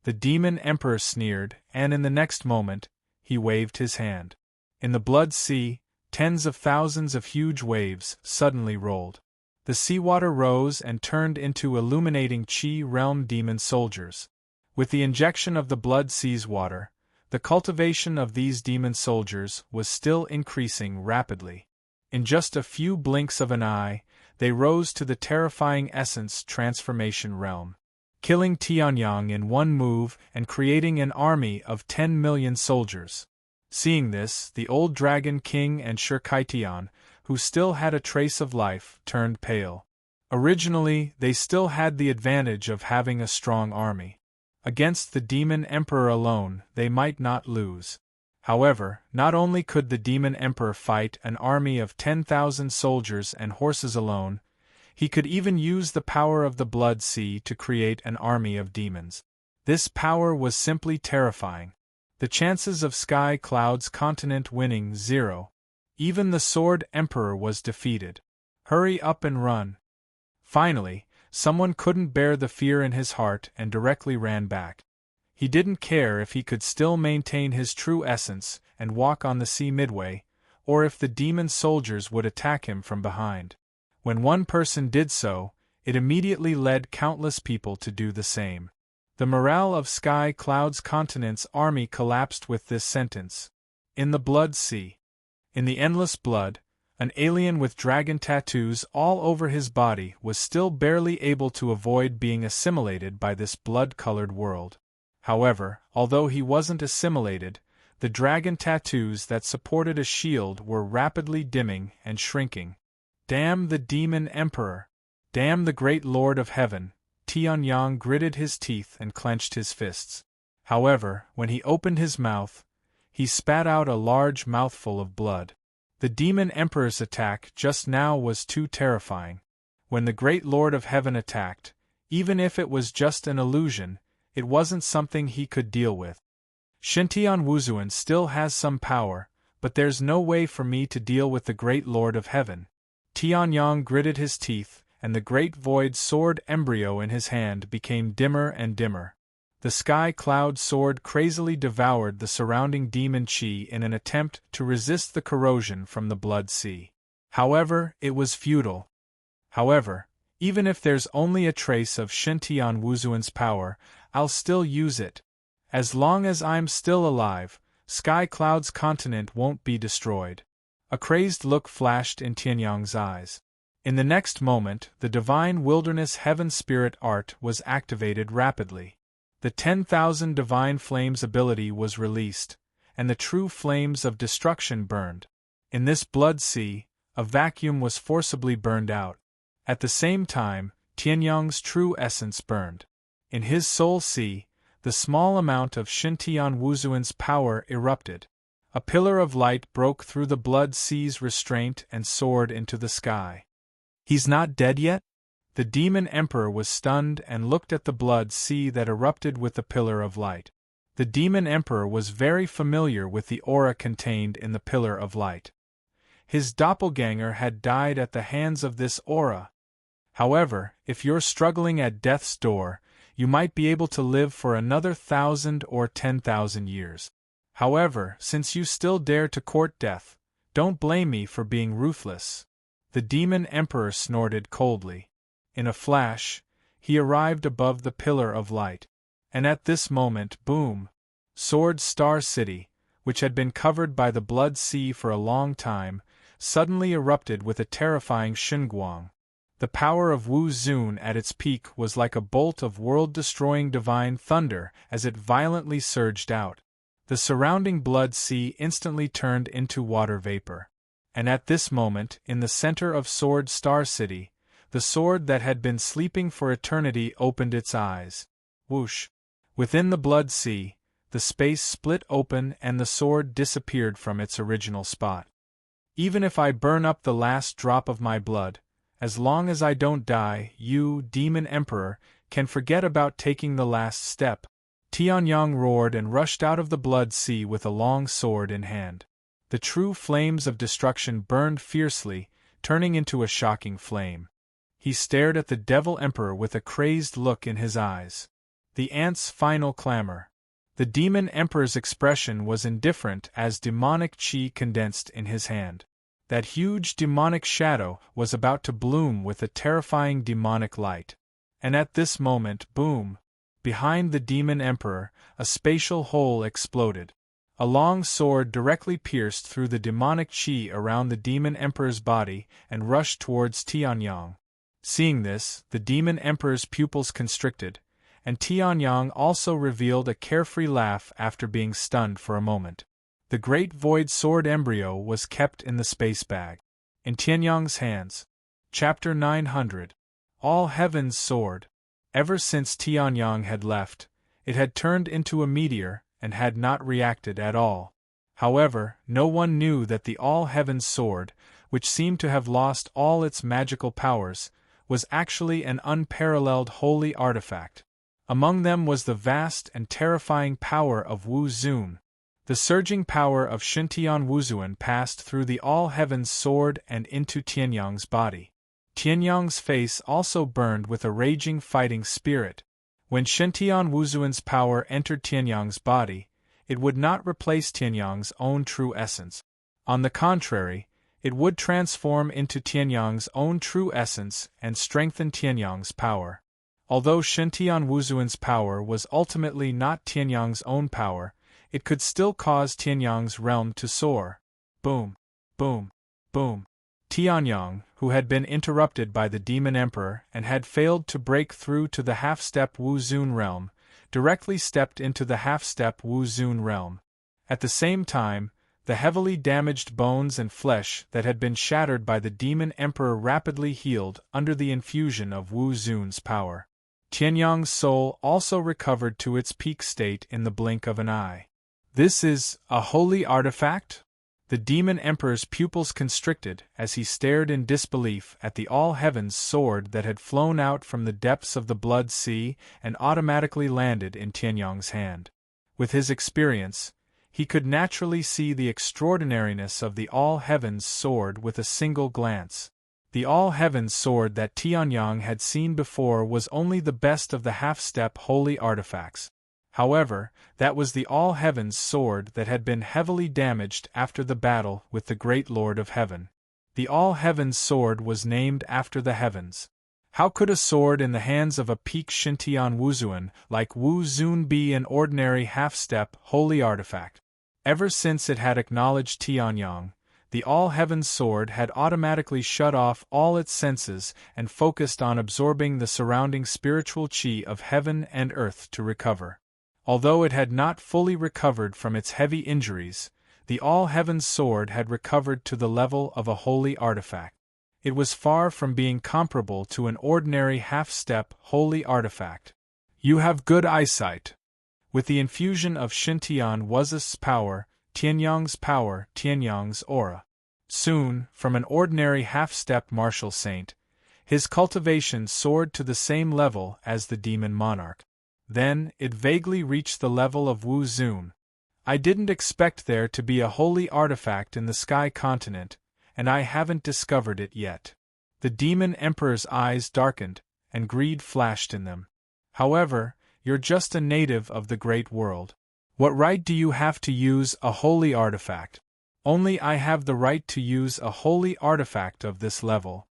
The demon emperor sneered, and in the next moment, he waved his hand. In the blood sea, tens of thousands of huge waves suddenly rolled. The seawater rose and turned into illuminating Qi realm demon soldiers. With the injection of the blood sea's water, the cultivation of these demon soldiers was still increasing rapidly. In just a few blinks of an eye, they rose to the terrifying essence transformation realm, killing Tianyang in one move and creating an army of 10 million soldiers. Seeing this, the old dragon king and Shirkaitian, who still had a trace of life, turned pale. Originally, they still had the advantage of having a strong army. Against the demon emperor alone, they might not lose. However, not only could the demon emperor fight an army of 10,000 soldiers and horses alone, he could even use the power of the blood sea to create an army of demons. This power was simply terrifying. The chances of Sky Cloud's continent winning 0. Even the Sword Emperor was defeated. Hurry up and run. Finally, someone couldn't bear the fear in his heart and directly ran back. He didn't care if he could still maintain his true essence and walk on the sea midway, or if the demon soldiers would attack him from behind. When one person did so, it immediately led countless people to do the same. The morale of Sky Cloud's continent's army collapsed with this sentence. In the blood sea. In the endless blood, an alien with dragon tattoos all over his body was still barely able to avoid being assimilated by this blood-colored world. However, although he wasn't assimilated, the dragon tattoos that supported a shield were rapidly dimming and shrinking. Damn the demon emperor! Damn the great Lord of Heaven! Tianyang gritted his teeth and clenched his fists. However, when he opened his mouth, he spat out a large mouthful of blood. The demon emperor's attack just now was too terrifying. When the great Lord of Heaven attacked, even if it was just an illusion, it wasn't something he could deal with. Shintian Wuzuan still has some power, but there's no way for me to deal with the great Lord of Heaven. Tianyang gritted his teeth, and the great void sword embryo in his hand became dimmer and dimmer. The Sky Cloud sword crazily devoured the surrounding demon Qi in an attempt to resist the corrosion from the blood sea. However, it was futile. However, even if there's only a trace of Shintian Wuzuan's power, I'll still use it. As long as I'm still alive, Sky Cloud's continent won't be destroyed. A crazed look flashed in Tianyang's eyes. In the next moment, the divine wilderness heaven spirit art was activated rapidly. The 10,000 divine flames ability was released, and the true flames of destruction burned. In this blood sea, a vacuum was forcibly burned out. At the same time, Tianyang's true essence burned. In his soul sea, the small amount of Shintian Wuzuan's power erupted. A pillar of light broke through the blood sea's restraint and soared into the sky. He's not dead yet? The demon emperor was stunned and looked at the blood sea that erupted with the pillar of light. The demon emperor was very familiar with the aura contained in the pillar of light. His doppelganger had died at the hands of this aura. However, if you're struggling at death's door, you might be able to live for another 1,000 or 10,000 years. However, since you still dare to court death, Don't blame me for being ruthless. The Demon Emperor snorted coldly. In a flash, he arrived above the pillar of light. And at this moment, boom! Sword Star City, which had been covered by the Blood Sea for a long time, suddenly erupted with a terrifying shunguang. The power of Wu Zun at its peak was like a bolt of world-destroying divine thunder as it violently surged out. The surrounding Blood Sea instantly turned into water vapor. And at this moment, in the center of Sword Star City, the sword that had been sleeping for eternity opened its eyes. Whoosh! Within the Blood Sea, the space split open and the sword disappeared from its original spot. Even if I burn up the last drop of my blood, as long as I don't die, you, Demon Emperor, can forget about taking the last step. Tianyang roared and rushed out of the Blood Sea with a long sword in hand. The true flames of destruction burned fiercely, turning into a shocking flame. He stared at the Devil Emperor with a crazed look in his eyes. The ant's final clamor. The Demon Emperor's expression was indifferent as demonic chi condensed in his hand. That huge demonic shadow was about to bloom with a terrifying demonic light. And at this moment, boom! Behind the Demon Emperor, a spatial hole exploded. A long sword directly pierced through the demonic chi around the Demon Emperor's body and rushed towards Tianyang. Seeing this, the Demon Emperor's pupils constricted, and Tianyang also revealed a carefree laugh after being stunned for a moment. The great void sword embryo was kept in the space bag. In Tianyang's hands. Chapter 900. All Heaven's Sword. Ever since Tianyang had left, it had turned into a meteor and had not reacted at all. However, no one knew that the All Heaven's Sword, which seemed to have lost all its magical powers, was actually an unparalleled holy artifact. Among them was the vast and terrifying power of Wu Zun. The surging power of Shintian Wuzuan passed through the All Heaven's Sword and into Tianyang's body. Tianyang's face also burned with a raging fighting spirit. When Shintian Wuzuan's power entered Tianyang's body, it would not replace Tianyang's own true essence. On the contrary, it would transform into Tianyang's own true essence and strengthen Tianyang's power. Although Shintian Wuzuan's power was ultimately not Tianyang's own power, it could still cause Tianyang's realm to soar. Boom! Boom! Boom! Tianyang, who had been interrupted by the Demon Emperor and had failed to break through to the half-step Wu Zun realm, directly stepped into the half-step Wu Zun realm. At the same time, the heavily damaged bones and flesh that had been shattered by the Demon Emperor rapidly healed under the infusion of Wu Zun's power. Tianyang's soul also recovered to its peak state in the blink of an eye. This is a holy artifact? The Demon Emperor's pupils constricted as he stared in disbelief at the All Heaven's Sword that had flown out from the depths of the Blood Sea and automatically landed in Tianyang's hand. With his experience, he could naturally see the extraordinariness of the All Heaven's Sword with a single glance. The All Heaven's Sword that Tianyang had seen before was only the best of the half-step holy artifacts. However, that was the All Heaven's Sword that had been heavily damaged after the battle with the Great Lord of Heaven. The All Heaven's Sword was named after the heavens. How could a sword in the hands of a peak Shintian Wuzuan like Wu Zun be an ordinary half-step holy artifact? Ever since it had acknowledged Tianyang, the All Heaven's Sword had automatically shut off all its senses and focused on absorbing the surrounding spiritual chi of heaven and earth to recover. Although it had not fully recovered from its heavy injuries, the All Heaven's Sword had recovered to the level of a holy artifact. It was far from being comparable to an ordinary half-step holy artifact. You have good eyesight. With the infusion of Shintian Wuzu's power, Tianyang's aura. Soon, from an ordinary half-step martial saint, his cultivation soared to the same level as the demon monarch. Then, it vaguely reached the level of Wu Zun. I didn't expect there to be a holy artifact in the Sky Continent, and I haven't discovered it yet. The Demon Emperor's eyes darkened, and greed flashed in them. However, you're just a native of the Great World. What right do you have to use a holy artifact? Only I have the right to use a holy artifact of this level.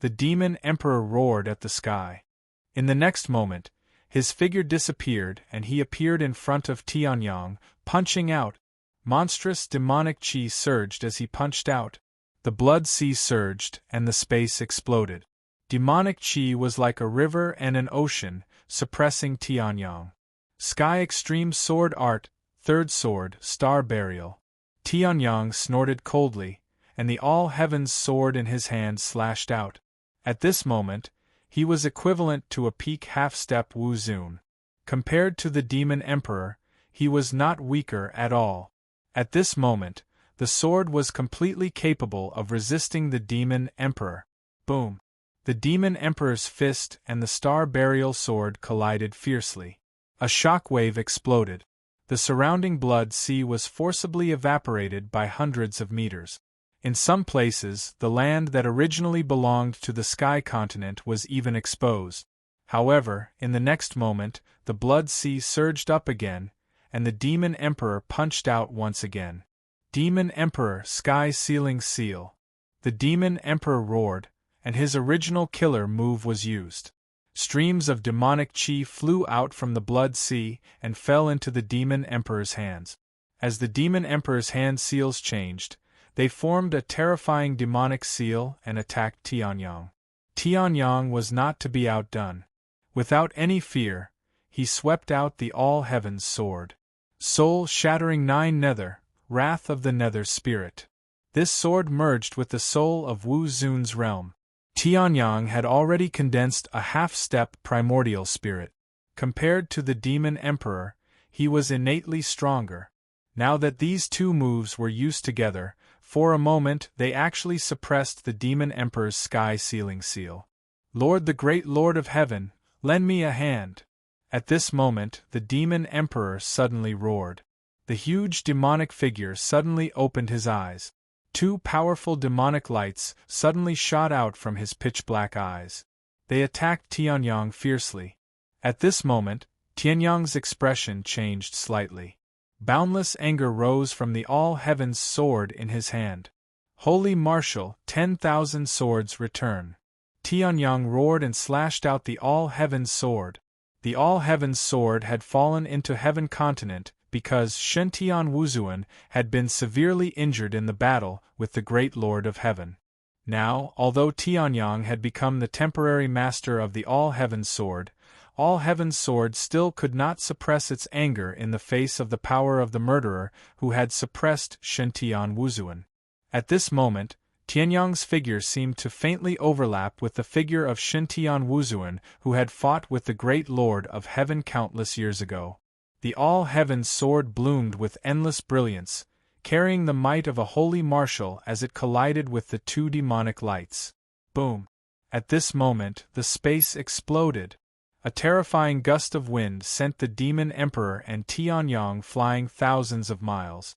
The demon emperor roared at the sky. In the next moment, his figure disappeared and he appeared in front of Tianyang, punching out. Monstrous demonic chi surged as he punched out. The blood sea surged and the space exploded. Demonic chi was like a river and an ocean, suppressing Tianyang. Sky Extreme Sword Art, Third Sword, Star Burial. Tianyang snorted coldly, and the all-heavens sword in his hand slashed out. At this moment, he was equivalent to a peak half-step Wu Zun. Compared to the Demon Emperor, he was not weaker at all. At this moment, the sword was completely capable of resisting the Demon Emperor. Boom! The Demon Emperor's fist and the Star Burial sword collided fiercely. A shockwave exploded. The surrounding blood sea was forcibly evaporated by hundreds of meters. In some places, the land that originally belonged to the Sky Continent was even exposed. However, in the next moment, the blood sea surged up again, and the Demon Emperor punched out once again. Demon Emperor Sky Sealing Seal. The Demon Emperor roared, and his original killer move was used. Streams of demonic chi flew out from the blood sea and fell into the Demon Emperor's hands. As the Demon Emperor's hand seals changed, they formed a terrifying demonic seal and attacked Tianyang. Tianyang was not to be outdone. Without any fear, he swept out the all-heavens sword. Soul-shattering Nine Nether, Wrath of the Nether Spirit. This sword merged with the soul of Wu Zun's realm. Tianyang had already condensed a half-step primordial spirit. Compared to the Demon Emperor, he was innately stronger. Now that these two moves were used together, for a moment they actually suppressed the Demon Emperor's sky-sealing seal. Lord, the great Lord of Heaven, lend me a hand. At this moment, the Demon Emperor suddenly roared. The huge demonic figure suddenly opened his eyes. Two powerful demonic lights suddenly shot out from his pitch-black eyes. They attacked Tianyang fiercely. At this moment, Tianyang's expression changed slightly. Boundless anger rose from the all-heavens sword in his hand. Holy Marshal, 10,000 swords return. Tianyang roared and slashed out the all-heavens sword. The all-heavens sword had fallen into Heaven Continent because Shen-Tian Wuzuan had been severely injured in the battle with the great Lord of Heaven. Now, although Tianyang had become the temporary master of the all-heavens sword still could not suppress its anger in the face of the power of the murderer who had suppressed Shen-Tian Wuzuan. At this moment, Tianyang's figure seemed to faintly overlap with the figure of Shen-Tian Wuzuan who had fought with the great Lord of Heaven countless years ago. The all-heavens sword bloomed with endless brilliance, carrying the might of a holy marshal as it collided with the two demonic lights. Boom! At this moment, the space exploded. A terrifying gust of wind sent the Demon Emperor and Tianyang flying thousands of miles.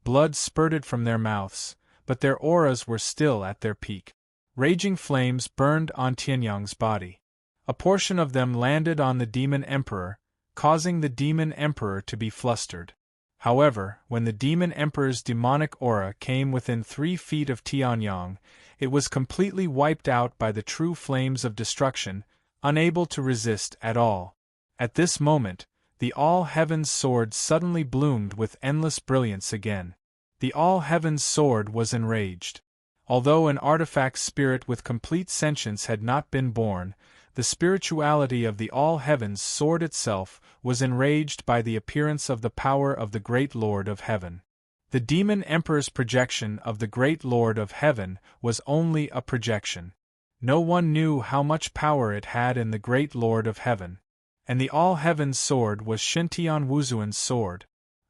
Blood spurted from their mouths, but their auras were still at their peak. Raging flames burned on Tianyang's body. A portion of them landed on the Demon Emperor, causing the Demon Emperor to be flustered. However, when the Demon Emperor's demonic aura came within 3 feet of Tianyang, it was completely wiped out by the true flames of destruction, unable to resist at all. At this moment, the all-heavens sword suddenly bloomed with endless brilliance again. The all-heavens sword was enraged. Although an artifact spirit with complete sentience had not been born, the spirituality of the all-heavens sword itself was enraged by the appearance of the power of the great Lord of Heaven. The Demon Emperor's projection of the great Lord of Heaven was only a projection. No one knew how much power it had in the great Lord of Heaven. And the all-heavens sword was Shen-Tian Wuzuan's sword.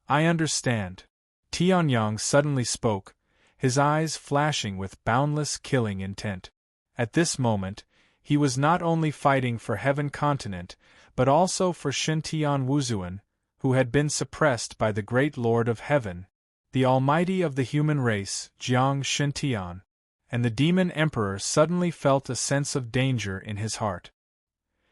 I understand. Tianyang suddenly spoke, his eyes flashing with boundless killing intent. At this moment, he was not only fighting for Heaven Continent, but also for Shen-Tian Wuzuan, who had been suppressed by the great Lord of Heaven, the Almighty of the human race, Jiang Shen-Tian. And the Demon Emperor suddenly felt a sense of danger in his heart.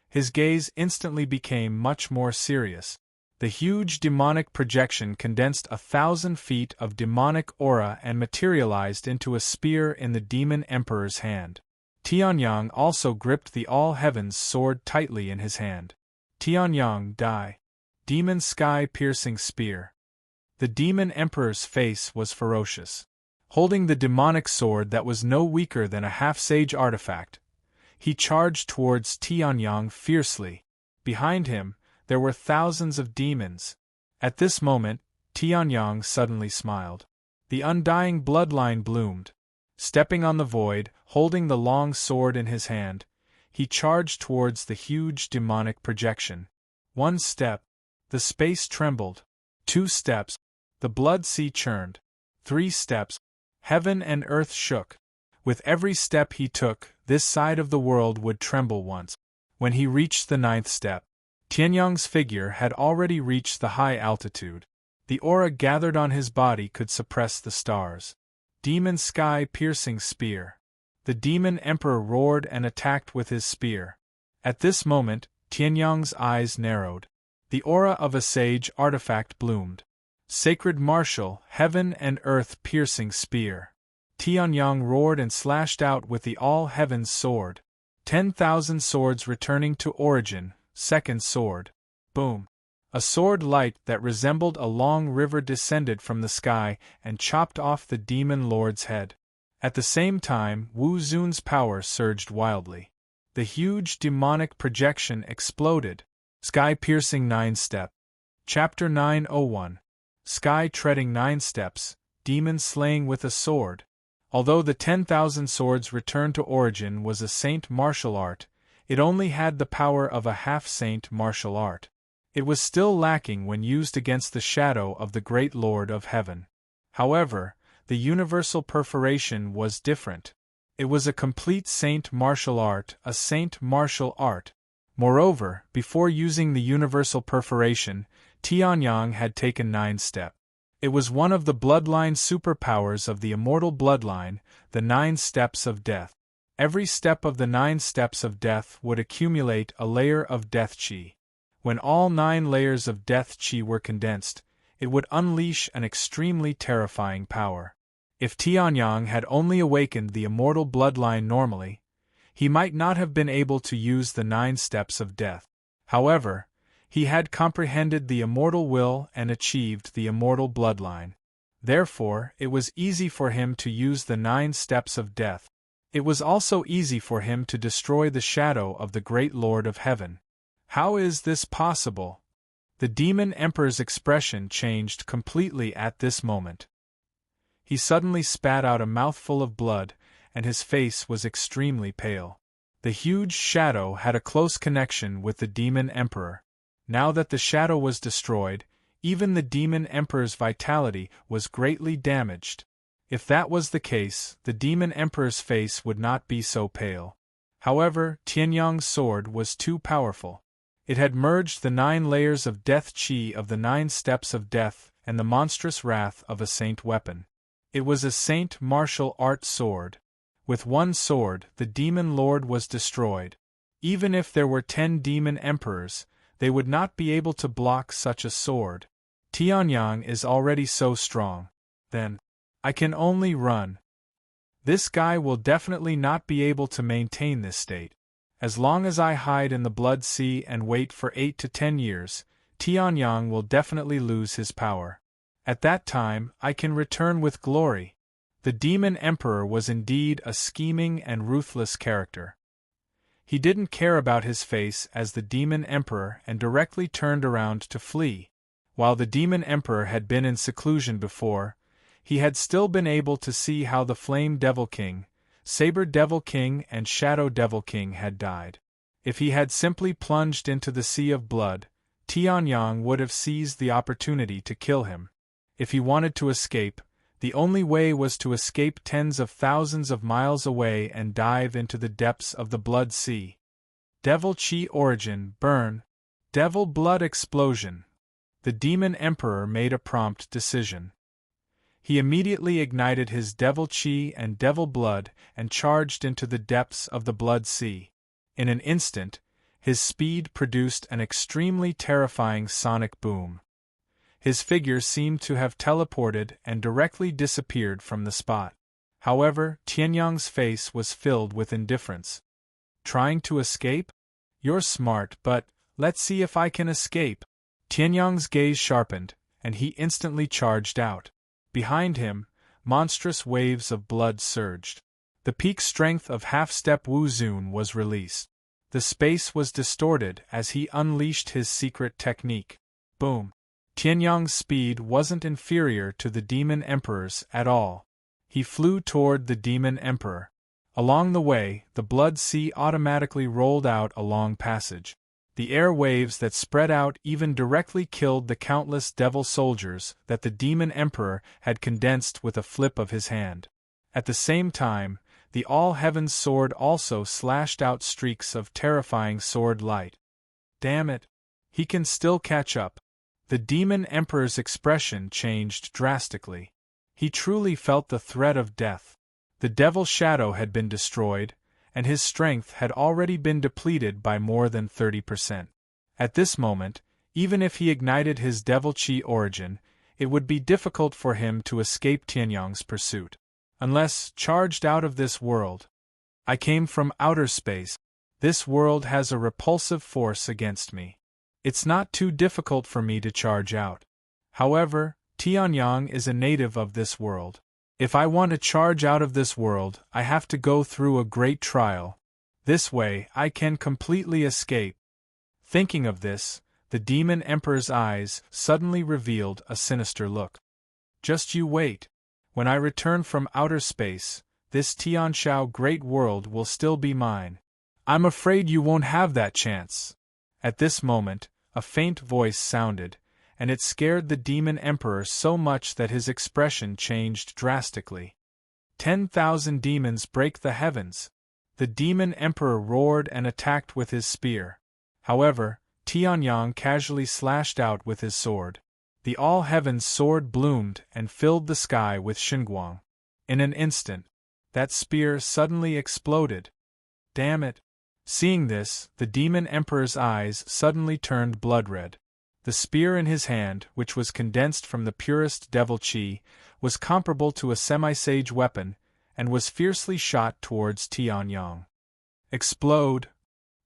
His gaze instantly became much more serious. The huge demonic projection condensed 1,000 feet of demonic aura and materialized into a spear in the demon emperor's hand. Tianyang also gripped the all-heavens sword tightly in his hand. Tianyang Dai. Demon sky-piercing spear. The demon emperor's face was ferocious. Holding the demonic sword that was no weaker than a half-sage artifact, he charged towards Tianyang fiercely. Behind him, there were thousands of demons. At this moment, Tianyang suddenly smiled. The undying bloodline bloomed. Stepping on the void, holding the long sword in his hand, he charged towards the huge demonic projection. 1 step, the space trembled. 2 steps, the blood sea churned. 3 steps, heaven and earth shook. With every step he took, this side of the world would tremble once. When he reached the 9th step, Tianyang's figure had already reached the high altitude. The aura gathered on his body could suppress the stars. Demon sky-piercing spear. The demon emperor roared and attacked with his spear. At this moment, Tianyang's eyes narrowed. The aura of a sage artifact bloomed. Sacred martial, heaven and earth piercing spear. Tianyang roared and slashed out with the all-heavens sword. 10,000 swords returning to origin. 2nd sword. Boom. A sword light that resembled a long river descended from the sky and chopped off the demon lord's head. At the same time, Wu Zun's power surged wildly. The huge demonic projection exploded. Sky-piercing 9-step. Chapter 901. Sky-treading 9 steps, demon slaying with a sword. Although the 10,000 swords return to origin was a saint martial art, it only had the power of a half-saint martial art. It was still lacking when used against the shadow of the great Lord of Heaven. However, the universal perforation was different. It was a complete saint martial art, a saint martial art. Moreover, before using the universal perforation, Tianyang had taken 9 steps. It was one of the bloodline superpowers of the immortal bloodline, the 9 steps of death. Every step of the 9 steps of death would accumulate a layer of death chi. When all 9 layers of death chi were condensed, it would unleash an extremely terrifying power. If Tianyang had only awakened the immortal bloodline normally, he might not have been able to use the 9 steps of death. However, he had comprehended the immortal will and achieved the immortal bloodline. Therefore, it was easy for him to use the 9 steps of death. It was also easy for him to destroy the shadow of the great Lord of Heaven. How is this possible? The demon emperor's expression changed completely at this moment. He suddenly spat out a mouthful of blood, and his face was extremely pale. The huge shadow had a close connection with the demon emperor. Now that the shadow was destroyed, even the demon emperor's vitality was greatly damaged. If that was the case, the demon emperor's face would not be so pale. However, Tianyang's sword was too powerful. It had merged the 9 layers of death chi of the 9 steps of death and the monstrous wrath of a saint weapon. It was a saint martial art sword. With 1 sword, the demon lord was destroyed. Even if there were 10 demon emperors, they would not be able to block such a sword. Tianyang is already so strong. Then, I can only run. This guy will definitely not be able to maintain this state. As long as I hide in the blood sea and wait for 8 to 10 years, Tianyang will definitely lose his power. At that time, I can return with glory. The demon emperor was indeed a scheming and ruthless character. He didn't care about his face as the demon emperor and directly turned around to flee. While the demon emperor had been in seclusion before, he had still been able to see how the Flame Devil King, Saber Devil King and Shadow Devil King had died. If he had simply plunged into the sea of blood, Tianyang would have seized the opportunity to kill him. If he wanted to escape, the only way was to escape tens of thousands of miles away and dive into the depths of the blood sea. Devil Chi origin, burn. Devil blood explosion. The demon emperor made a prompt decision. He immediately ignited his devil chi and devil blood and charged into the depths of the blood sea. In an instant, His speed produced an extremely terrifying sonic boom. His figure seemed to have teleported and directly disappeared from the spot. However, Tianyang's face was filled with indifference. Trying to escape? You're smart, but let's see if I can escape. Tianyang's gaze sharpened, and he instantly charged out. Behind him, monstrous waves of blood surged. The peak strength of half-step Wu Zun was released. The space was distorted as he unleashed his secret technique. Boom! Tianyang's speed wasn't inferior to the Demon Emperor's at all. He flew toward the Demon Emperor. Along the way, the blood sea automatically rolled out a long passage. The air waves that spread out even directly killed the countless devil soldiers that the Demon Emperor had condensed with a flip of his hand. At the same time, the All-Heaven's sword also slashed out streaks of terrifying sword light. Damn it! He can still catch up. The Demon Emperor's expression changed drastically. He truly felt the threat of death. The Devil Shadow had been destroyed, and his strength had already been depleted by more than 30%. At this moment, even if he ignited his Devil Chi origin, it would be difficult for him to escape Tianyang's pursuit. Unless charged out of this world. I came from outer space. This world has a repulsive force against me. It's not too difficult for me to charge out. However, Tianyang is a native of this world. If I want to charge out of this world, I have to go through a great trial. This way, I can completely escape. Thinking of this, the Demon Emperor's eyes suddenly revealed a sinister look. Just you wait. When I return from outer space, this Tianshao Great World will still be mine. I'm afraid you won't have that chance. At this moment, a faint voice sounded, and it scared the Demon Emperor so much that his expression changed drastically. 10,000 demons break the heavens. The Demon Emperor roared and attacked with his spear. However, Tianyang casually slashed out with his sword. The All-Heaven's sword bloomed and filled the sky with xinguang. In an instant, that spear suddenly exploded. Damn it! Seeing this, the Demon Emperor's eyes suddenly turned blood-red. The spear in his hand, which was condensed from the purest devil chi, was comparable to a semi-sage weapon, and was fiercely shot towards Tianyang. Explode!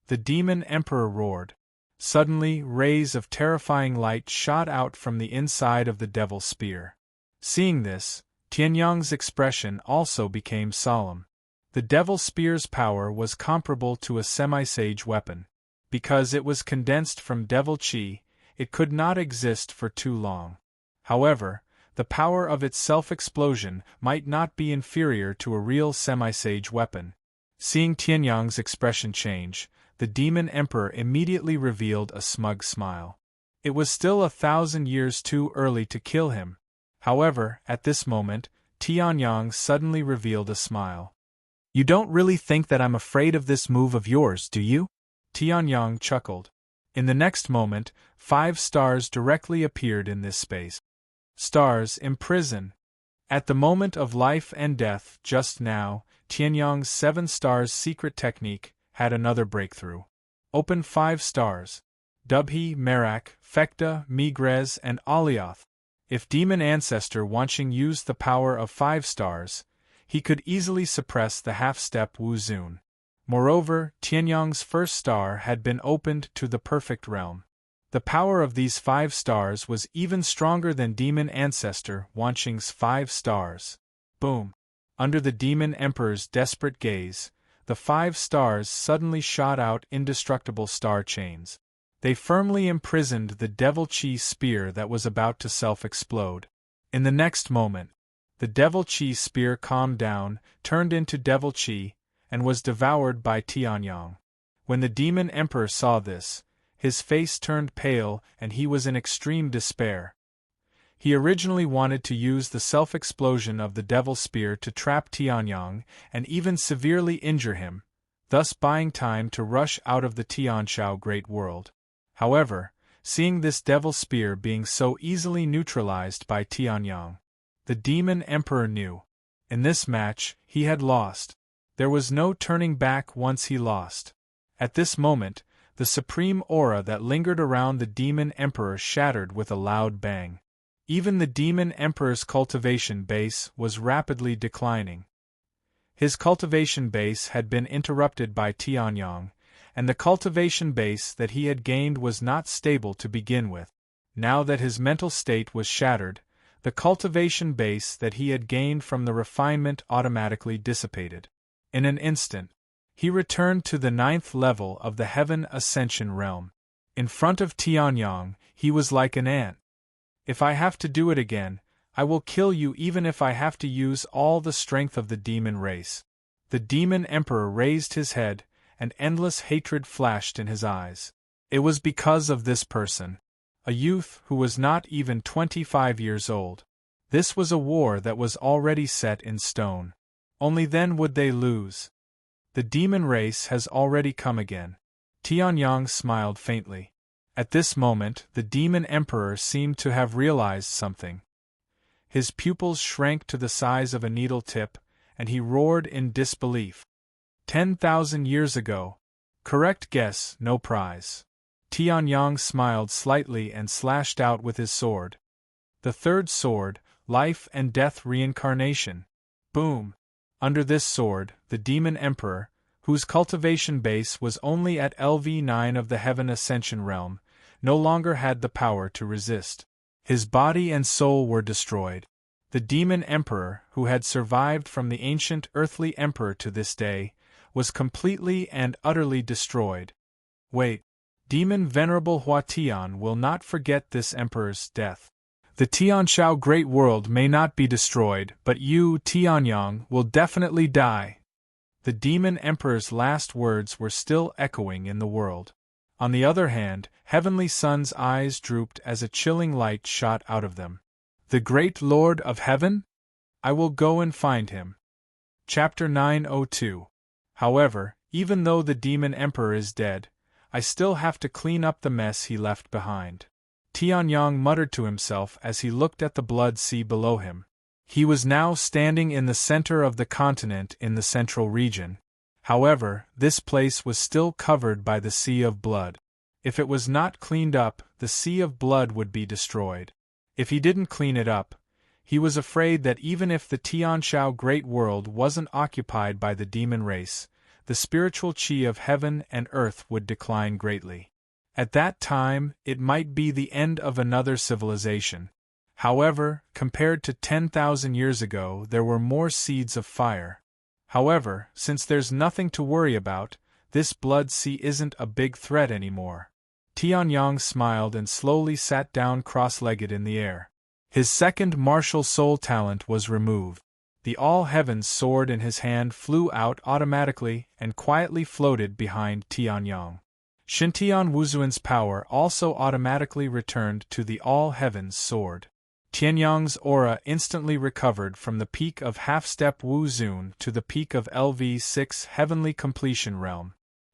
The Demon Emperor roared. Suddenly, rays of terrifying light shot out from the inside of the devil spear. Seeing this, Tianyang's expression also became solemn. The devil spear's power was comparable to a semi-sage weapon. Because it was condensed from devil chi, it could not exist for too long. However, the power of its self-explosion might not be inferior to a real semi-sage weapon. Seeing Tianyang's expression change, the Demon Emperor immediately revealed a smug smile. It was still 1,000 years too early to kill him. However, at this moment, Tianyang suddenly revealed a smile. You don't really think that I'm afraid of this move of yours, do you? Tianyang chuckled. In the next moment, 5 stars directly appeared in this space. Stars imprison. At the moment of life and death just now, Tianyang's 7 stars secret technique had another breakthrough. Open 5 stars. Dubhe, Merak, Fekta, Migrez, and Alioth. If Demon Ancestor Wanqing used the power of 5 stars, he could easily suppress the half-step Wu Zun. Moreover, Tianyang's first star had been opened to the perfect realm. The power of these 5 stars was even stronger than Demon Ancestor Wanqing's 5 stars. Boom! Under the Demon Emperor's desperate gaze, the 5 stars suddenly shot out indestructible star chains. They firmly imprisoned the Devil Chi spear that was about to self-explode. In the next moment, the Devil Chi spear calmed down, turned into Devil Chi, and was devoured by Tianyang. When the Demon Emperor saw this, his face turned pale and he was in extreme despair. He originally wanted to use the self-explosion of the Devil Spear to trap Tianyang and even severely injure him, thus buying time to rush out of the Tianshao Great World. However, seeing this Devil Spear being so easily neutralized by Tianyang, the Demon Emperor knew. In this match, he had lost. There was no turning back once he lost. At this moment, The supreme aura that lingered around the Demon Emperor shattered with a loud bang. Even the Demon Emperor's cultivation base was rapidly declining. His cultivation base had been interrupted by Tianyang, and the cultivation base that he had gained was not stable to begin with. Now that his mental state was shattered, the cultivation base that he had gained from the refinement automatically dissipated. In an instant, he returned to the 9th level of the Heaven Ascension realm. In front of Tianyang, he was like an ant. If I have to do it again, I will kill you even if I have to use all the strength of the demon race. The Demon Emperor raised his head, and endless hatred flashed in his eyes. It was because of this person, a youth who was not even 25 years old. This was a war that was already set in stone. Only then would they lose. The demon race has already come again. Tianyang smiled faintly. At this moment, the Demon Emperor seemed to have realized something. His pupils shrank to the size of a needle tip, and he roared in disbelief. 10,000 years ago. Correct guess, no prize. Tianyang smiled slightly and slashed out with his sword. The third sword, life and death reincarnation. Boom! Under this sword, the Demon Emperor, whose cultivation base was only at LV9 of the Heaven Ascension realm, no longer had the power to resist. His body and soul were destroyed. The Demon Emperor, who had survived from the ancient earthly emperor to this day, was completely and utterly destroyed. Wait, Demon Venerable Huatian will not forget this emperor's death. The Tianshao Great World may not be destroyed, but you, Tianyang, will definitely die. The Demon Emperor's last words were still echoing in the world. On the other hand, Heavenly Sun's eyes drooped as a chilling light shot out of them. The Great Lord of Heaven? I will go and find him. Chapter 902. However, even though the Demon Emperor is dead, I still have to clean up the mess he left behind. Tianyang muttered to himself as he looked at the blood sea below him. He was now standing in the center of the continent in the central region. However, this place was still covered by the sea of blood. If it was not cleaned up, the sea of blood would be destroyed. If he didn't clean it up, he was afraid that even if the Tianshao Great World wasn't occupied by the demon race, the spiritual chi of heaven and earth would decline greatly. At that time, it might be the end of another civilization. However, compared to 10,000 years ago, there were more seeds of fire. However, since there's nothing to worry about, this blood sea isn't a big threat anymore. Tianyang smiled and slowly sat down cross-legged in the air. His second martial soul talent was removed. The all-heavens sword in his hand flew out automatically and quietly floated behind Tianyang. Xintian Wuzuan's power also automatically returned to the all-heavens sword. Tianyang's aura instantly recovered from the peak of half-step Wuzun to the peak of LV6 heavenly completion realm.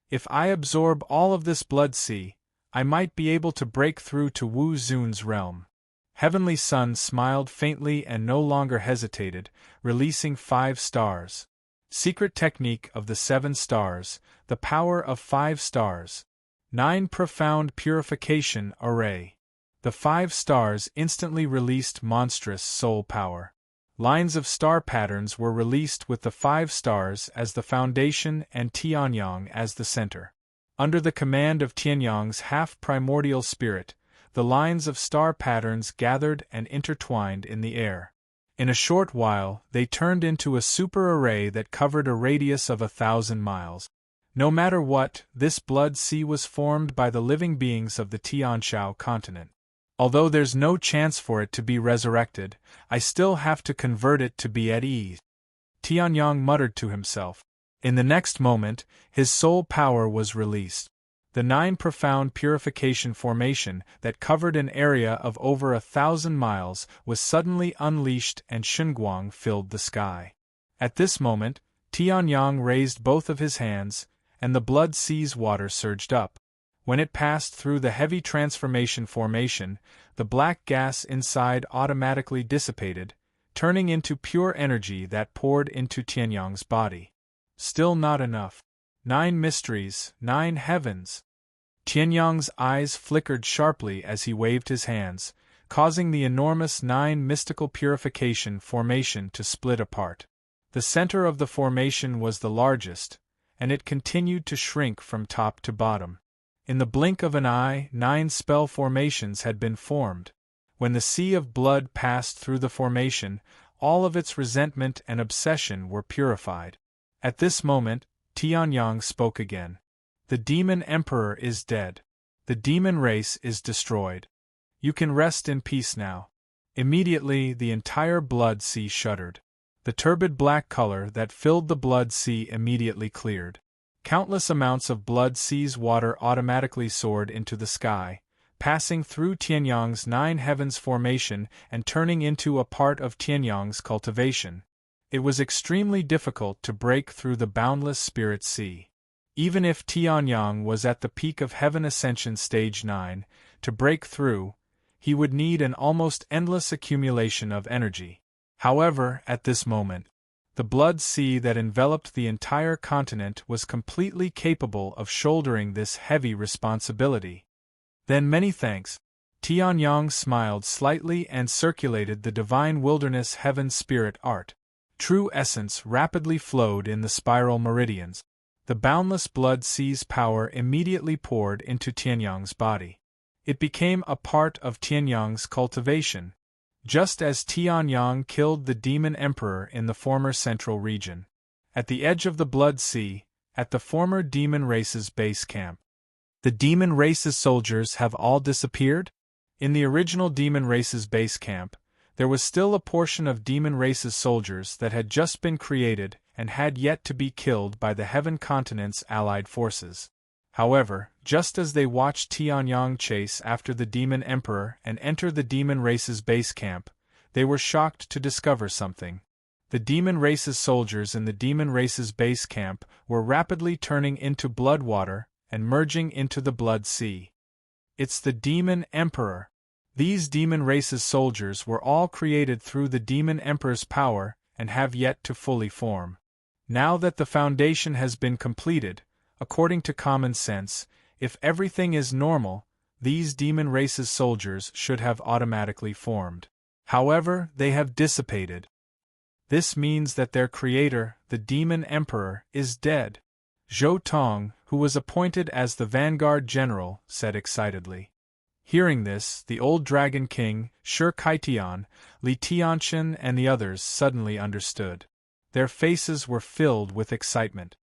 If I absorb all of this blood sea, I might be able to break through to Wuzun's realm. Heavenly Sun smiled faintly and no longer hesitated, releasing 5 stars. Secret technique of the 7 stars, the power of 5 stars. 9 profound purification array. The 5 stars instantly released monstrous soul power. Lines of star patterns were released with the 5 stars as the foundation and Tianyang as the center. Under the command of Tianyang's half-primordial spirit, the lines of star patterns gathered and intertwined in the air. In a short while, they turned into a super array that covered a radius of 1,000 miles. No matter what, this blood sea was formed by the living beings of the Tianshao continent. Although there's no chance for it to be resurrected, I still have to convert it to be at ease. Tianyang muttered to himself. In the next moment, his soul power was released. The 9 profound purification formation that covered an area of over 1,000 miles was suddenly unleashed and Shunguang filled the sky. At this moment, Tianyang raised both of his hands, and the blood sea's water surged up. When it passed through the heavy transformation formation, the black gas inside automatically dissipated, turning into pure energy that poured into Tianyang's body. Still not enough. 9 mysteries, 9 heavens. Tianyang's eyes flickered sharply as he waved his hands, causing the enormous 9 mystical purification formation to split apart. The center of the formation was the largest, and it continued to shrink from top to bottom. In the blink of an eye, 9 spell formations had been formed. When the sea of blood passed through the formation, all of its resentment and obsession were purified. At this moment, Tianyang spoke again. The demon emperor is dead. The demon race is destroyed. You can rest in peace now. Immediately, the entire blood sea shuddered. The turbid black color that filled the blood sea immediately cleared. Countless amounts of blood sea's water automatically soared into the sky, passing through Tianyang's 9 heavens formation and turning into a part of Tianyang's cultivation. It was extremely difficult to break through the boundless spirit sea. Even if Tianyang was at the peak of Heaven Ascension Stage 9, to break through, he would need an almost endless accumulation of energy. However, at this moment, the blood sea that enveloped the entire continent was completely capable of shouldering this heavy responsibility. Then many thanks. Tianyang smiled slightly and circulated the divine wilderness heaven spirit art. True essence rapidly flowed in the spiral meridians. The boundless blood sea's power immediately poured into Tianyang's body. It became a part of Tianyang's cultivation, just as Tianyang killed the demon emperor in the former central region. At the edge of the blood sea, at the former demon race's base camp. The demon race's soldiers have all disappeared? In the original demon race's base camp, there was still a portion of demon race's soldiers that had just been created and had yet to be killed by the Heaven Continent's allied forces. However, just as they watched Tianyang chase after the demon emperor and enter the demon race's base camp, they were shocked to discover something. The demon race's soldiers in the demon race's base camp were rapidly turning into blood water and merging into the blood sea. It's the demon emperor. These demon race's soldiers were all created through the demon emperor's power and have yet to fully form. Now that the foundation has been completed, according to common sense, if everything is normal, these demon race's soldiers should have automatically formed. However, they have dissipated. This means that their creator, the demon emperor, is dead. Zhou Tong, who was appointed as the vanguard general, said excitedly. Hearing this, the old dragon king, Shi Kaitian, Li Tianchen and the others suddenly understood. Their faces were filled with excitement.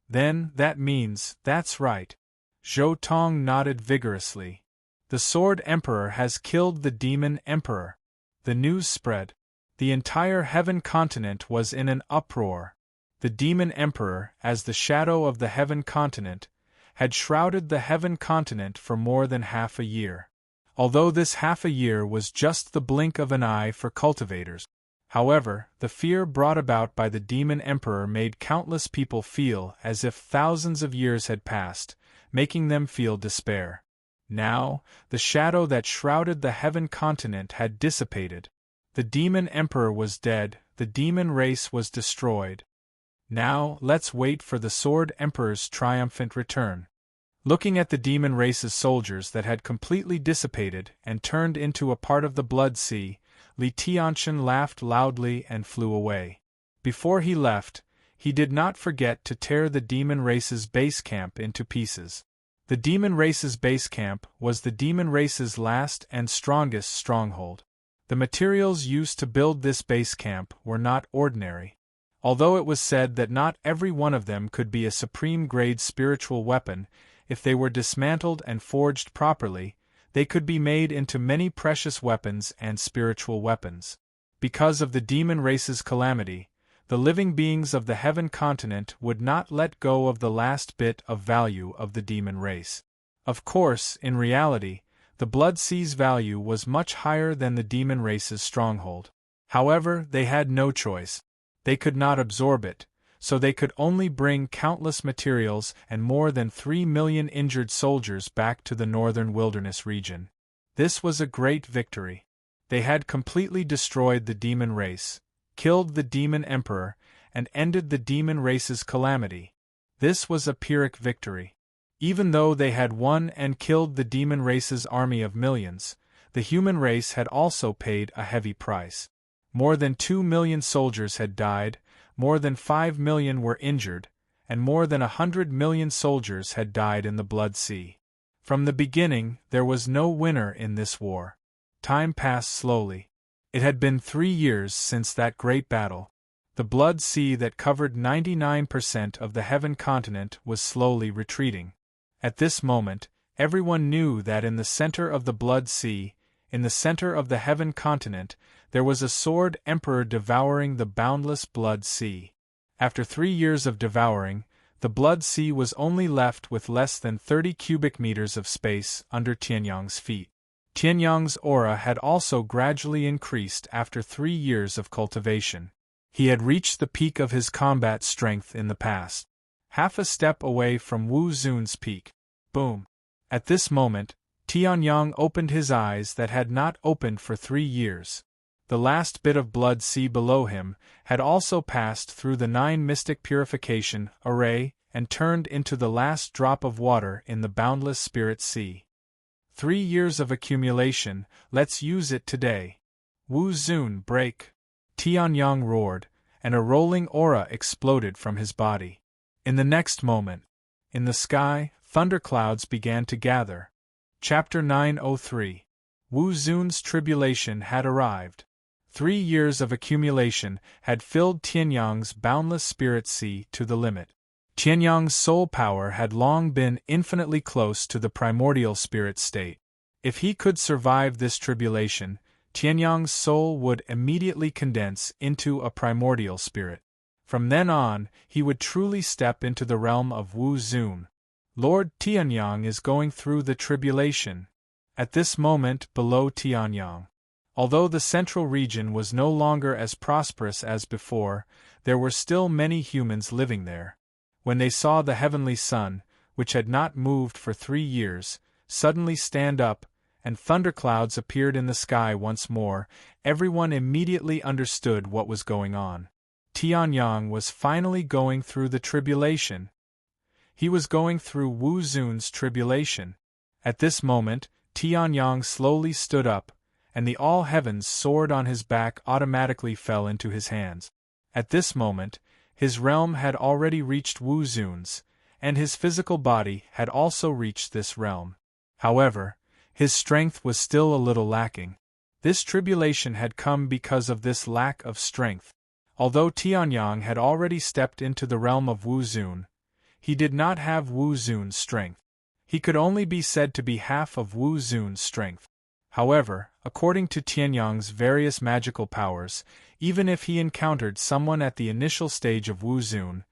Then, that means, that's right. Zhou Tong nodded vigorously. The Sword Emperor has killed the Demon Emperor. The news spread. The entire Heaven Continent was in an uproar. The Demon Emperor, as the shadow of the Heaven Continent, had shrouded the Heaven Continent for more than half a year. Although this half a year was just the blink of an eye for cultivators. However, the fear brought about by the Demon Emperor made countless people feel as if thousands of years had passed, making them feel despair. Now, the shadow that shrouded the Heaven Continent had dissipated. The Demon Emperor was dead, the demon race was destroyed. Now, let's wait for the Sword Emperor's triumphant return. Looking at the demon race's soldiers that had completely dissipated and turned into a part of the blood sea, Li Tianchen laughed loudly and flew away. Before he left, he did not forget to tear the demon race's base camp into pieces. The demon race's base camp was the demon race's last and strongest stronghold. The materials used to build this base camp were not ordinary. Although it was said that not every one of them could be a supreme-grade spiritual weapon, if they were dismantled and forged properly, they could be made into many precious weapons and spiritual weapons. Because of the demon race's calamity, the living beings of the Heaven Continent would not let go of the last bit of value of the demon race. Of course, in reality, the blood sea's value was much higher than the demon race's stronghold. However, they had no choice. They could not absorb it, so they could only bring countless materials and more than 3 million injured soldiers back to the northern wilderness region. This was a great victory. They had completely destroyed the demon race, killed the demon emperor, and ended the demon race's calamity. This was a Pyrrhic victory. Even though they had won and killed the demon race's army of millions, the human race had also paid a heavy price. More than 2 million soldiers had died, more than 5 million were injured, and more than 100 million soldiers had died in the Blood Sea. From the beginning, there was no winner in this war. Time passed slowly. It had been 3 years since that great battle. The Blood Sea that covered 99% of the Heaven continent was slowly retreating. At this moment, everyone knew that in the center of the Blood Sea, in the center of the Heaven continent, there was a sword emperor devouring the boundless Blood Sea. After 3 years of devouring, the Blood Sea was only left with less than 30 cubic meters of space under Tianyang's feet. Tianyang's aura had also gradually increased after 3 years of cultivation. He had reached the peak of his combat strength in the past. Half a step away from Wu Zun's peak. Boom! At this moment, Tianyang opened his eyes that had not opened for 3 years. The last bit of Blood Sea below him had also passed through the 9 mystic purification array and turned into the last drop of water in the boundless Spirit Sea. 3 years of accumulation, let's use it today. Wu Zun, break! Tianyang roared, and a rolling aura exploded from his body. In the next moment, in the sky, thunderclouds began to gather. Chapter 903. Wu Zun's tribulation had arrived. 3 years of accumulation had filled Tianyang's boundless Spirit Sea to the limit. Tianyang's soul power had long been infinitely close to the primordial spirit state. If he could survive this tribulation, Tianyang's soul would immediately condense into a primordial spirit. From then on, he would truly step into the realm of Wu Zun. Lord Tianyang is going through the tribulation. At this moment, below Tianyang, although the central region was no longer as prosperous as before, there were still many humans living there. When they saw the heavenly sun, which had not moved for 3 years, suddenly stand up, and thunderclouds appeared in the sky once more, everyone immediately understood what was going on. Tianyang was finally going through the tribulation. He was going through Wu Zun's tribulation. At this moment, Tianyang slowly stood up, and the all-heavens sword on his back automatically fell into his hands. At this moment, his realm had already reached Wu Zun's, and his physical body had also reached this realm. However, his strength was still a little lacking. This tribulation had come because of this lack of strength. Although Tianyang had already stepped into the realm of Wu Zun, he did not have Wu Zun's strength. He could only be said to be half of Wu Zun's strength. However, according to Tianyang's various magical powers, even if he encountered someone at the initial stage of Wu Zun,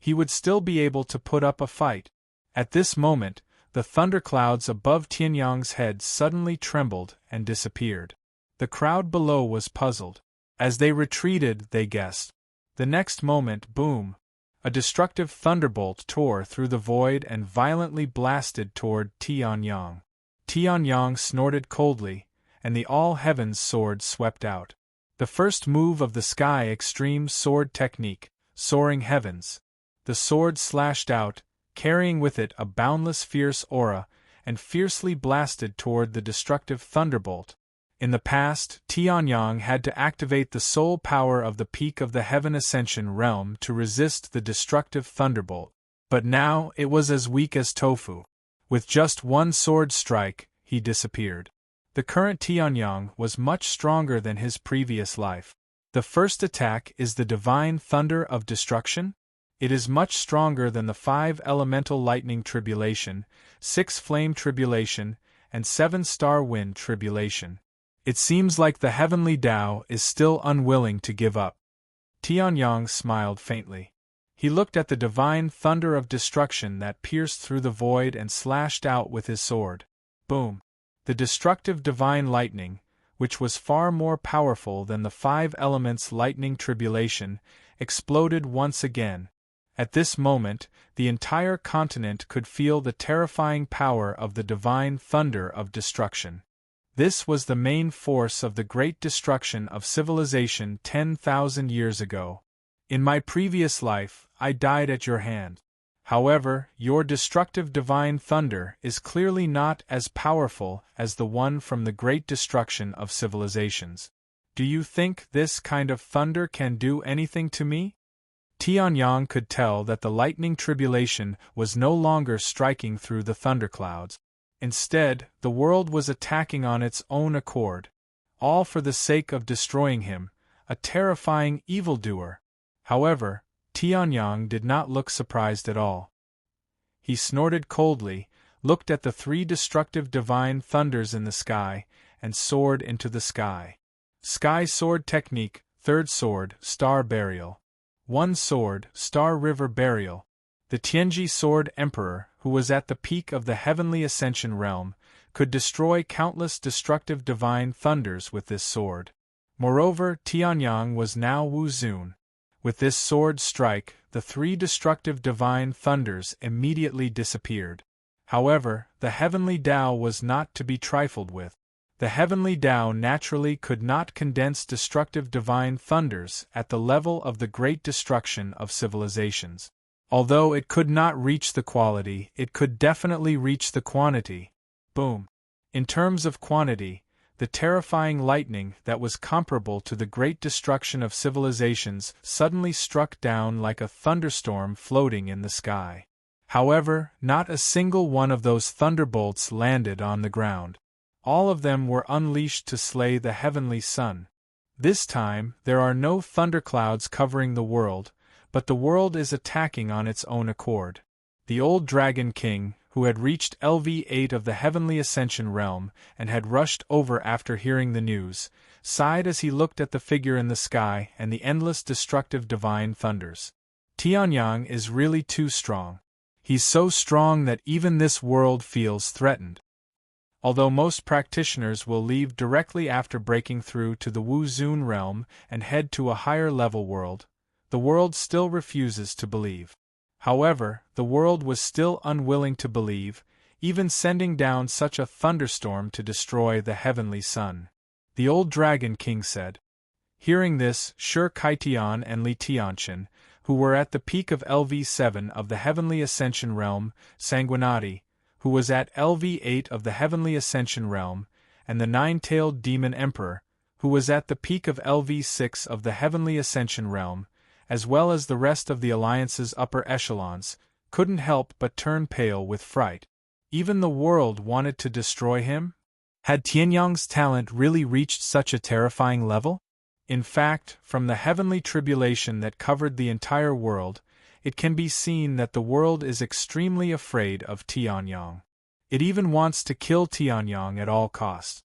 he would still be able to put up a fight. At this moment, the thunderclouds above Tianyang's head suddenly trembled and disappeared. The crowd below was puzzled. As they retreated, they guessed. The next moment, boom! A destructive thunderbolt tore through the void and violently blasted toward Tianyang. Tianyang snorted coldly, and the all-heavens sword swept out. The first move of the Sky Extreme Sword technique, Soaring Heavens. The sword slashed out, carrying with it a boundless fierce aura, and fiercely blasted toward the destructive thunderbolt. In the past, Tianyang had to activate the soul power of the peak of the Heaven Ascension realm to resist the destructive thunderbolt. But now it was as weak as tofu. With just one sword strike, he disappeared. The current Tianyang was much stronger than his previous life. The first attack is the Divine Thunder of Destruction. It is much stronger than the 5 Elemental Lightning Tribulation, 6 Flame Tribulation, and 7 Star Wind Tribulation. It seems like the Heavenly Tao is still unwilling to give up. Tianyang smiled faintly. He looked at the divine thunder of destruction that pierced through the void and slashed out with his sword. Boom! The destructive divine lightning, which was far more powerful than the 5 elements lightning tribulation, exploded once again. At this moment, the entire continent could feel the terrifying power of the divine thunder of destruction. This was the main force of the great destruction of civilization 10,000 years ago. In my previous life, I died at your hand. However, your destructive divine thunder is clearly not as powerful as the one from the great destruction of civilizations. Do you think this kind of thunder can do anything to me?" Tianyang could tell that the lightning tribulation was no longer striking through the thunderclouds. Instead, the world was attacking on its own accord, all for the sake of destroying him, a terrifying evildoer. However, Tianyang did not look surprised at all. He snorted coldly, looked at the 3 destructive divine thunders in the sky, and soared into the sky. Sky Sword Technique, 3rd Sword, Star Burial. 1 Sword, Star River Burial. The Tianji Sword Emperor, who was at the peak of the heavenly ascension realm, could destroy countless destructive divine thunders with this sword. Moreover, Tianyang was now Wu Zun. With this sword strike, the 3 destructive divine thunders immediately disappeared. However, the heavenly Tao was not to be trifled with. The heavenly Tao naturally could not condense destructive divine thunders at the level of the great destruction of civilizations. Although it could not reach the quality, it could definitely reach the quantity. Boom. In terms of quantity, the terrifying lightning that was comparable to the great destruction of civilizations suddenly struck down like a thunderstorm floating in the sky. However, not a single one of those thunderbolts landed on the ground. All of them were unleashed to slay the heavenly sun. This time, there are no thunderclouds covering the world, but the world is attacking on its own accord. The old Dragon King, who had reached LV8 of the heavenly ascension realm and had rushed over after hearing the news, sighed as he looked at the figure in the sky and the endless destructive divine thunders. Tianyang is really too strong. He's so strong that even this world feels threatened. Although most practitioners will leave directly after breaking through to the Wu Zun realm and head to a higher level world, the world still refuses to believe. However, the world was still unwilling to believe, even sending down such a thunderstorm to destroy the heavenly sun. The old Dragon King said. Hearing this, Shi Kaitian and Li Tianchen, who were at the peak of LV7 of the heavenly ascension realm, Sanguinati, who was at LV8 of the heavenly ascension realm, and the 9-tailed demon emperor, who was at the peak of LV6 of the heavenly ascension realm, as well as the rest of the Alliance's upper echelons, couldn't help but turn pale with fright. Even the world wanted to destroy him? Had Tianyang's talent really reached such a terrifying level? In fact, from the heavenly tribulation that covered the entire world, it can be seen that the world is extremely afraid of Tianyang. It even wants to kill Tianyang at all costs.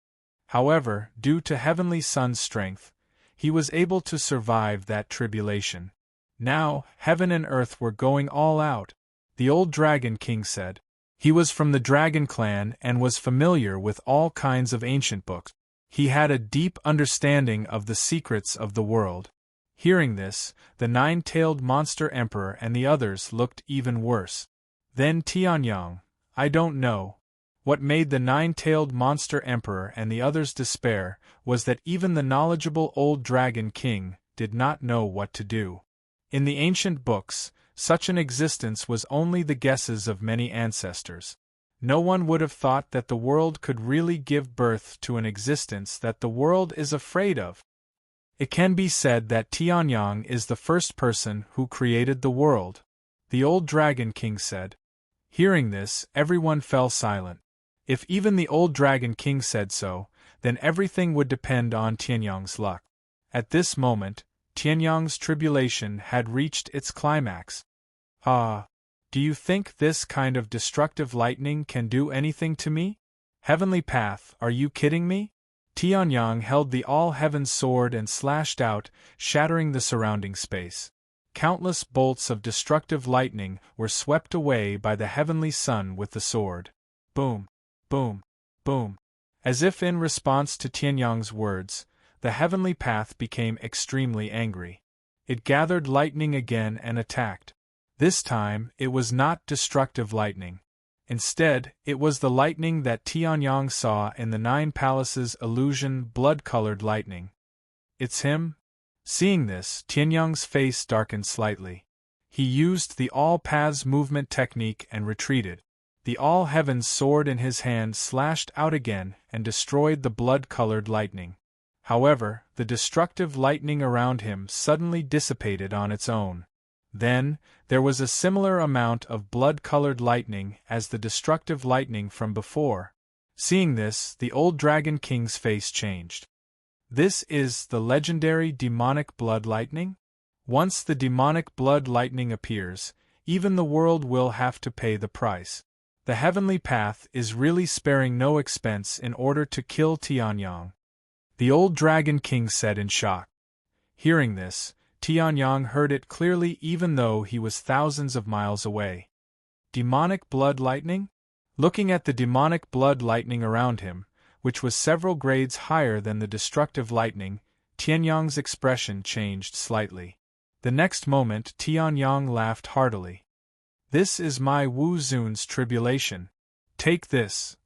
However, due to Heavenly Sun's strength, he was able to survive that tribulation. Now, heaven and earth were going all out, the old Dragon King said. He was from the Dragon Clan and was familiar with all kinds of ancient books. He had a deep understanding of the secrets of the world. Hearing this, the 9-tailed monster emperor and the others looked even worse. Then Tianyang, I don't know. What made the 9-tailed monster emperor and the others despair was that even the knowledgeable old Dragon King did not know what to do. In the ancient books, such an existence was only the guesses of many ancestors. No one would have thought that the world could really give birth to an existence that the world is afraid of. It can be said that Tianyang is the first person who created the world, the old Dragon King said. Hearing this, everyone fell silent. If even the old Dragon King said so, then everything would depend on Tianyang's luck. At this moment, Tianyang's tribulation had reached its climax. Ah, do you think this kind of destructive lightning can do anything to me? Heavenly Path, are you kidding me? Tianyang held the all-heaven sword and slashed out, shattering the surrounding space. Countless bolts of destructive lightning were swept away by the heavenly sun with the sword. Boom, boom, boom. As if in response to Tianyang's words, the heavenly path became extremely angry. It gathered lightning again and attacked. This time, it was not destructive lightning. Instead, it was the lightning that Tianyang saw in the 9 Palaces illusion blood-colored lightning. It's him? Seeing this, Tianyang's face darkened slightly. He used the all-paths movement technique and retreated. The all-heavens sword in his hand slashed out again and destroyed the blood-colored lightning. However, the destructive lightning around him suddenly dissipated on its own. Then, there was a similar amount of blood-colored lightning as the destructive lightning from before. Seeing this, the old Dragon King's face changed. This is the legendary demonic blood lightning? Once the demonic blood lightning appears, even the world will have to pay the price. The heavenly path is really sparing no expense in order to kill Tianyang. The old Dragon King said in shock. Hearing this, Tianyang heard it clearly even though he was thousands of miles away. Demonic blood lightning? Looking at the demonic blood lightning around him, which was several grades higher than the destructive lightning, Tianyang's expression changed slightly. The next moment Tianyang laughed heartily. This is my Wu Zun's tribulation. Take this.